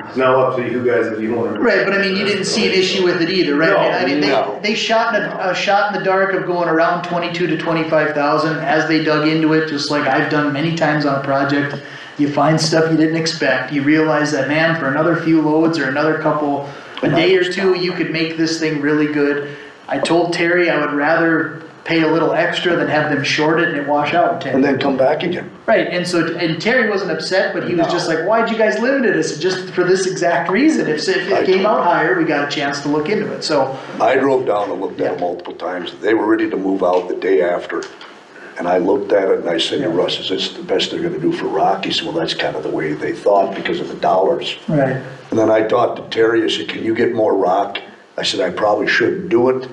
it's now up to you guys if you want to. Right, but I mean, you didn't see an issue with it either, right? I mean, No. they shot in a shot in the dark of going around 22 to 25,000 as they dug into it, just like I've done many times on a project. You find stuff you didn't expect, you realize that, man, for another few loads or another couple, a day or two, you could make this thing really good. I told Terry I would rather pay a little extra than have them short it and it wash out in 10 And then come back again. Right, and Terry wasn't upset, but he was just like, why'd you guys limit it? I said, just for this exact reason, if it came out higher, we got a chance to look into it, so. I drove down and looked at it multiple times. They were ready to move out the day after. And I looked at it and I said to Russ, is this the best they're gonna do for rock? He said, well, that's kind of the way they thought because of the dollars. Right. And then I talked to Terry, I said, can you get more rock? I said, I probably shouldn't do it,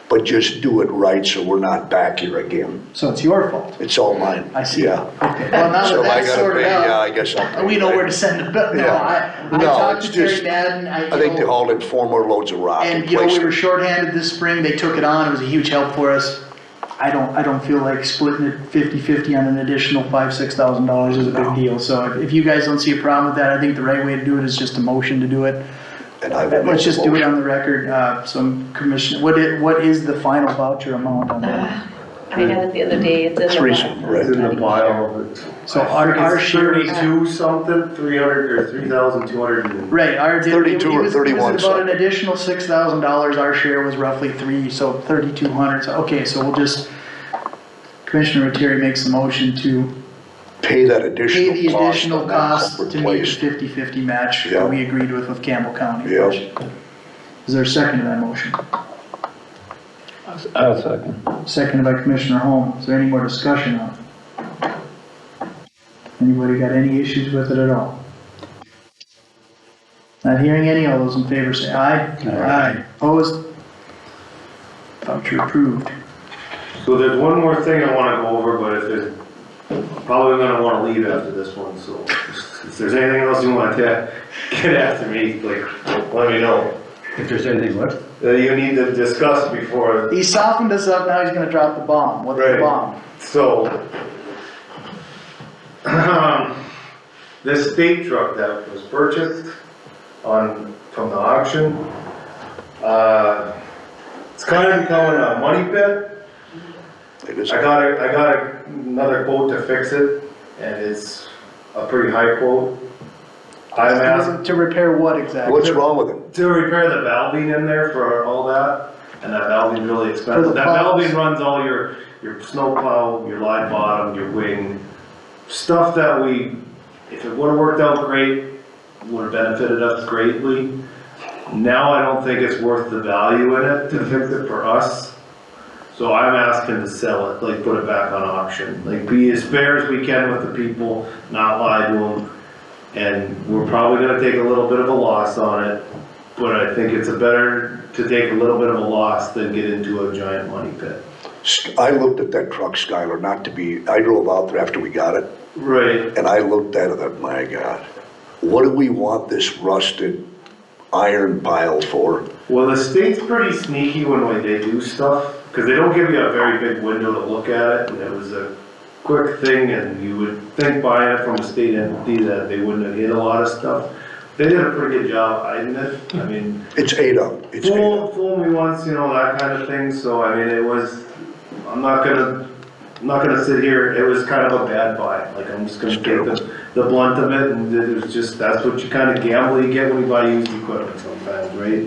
but just do it right so we're not back here again. So it's your fault. It's all mine. I see. Yeah. Okay, well, now So that I that's gotta sorted pay, yeah, I out, guess I'll. we know where to send the bill. No, Yeah. I No, talked it's to Terry just- Madden, I think they hauled in 4 more loads of rock and and you know, placed we were it. shorthanded this spring, they took it on, it was a huge help for us. I don't feel like splitting it 50-50 on an additional $5,000-6,000 is a big deal, so if you guys don't see a problem with that, I think the right way to do it is just a motion to do it. And I will make Let's the just do it motion. on the record, what is the final voucher amount on that? I had it the other day, it's in It's the. reasonable, It's right? in the pile. So I think our it's share is- 32 something, 300 or 3,200 and. Right, our, 32 or 31 it was about an something. additional $6,000, our share was roughly 3, so 3,200, so, okay, so we'll just, Commissioner Terry makes the motion to Pay that pay additional the cost additional on that cost culvert to meet place. the 50-50 match Yeah. that we agreed with Campbell County. Yeah. Is there a second to that motion? I'll second. Seconded by Commissioner Holm, is there any more discussion on it? Anybody got any issues with it at all? Not hearing any, all those in favor say aye. Aye. Opposed? Voucher approved. So there's one more thing I wanna go over, but if there's, probably gonna wanna leave after this one, so if there's anything else you wanna get after me, like, let me know. If there's anything left. That you need to discuss before, He softened us up, now he's gonna drop the bomb. What's the Right. bomb? so. This state truck that was purchased from the auction, it's kind of becoming a money pit. It is. I got another quote to fix it, and it's a pretty high quote. I'm asking To repair what exactly? What's wrong with it? to repair the valving in there for all that, and that valving's really For expensive. the That plows? valving runs all your snow plow, your live bottom, your wing, stuff that if it would've worked out great, would've benefited us greatly. Now I don't think it's worth the value in it to fix it for us. So I'm asking to sell it, like put it back on auction, like be as fair as we can with the people, not lie to them. And we're probably gonna take a little bit of a loss on it, but I think it's better to take a little bit of a loss than get into a giant money pit. I looked at that truck, Skylar, I drove out there after we got it, Right. and I looked at it, and my God, what do we want this rusted iron pile for? Well, the state's pretty sneaky when they do stuff, cause they don't give you a very big window to look at it, and it was a quick thing, and you would think buying it from a state entity that they wouldn't have hit a lot of stuff. they did a pretty good job hiding it, I mean, It's ate up, it's ate up. fool me once, you know, that kind of thing, so I mean, it was, I'm not gonna sit here, it was kind of a bad buy, like, I'm just gonna take the blunt of it, and it was just, that's what you kind of gamble you get when you buy used equipment sometimes, right?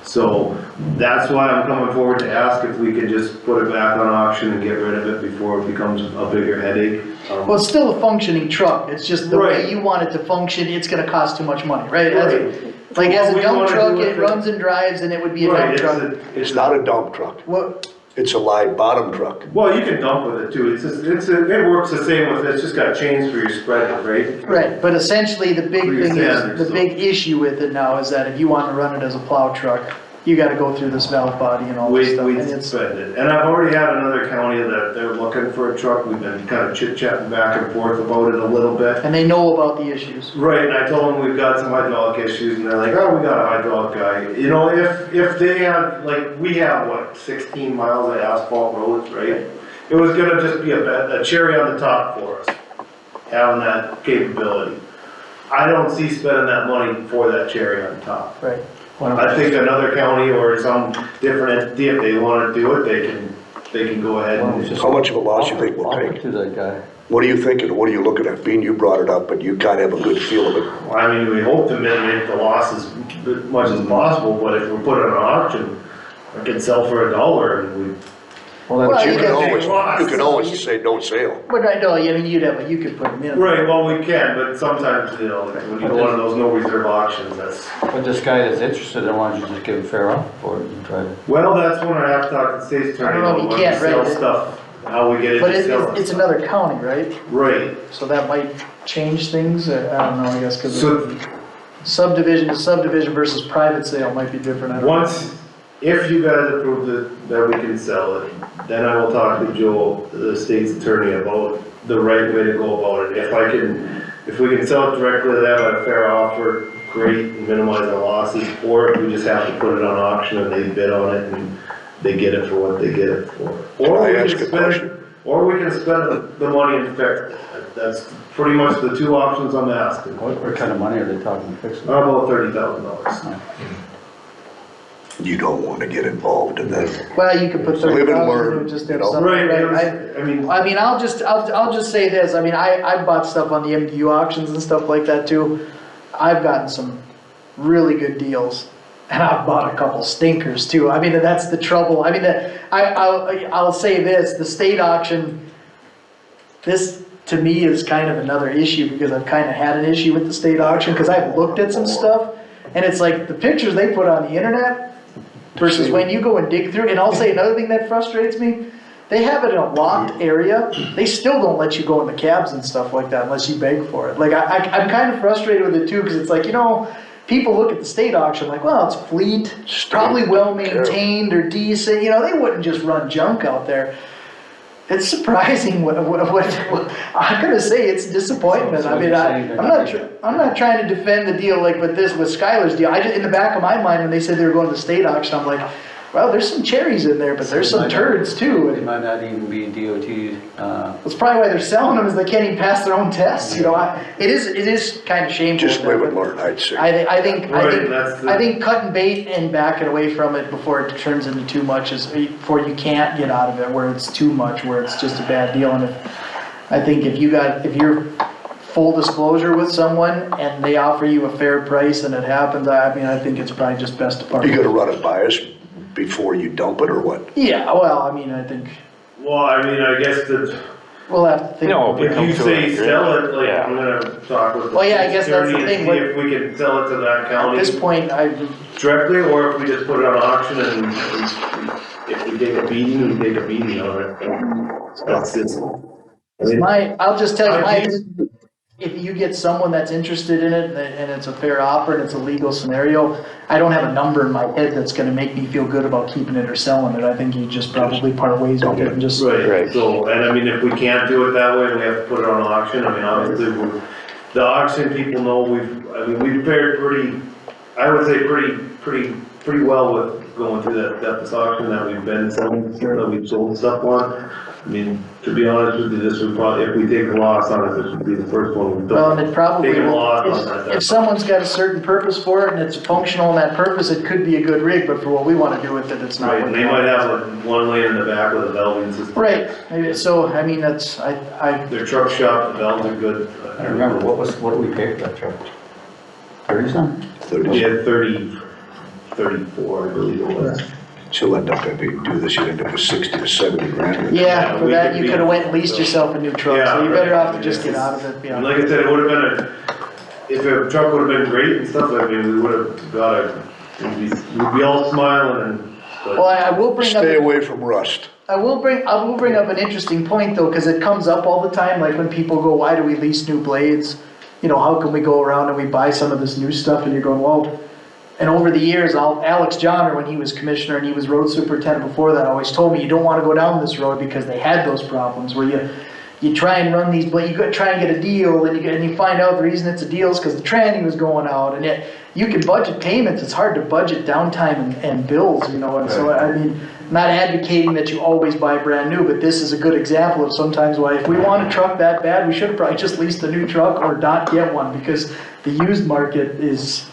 So, that's why I'm coming forward to ask if we could just put it back on auction and get rid of it before it becomes a bigger headache. Well, it's still a functioning truck, it's just the way Right. you want it to function, it's gonna cost too much money, right? Right. Like as Well, a we dump wanna truck, do it runs and drives and it would be a Right, dump truck. It's not a dump truck, What, it's a live bottom truck. Well, you can dump with it too, it's just, it works the same with, it's just got chains for your spreader, right? right, but essentially the big For your thing is, standard the stuff. big issue with it now is that if you want to run it as a plow truck, you gotta go through this valve body and all this We stuff. And it's, spend it, and I've already had another county that they're looking for a truck, we've been kind of chit-chatting back and forth about it a little bit. and they know about the issues. Right, and I told them we've got some hydraulic issues, and they're like, oh, we got a hydraulic guy. You know, if they have, like, we have, what, 16 miles of asphalt roads, right? It was gonna just be a cherry on the top for us, having that capability. I don't see spending that money for that cherry on top. Right. I think another county or some different entity, if they wanna do it, they can go ahead and. How much of a loss you think we'll Offer take? to that guy. What are you thinking, what are you looking at? Bean, you brought it up, but you kind of have a good feel of it. I mean, we hope to minimize the losses as much as possible, but if we put it on auction, it can sell for $1 and we. Well, Well, that's, You you can got- always, you can always say no sale. But I know, I mean, you'd have, you could put them in. Right, well, we can, but sometimes, you know, when you do one of those no reserve auctions, that's, but this guy that's interested, I want you to just give him fair offer for it and try to. well, that's when I have to talk to the state's attorney I don't know, about you when we can't sell rent it. stuff, how we get it But to sell it's it. another county, right? Right, So that might change things, I don't know, I guess, cause so subdivision to subdivision versus private sale might be different, I don't know. once, if you guys approve that we can sell it, then I will talk to Joel, the state's attorney, about the right way to go about it. If we can sell it directly to them at a fair offer, great, and minimize our losses, or if we just have to put it on auction and they bid on it and they get it for what they get it for. Or I we ask can a spend, question? or we can spend the money and fix it. That's pretty much the two options I'm asking. What kind of money are they talking to fix it? About $30,000. You don't want to get involved in that. Well, you could put Live and 30,000 learn, into just you have know? something, Right, right? I mean. I mean, I'll just say this, I mean, I bought stuff on the MDU auctions and stuff like that too. I've gotten some really good deals, and I've bought a couple stinkers too. I mean, that's the trouble. I mean, I'll say this, the state auction, this to me is kind of another issue, because I've kind of had an issue with the state auction, because I've looked at some stuff, and it's like, the pictures they put on the internet versus when you go and dig through, and I'll say another thing that frustrates me, they have it in a locked area, they still don't let you go in the cabs and stuff like that unless you beg for it. Like, I'm kind of frustrated with it too, because it's like, you know, people look at the state auction like, well, it's fleet, probably well-maintained or decent, you know, they wouldn't just run junk out there. It's surprising what I'm gonna say, it's disappointment. So I mean, you're saying they're I'm not trying to defend the deal like with Skylar's deal. I just, in the back of my mind, when they said they were going to the state auction, I'm like, well, there's some cherries in there, but there's some turds too. It might not even be DOT, That's probably why they're selling them, is they can't even pass their own tests, you know, it is kind of shameful. Just live and learn, I'd say. I think Right, that's the- I think cutting bait and backing away from it before it turns into too much is, before you can't get out of it, where it's too much, where it's just a bad deal. And I think if you're full disclosure with someone and they offer you a fair price and it happens, I mean, I think it's probably just best to part. You gonna run it by us before you dump it, or what? Yeah, well, I mean, I think Well, I mean, I guess that we'll have to think. No, if you say sell it, like, Yeah. I'm gonna talk with the Well, yeah, I guess that's the attorney and thing, see what- if we can sell it to that At county this point, directly, or if we just put it on auction and if we take a beating, we take a beating on it. That's it. I mean, I'll just tell you, I if you get someone that's interested in it and it's a fair offer and it's a legal scenario, I don't have a number in my head that's gonna make me feel good about keeping it or selling it. I think you just probably part ways with it and just. Right, so, and I mean, if we can't do it that way and we have to put it on auction, I mean, obviously, the auction people know we've fared pretty, I would say pretty well going through that depth auction that we've been selling, that we've sold stuff on. I mean, to be honest with you, this would probably, if we take a loss on it, this would be the first one we've Well, done. and it probably Taking a will, loss on that. if someone's got a certain purpose for it and it's functional in that purpose, it could be a good rig, but for what we wanna do with it, it's not. Right, what and we they might want. have like one lane in the back with a valving system. Right, maybe, so, I mean, that's, I, Their truck shop, the valves are good. I don't remember, what did we pay for that truck? 30-something? We had 34, I believe it was. She'll end up, if you do this, you'll end up with 60 to 70 grand. yeah, for we that, could you be- could've went and leased yourself a new truck, Yeah, so you're better right. off to just get out of it, And yeah. like I said, it would've been if a truck would've been great and stuff, I mean, we would've we'd be all smiling and, Well, but, I will bring up. Stay away from rust. I will bring up an interesting point though, cause it comes up all the time, like when people go, why do we lease new blades? You know, how can we go around and we buy some of this new stuff, and you're going, well, and over the years, Alex Johnner, when he was commissioner and he was road superintendent before that, always told me, you don't wanna go down this road because they had those problems where you try and run these, you try and get a deal, and you find out the reason it's a deal is cause the tranny was going out, and yet, you can budget payments, it's hard to budget downtime and bills, you know, and so, I mean, not advocating that you always buy brand new, but this is a good example of sometimes why, if we want a truck that bad, we should probably just lease the new truck or not get one, because the used market is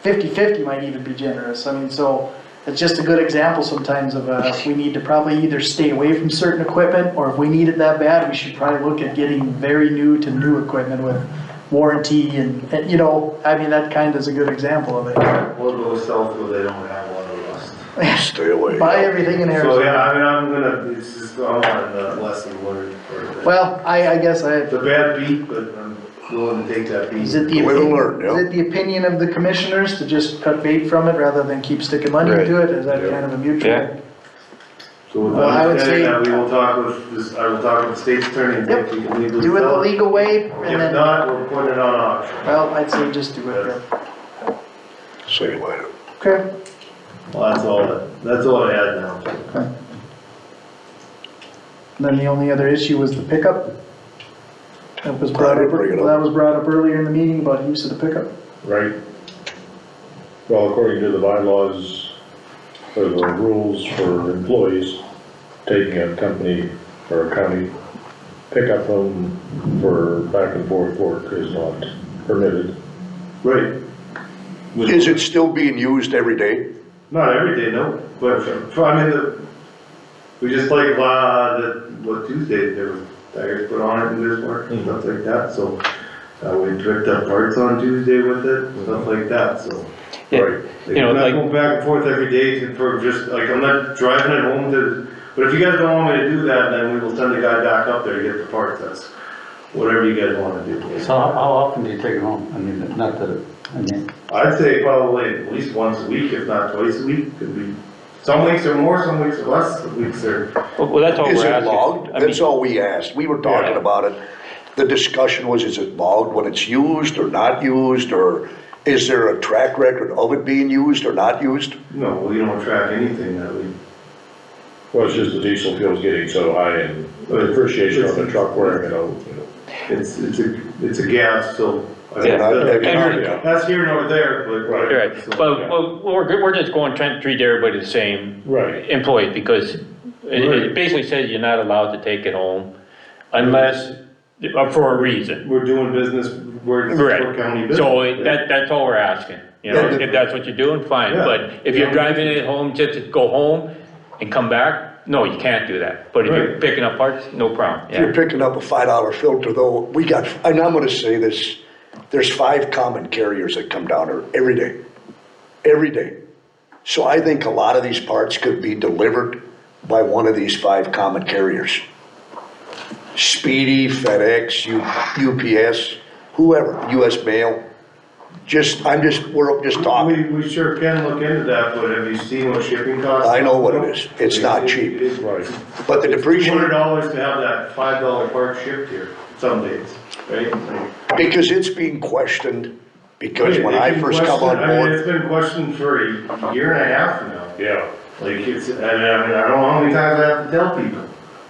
50-50 might even be generous, I mean, so, it's just a good example sometimes of, we need to probably either stay away from certain equipment, or if we need it that bad, we should probably look at getting very new to new equipment with warranty and, you know, I mean, that kind of is a good example of it. we'll go south where they don't have one of us. Stay away. Buy everything in So, Arizona. yeah, I mean, I'm gonna, it's just, I want a lesson learned for it. Well, I guess It's a bad beat, but I'm willing to take that beat. is it the Live and opinion, learn, yeah. is it the opinion of the commissioners to just cut bait from it rather than keep sticking money Right. into it? Is that kind of a mutual? Yeah. So with Well, I would say- that, we will talk with this, I will talk with the state's attorney and see if we can legally Do it the sell it. legal way, and If then, not, we're putting it on auction. well, I'd say just do it, yeah. See you later. Okay. Well, that's all I had now. Then the only other issue was the pickup. That was I brought up, didn't bring it up. that was brought up earlier in the meeting about use of the pickup. Right. Well, according to the bylaws, or the rules for employees, taking a company or a county pickup home for back and forth work is not permitted. Right. Is it still being used every day? Not every day, no, but, I mean, we just like, what Tuesday, there was tires put on it and this work and stuff like that, so, we picked up parts on Tuesday with it, stuff like that, so. Yeah, Like, you know, I'm not like- going back and forth every day for just, like, I'm not driving it home to, but if you guys don't want me to do that, then we will send the guy back up there to get the parts, that's whatever you guys wanna do. So how often do you take it home? I mean, not that, I mean, I'd say probably at least once a week, if not twice a week, could be, some weeks are more, some weeks are less, some weeks are. Well, that's all Is we're it asking. logged? I mean, That's all we asked. We were talking Yeah. about it. The discussion was, is it logged when it's used or not used? Or is there a track record of it being used or not used? No, we don't track anything that we. Well, it's just the diesel fuel's getting so high and the appreciation of the truck wearing it out, you know. It's a gas, so. I think Yeah. that- That's here nor there, but. Right, so- well, we're just going, trying to treat everybody the same. Right. Employee, because it Right. basically says you're not allowed to take it home unless, for a reason. We're doing business, we're Right. for county business. So right? that's all we're asking, you know, Yeah. if that's what you're doing, fine, Yeah. but if you're driving it home just to go home and come back, no, you can't do that. But if you're Right. picking up parts, no problem, If you're yeah. picking up a $5 filter though, we got, and I'm gonna say this, there's 5 common carriers that come down here every day. Every day. So I think a lot of these parts could be delivered by one of these 5 common carriers. Speedy, FedEx, UPS, whoever, US Mail. We're just talking. We sure can look into that, but have you seen what shipping costs? I know what it is. It's not cheap. Right. But the depreciation, $200 to have that $5 part shipped here, some days, right? Like, because it's being questioned, because when It's I been first come on questioned- I mean, board, it's been questioned for a year and a half now. Yeah. Like, it's, I mean, I don't know how many times I have to tell people,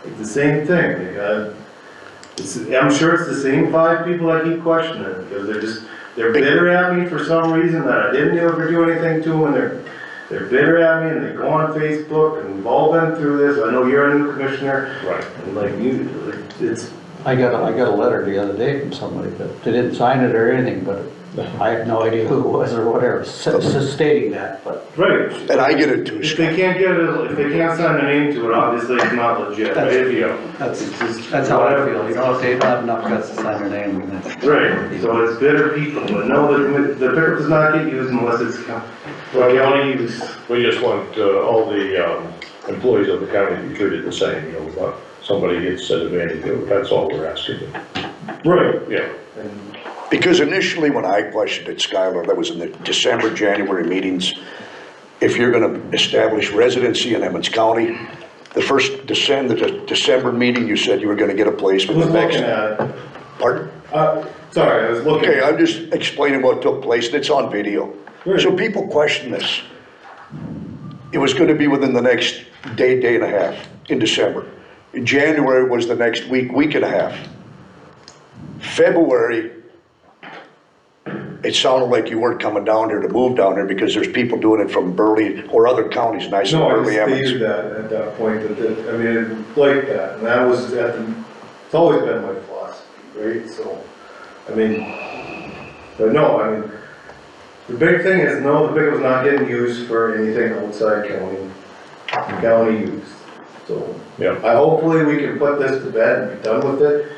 like, the same thing, I'm sure it's the same 5 people that keep questioning it, because they're bitter at me for some reason that I didn't ever do anything to them, and they're bitter at me and they go on Facebook and we've all been through this. I know you're a new commissioner. Right. And like you, like, it's, I got a letter the other day from somebody, but they didn't sign it or anything, but I have no idea who it was or whatever, stating that, but. right. And I get it too, If they Scott. can't get it, if they can't sign a name to it, obviously it's not legit, right? If you- That's how I feel, you know, if they don't have enough guts to sign their name, then. Right, so it's bitter people, but no, the pickup does not get used unless it's county use. We just want, all the, employees of the county to be treated the same, you know, not somebody gets an advantage of it, that's all we're asking. Right. Yeah. Because initially, when I questioned it, Skylar, that was in the December, January meetings, if you're gonna establish residency in Emmons County, the first December meeting, you said you were gonna get a place I with was the next. looking at it. Pardon? Sorry, I was looking. Okay, I'm just explaining what took place, and it's on video. Right. So people question this. It was gonna be within the next day and a half, in December. In January was the next week and a half. February, it sounded like you weren't coming down here to move down here because there's people doing it from Burley or other counties, and I said No, I Burley, Emmons. stated that at that point, I mean, like that, and that was it's always been my philosophy, right, so, I mean, but no, I mean, the big thing is, no, the pickup's not getting used for anything outside county use, so. Yeah. Hopefully we can put this to bed and be done with it.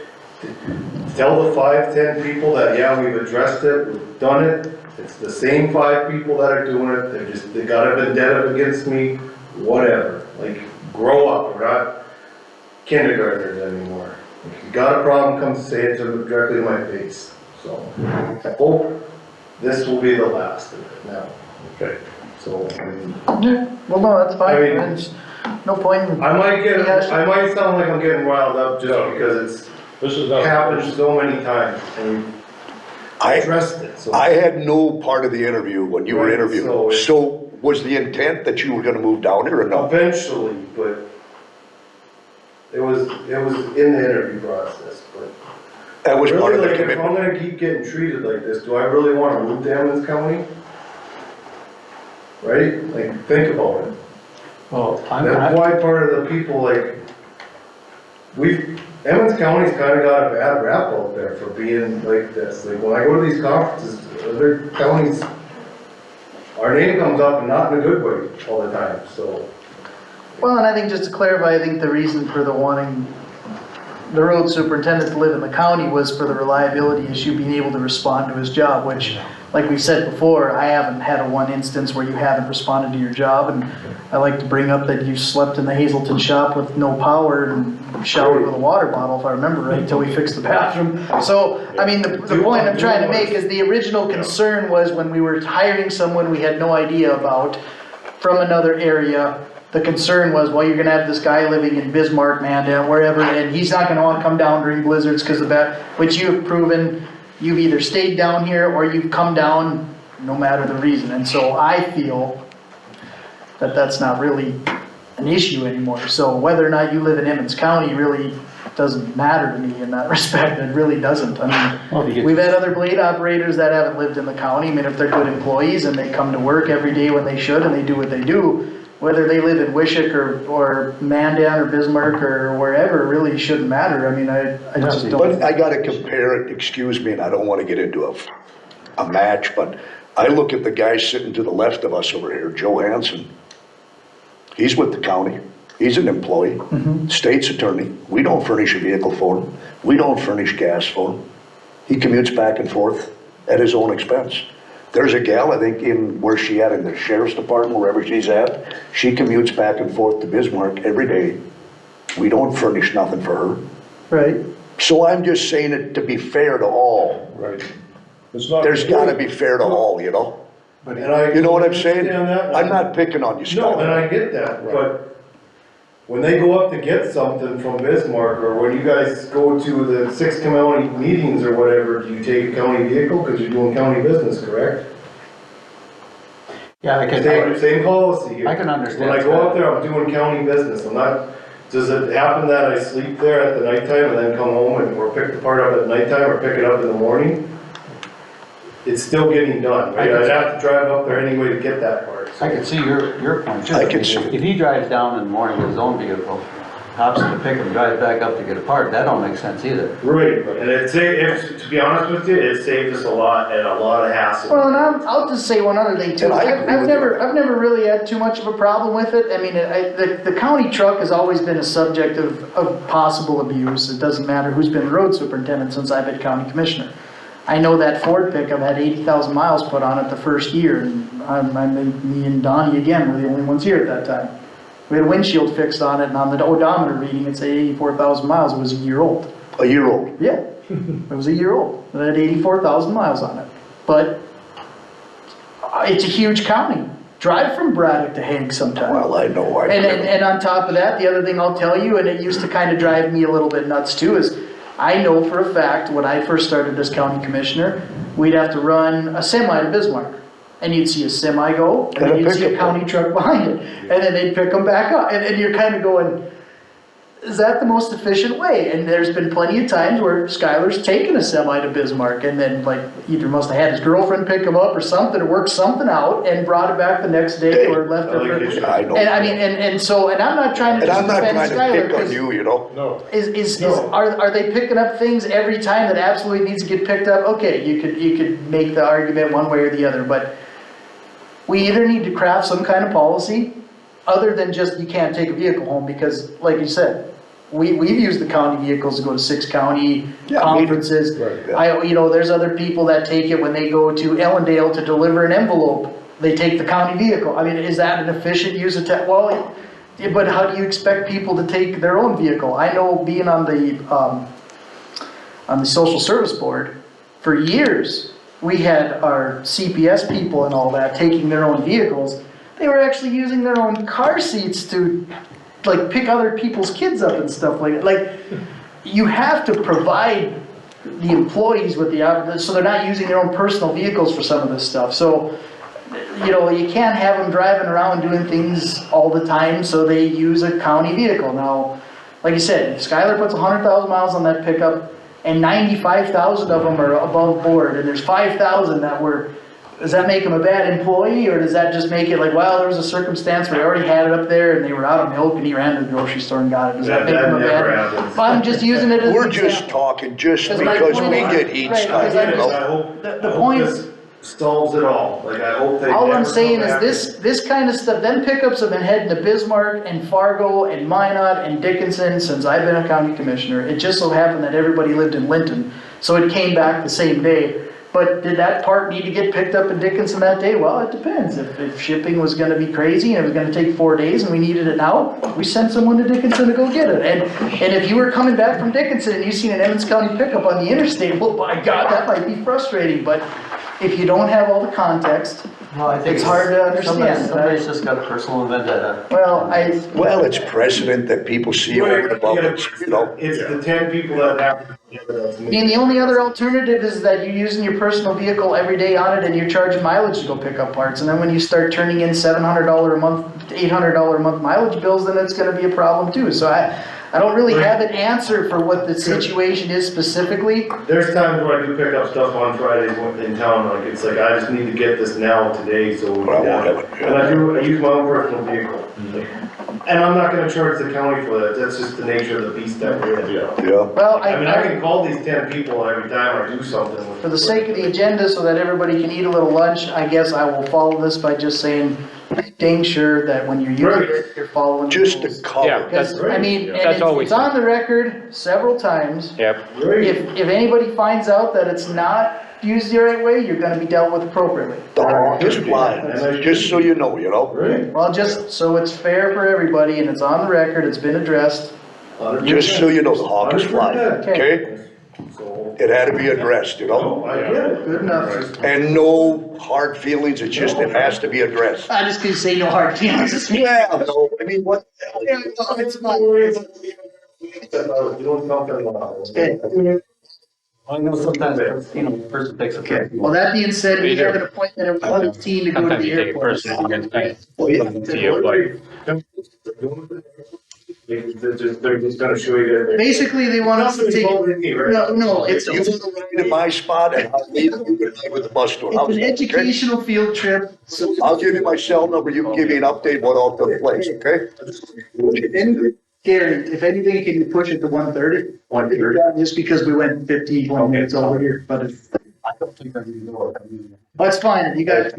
Tell the 5-10 people that, yeah, we've addressed it, we've done it, it's the same 5 people that are doing it, they got a vendetta against me, whatever, like, grow up, we're not kindergartners anymore. If you got a problem, come say it directly to my face, so, I hope this will be the last of it now, Okay. so, I mean, Well, no, that's fine, I mean- there's no point in. I might sound like I'm getting riled up just No. because This is it's not. happened so many times, and we've addressed it, so. I had no part of the interview when you were Right, interviewed. so it- So was the intent that you were gonna move down here or no? Eventually, but it was in the interview process, but. That was part Really, of the like, if commitment. I'm gonna keep getting treated like this, do I really wanna move to Emmons County? Right? Like, think about it. Well, That's why part of the people, like, Emmons County's kinda got a bad rap out there for being like this. Like, when I go to these conferences, other counties, our name comes up and not in a good way all the time, so. Well, and I think just to clarify, I think the reason for the wanting the road superintendent to live in the county was for the reliability issue, being able to respond to his job, which, like we said before, I haven't had a one instance where you haven't responded to your job, and I like to bring up that you slept in the Hazelton shop with no power and showered with a water bottle, if I remember right, until we fixed the bathroom. So, I mean, the point I'm trying to make is the original concern was when we were hiring someone we had no idea about from another area. The concern was, well, you're gonna have this guy living in Bismarck, Mandan, wherever, and he's not gonna wanna come down during blizzards because of that, which you have proven, you've either stayed down here or you've come down no matter the reason. And so I feel that that's not really an issue anymore. So whether or not you live in Emmons County really doesn't matter to me in that respect. It really doesn't. I mean, we've had other blade operators that haven't lived in the county. I mean, if they're good employees and they come to work every day when they should and they do what they do, whether they live in Wishick or Mandan or Bismarck or wherever, really shouldn't matter. I mean, I just don't. But I gotta compare it, excuse me, and I don't wanna get into a match, but I look at the guy sitting to the left of us over here, Joe Hanson. He's with the county. He's an employee, state's attorney. We don't furnish a vehicle for him. We don't furnish gas for him. He commutes back and forth at his own expense. There's a gal, I think, where she at, in the sheriff's department, wherever she's at, she commutes back and forth to Bismarck every day. We don't furnish nothing for her. Right. So I'm just saying it to be fair to all. Right. It's not. There's gotta be fair to all, you know? And I You know what I'm saying? understand that. I'm not picking on you, No, and Scott. I get that, but when they go up to get something from Bismarck, or when you guys go to the 6 county meetings or whatever, do you take a county vehicle, cause you're doing county business, correct? Yeah, Same policy here. I can understand When I go that. up there, I'm doing county business, I'm not, does it happen that I sleep there at the nighttime and then come home or pick the part up at nighttime or pick it up in the morning? it's still getting done, right? I'd have to drive up there anyway to get that part. I can see your point. I can see it. If he drives down in the morning with his own vehicle, hops in the pickup, drives back up to get a part, that don't make sense either. Right, and to be honest with you, it saved us a lot and a lot of hassle. Well, and I'll just say one other thing too. And I agree with you. I've never really had too much of a problem with it. I mean, the county truck has always been a subject of possible abuse. It doesn't matter who's been road superintendent since I've been county commissioner. I know that Ford pickup had 80,000 miles put on it the first year, and me and Donnie again were the only ones here at that time. We had a windshield fixed on it, and on the odometer reading, it said 84,000 miles. It was a year old. A year old. Yeah, it was a year old. It had 84,000 miles on it. But it's a huge county. Drive from Braddock to Hague sometime. Well, I know. And on top of that, the other thing I'll tell you, and it used to kind of drive me a little bit nuts too, is I know for a fact when I first started as county commissioner, we'd have to run a semi to Bismarck. And you'd see a semi go, and then you'd see a county truck behind it. And then they'd pick them back up. And you're kind of going, is that the most efficient way? And there's been plenty of times where Skylar's taken a semi to Bismarck and then like either must have had his girlfriend pick him up or something, or worked something out and brought it back the next day or left it. I know. And I mean, and I'm not trying to And just I'm not defend trying to Skylar. pick on you, you know? No. Are they picking up things every time that absolutely needs to get picked up? Okay, you could make the argument one way or the other, but we either need to craft some kind of policy other than just you can't take a vehicle home, because like you said, we've used the county vehicles to go to 6 county conferences. Right, yeah. There's other people that take it when they go to Ellendale to deliver an envelope. They take the county vehicle. I mean, is that an efficient use of tech? Well, but how do you expect people to take their own vehicle? I know being on the social service board for years, we had our CPS people and all that taking their own vehicles. They were actually using their own car seats to like pick other people's kids up and stuff like that. Like, you have to provide the employees with so they're not using their own personal vehicles for some of this stuff. So, you can't have them driving around doing things all the time, so they use a county vehicle. Now, like you said, if Skylar puts 100,000 miles on that pickup, and 95,000 of them are above board, and there's 5,000 that were, does that make him a bad employee, or does that just make it like, well, there was a circumstance where he already had it up there and they were out of milk and he ran to the grocery store and got it? Does that make him a bad? Well, I'm just using it as an We're example. just talking just 'Cause my because point we is- get heat right, stuff, because I you just- know? The point this solves it all, like I hope they. All never I'm saying come is back. this kind of stuff, them pickups have been heading to Bismarck and Fargo and Minot and Dickinson since I've been a county commissioner. It just so happened that everybody lived in Linton, so it came back the same day. But did that part need to get picked up in Dickinson that day? Well, it depends. If shipping was gonna be crazy and it was gonna take 4 days and we needed it now, we sent someone to Dickinson to go get it. And if you were coming back from Dickinson and you seen an Emmons County pickup on the interstate, well, my God, that might be frustrating. But if you don't have all the context, Well, I think it's hard to understand. Somebody's just got a personal vendetta. Well, Well, it's precedent that people see over and above it, you know? It's the 10 people that have. I mean, the only other alternative is that you're using your personal vehicle every day on it and you're charging mileage to go pick up parts. And then when you start turning in $700 a month, $800 a month mileage bills, then it's gonna be a problem too. So I don't really have an answer for what the situation is specifically. There's times where I do pick up stuff on Fridays in town, like, it's like, I just need to get this now, today, so we Well, I can won't have have it. it, yeah. And I use my own personal vehicle. And I'm not gonna charge the county for that, that's just the nature of the beast that we're in. Yeah. Well, I mean, I can call these 10 people every time I do something with. for the sake of the agenda, so that everybody can eat a little lunch, I guess I will follow this by just saying, dang sure that when you're using it, you're following the Just rules. to cover. Yeah. Because, I mean, and That's always- it's on the record several times. Yep. If anybody finds out that it's not used the right way, you're gonna be dealt with appropriately. The hawk is flying, just so you know, you know? Right. Well, just so it's fair for everybody and it's on the record, it's been addressed. Just so you know, the hawk is flying, 100%. okay? So, It had to be addressed, you know? I get it. Good enough. And no hard feelings, it's just, it has to be addressed. I just couldn't say no hard feelings. Yeah, no, I mean, what? Yeah, no, it's not. Doing something wrong. Okay. I know sometimes, a person takes a. Okay, well, that being said, we have an appointment at 1:15 to go to Sometimes the you take it airport. personally, you can think, Oh, yeah. see it like, They're just gonna show you that. Basically, they want us to take, no, it's, You want to ride in my spot and I'll leave you can ride with the bus tour. How's it's an that, okay? educational field trip, so. I'll give you my cell number, you can give me an update what all took place, okay? Gary, if anything, can you push it to 1:30? 1:30. Just because we went 15, 20 minutes over here, but if. That's fine, you got,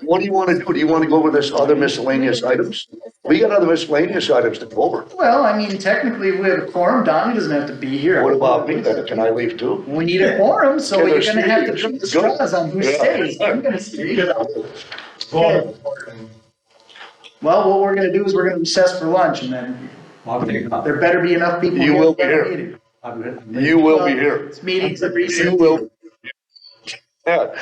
What do you want to do? Do you want to go over this other miscellaneous items? We got other miscellaneous items to go over. well, I mean, technically, we have a quorum, Donnie doesn't have to be here. What about me then? Can I leave too? We need a quorum, so Okay, you're there's gonna have to three. draw the straws on who Yeah. stays, I'm gonna stay. Okay. Well, what we're gonna do is we're gonna recess for lunch, and then I'll take it up. there better be enough people. You here will for be that here. meeting. I'm good. You will be here. It's meetings at recess. You will. Yeah.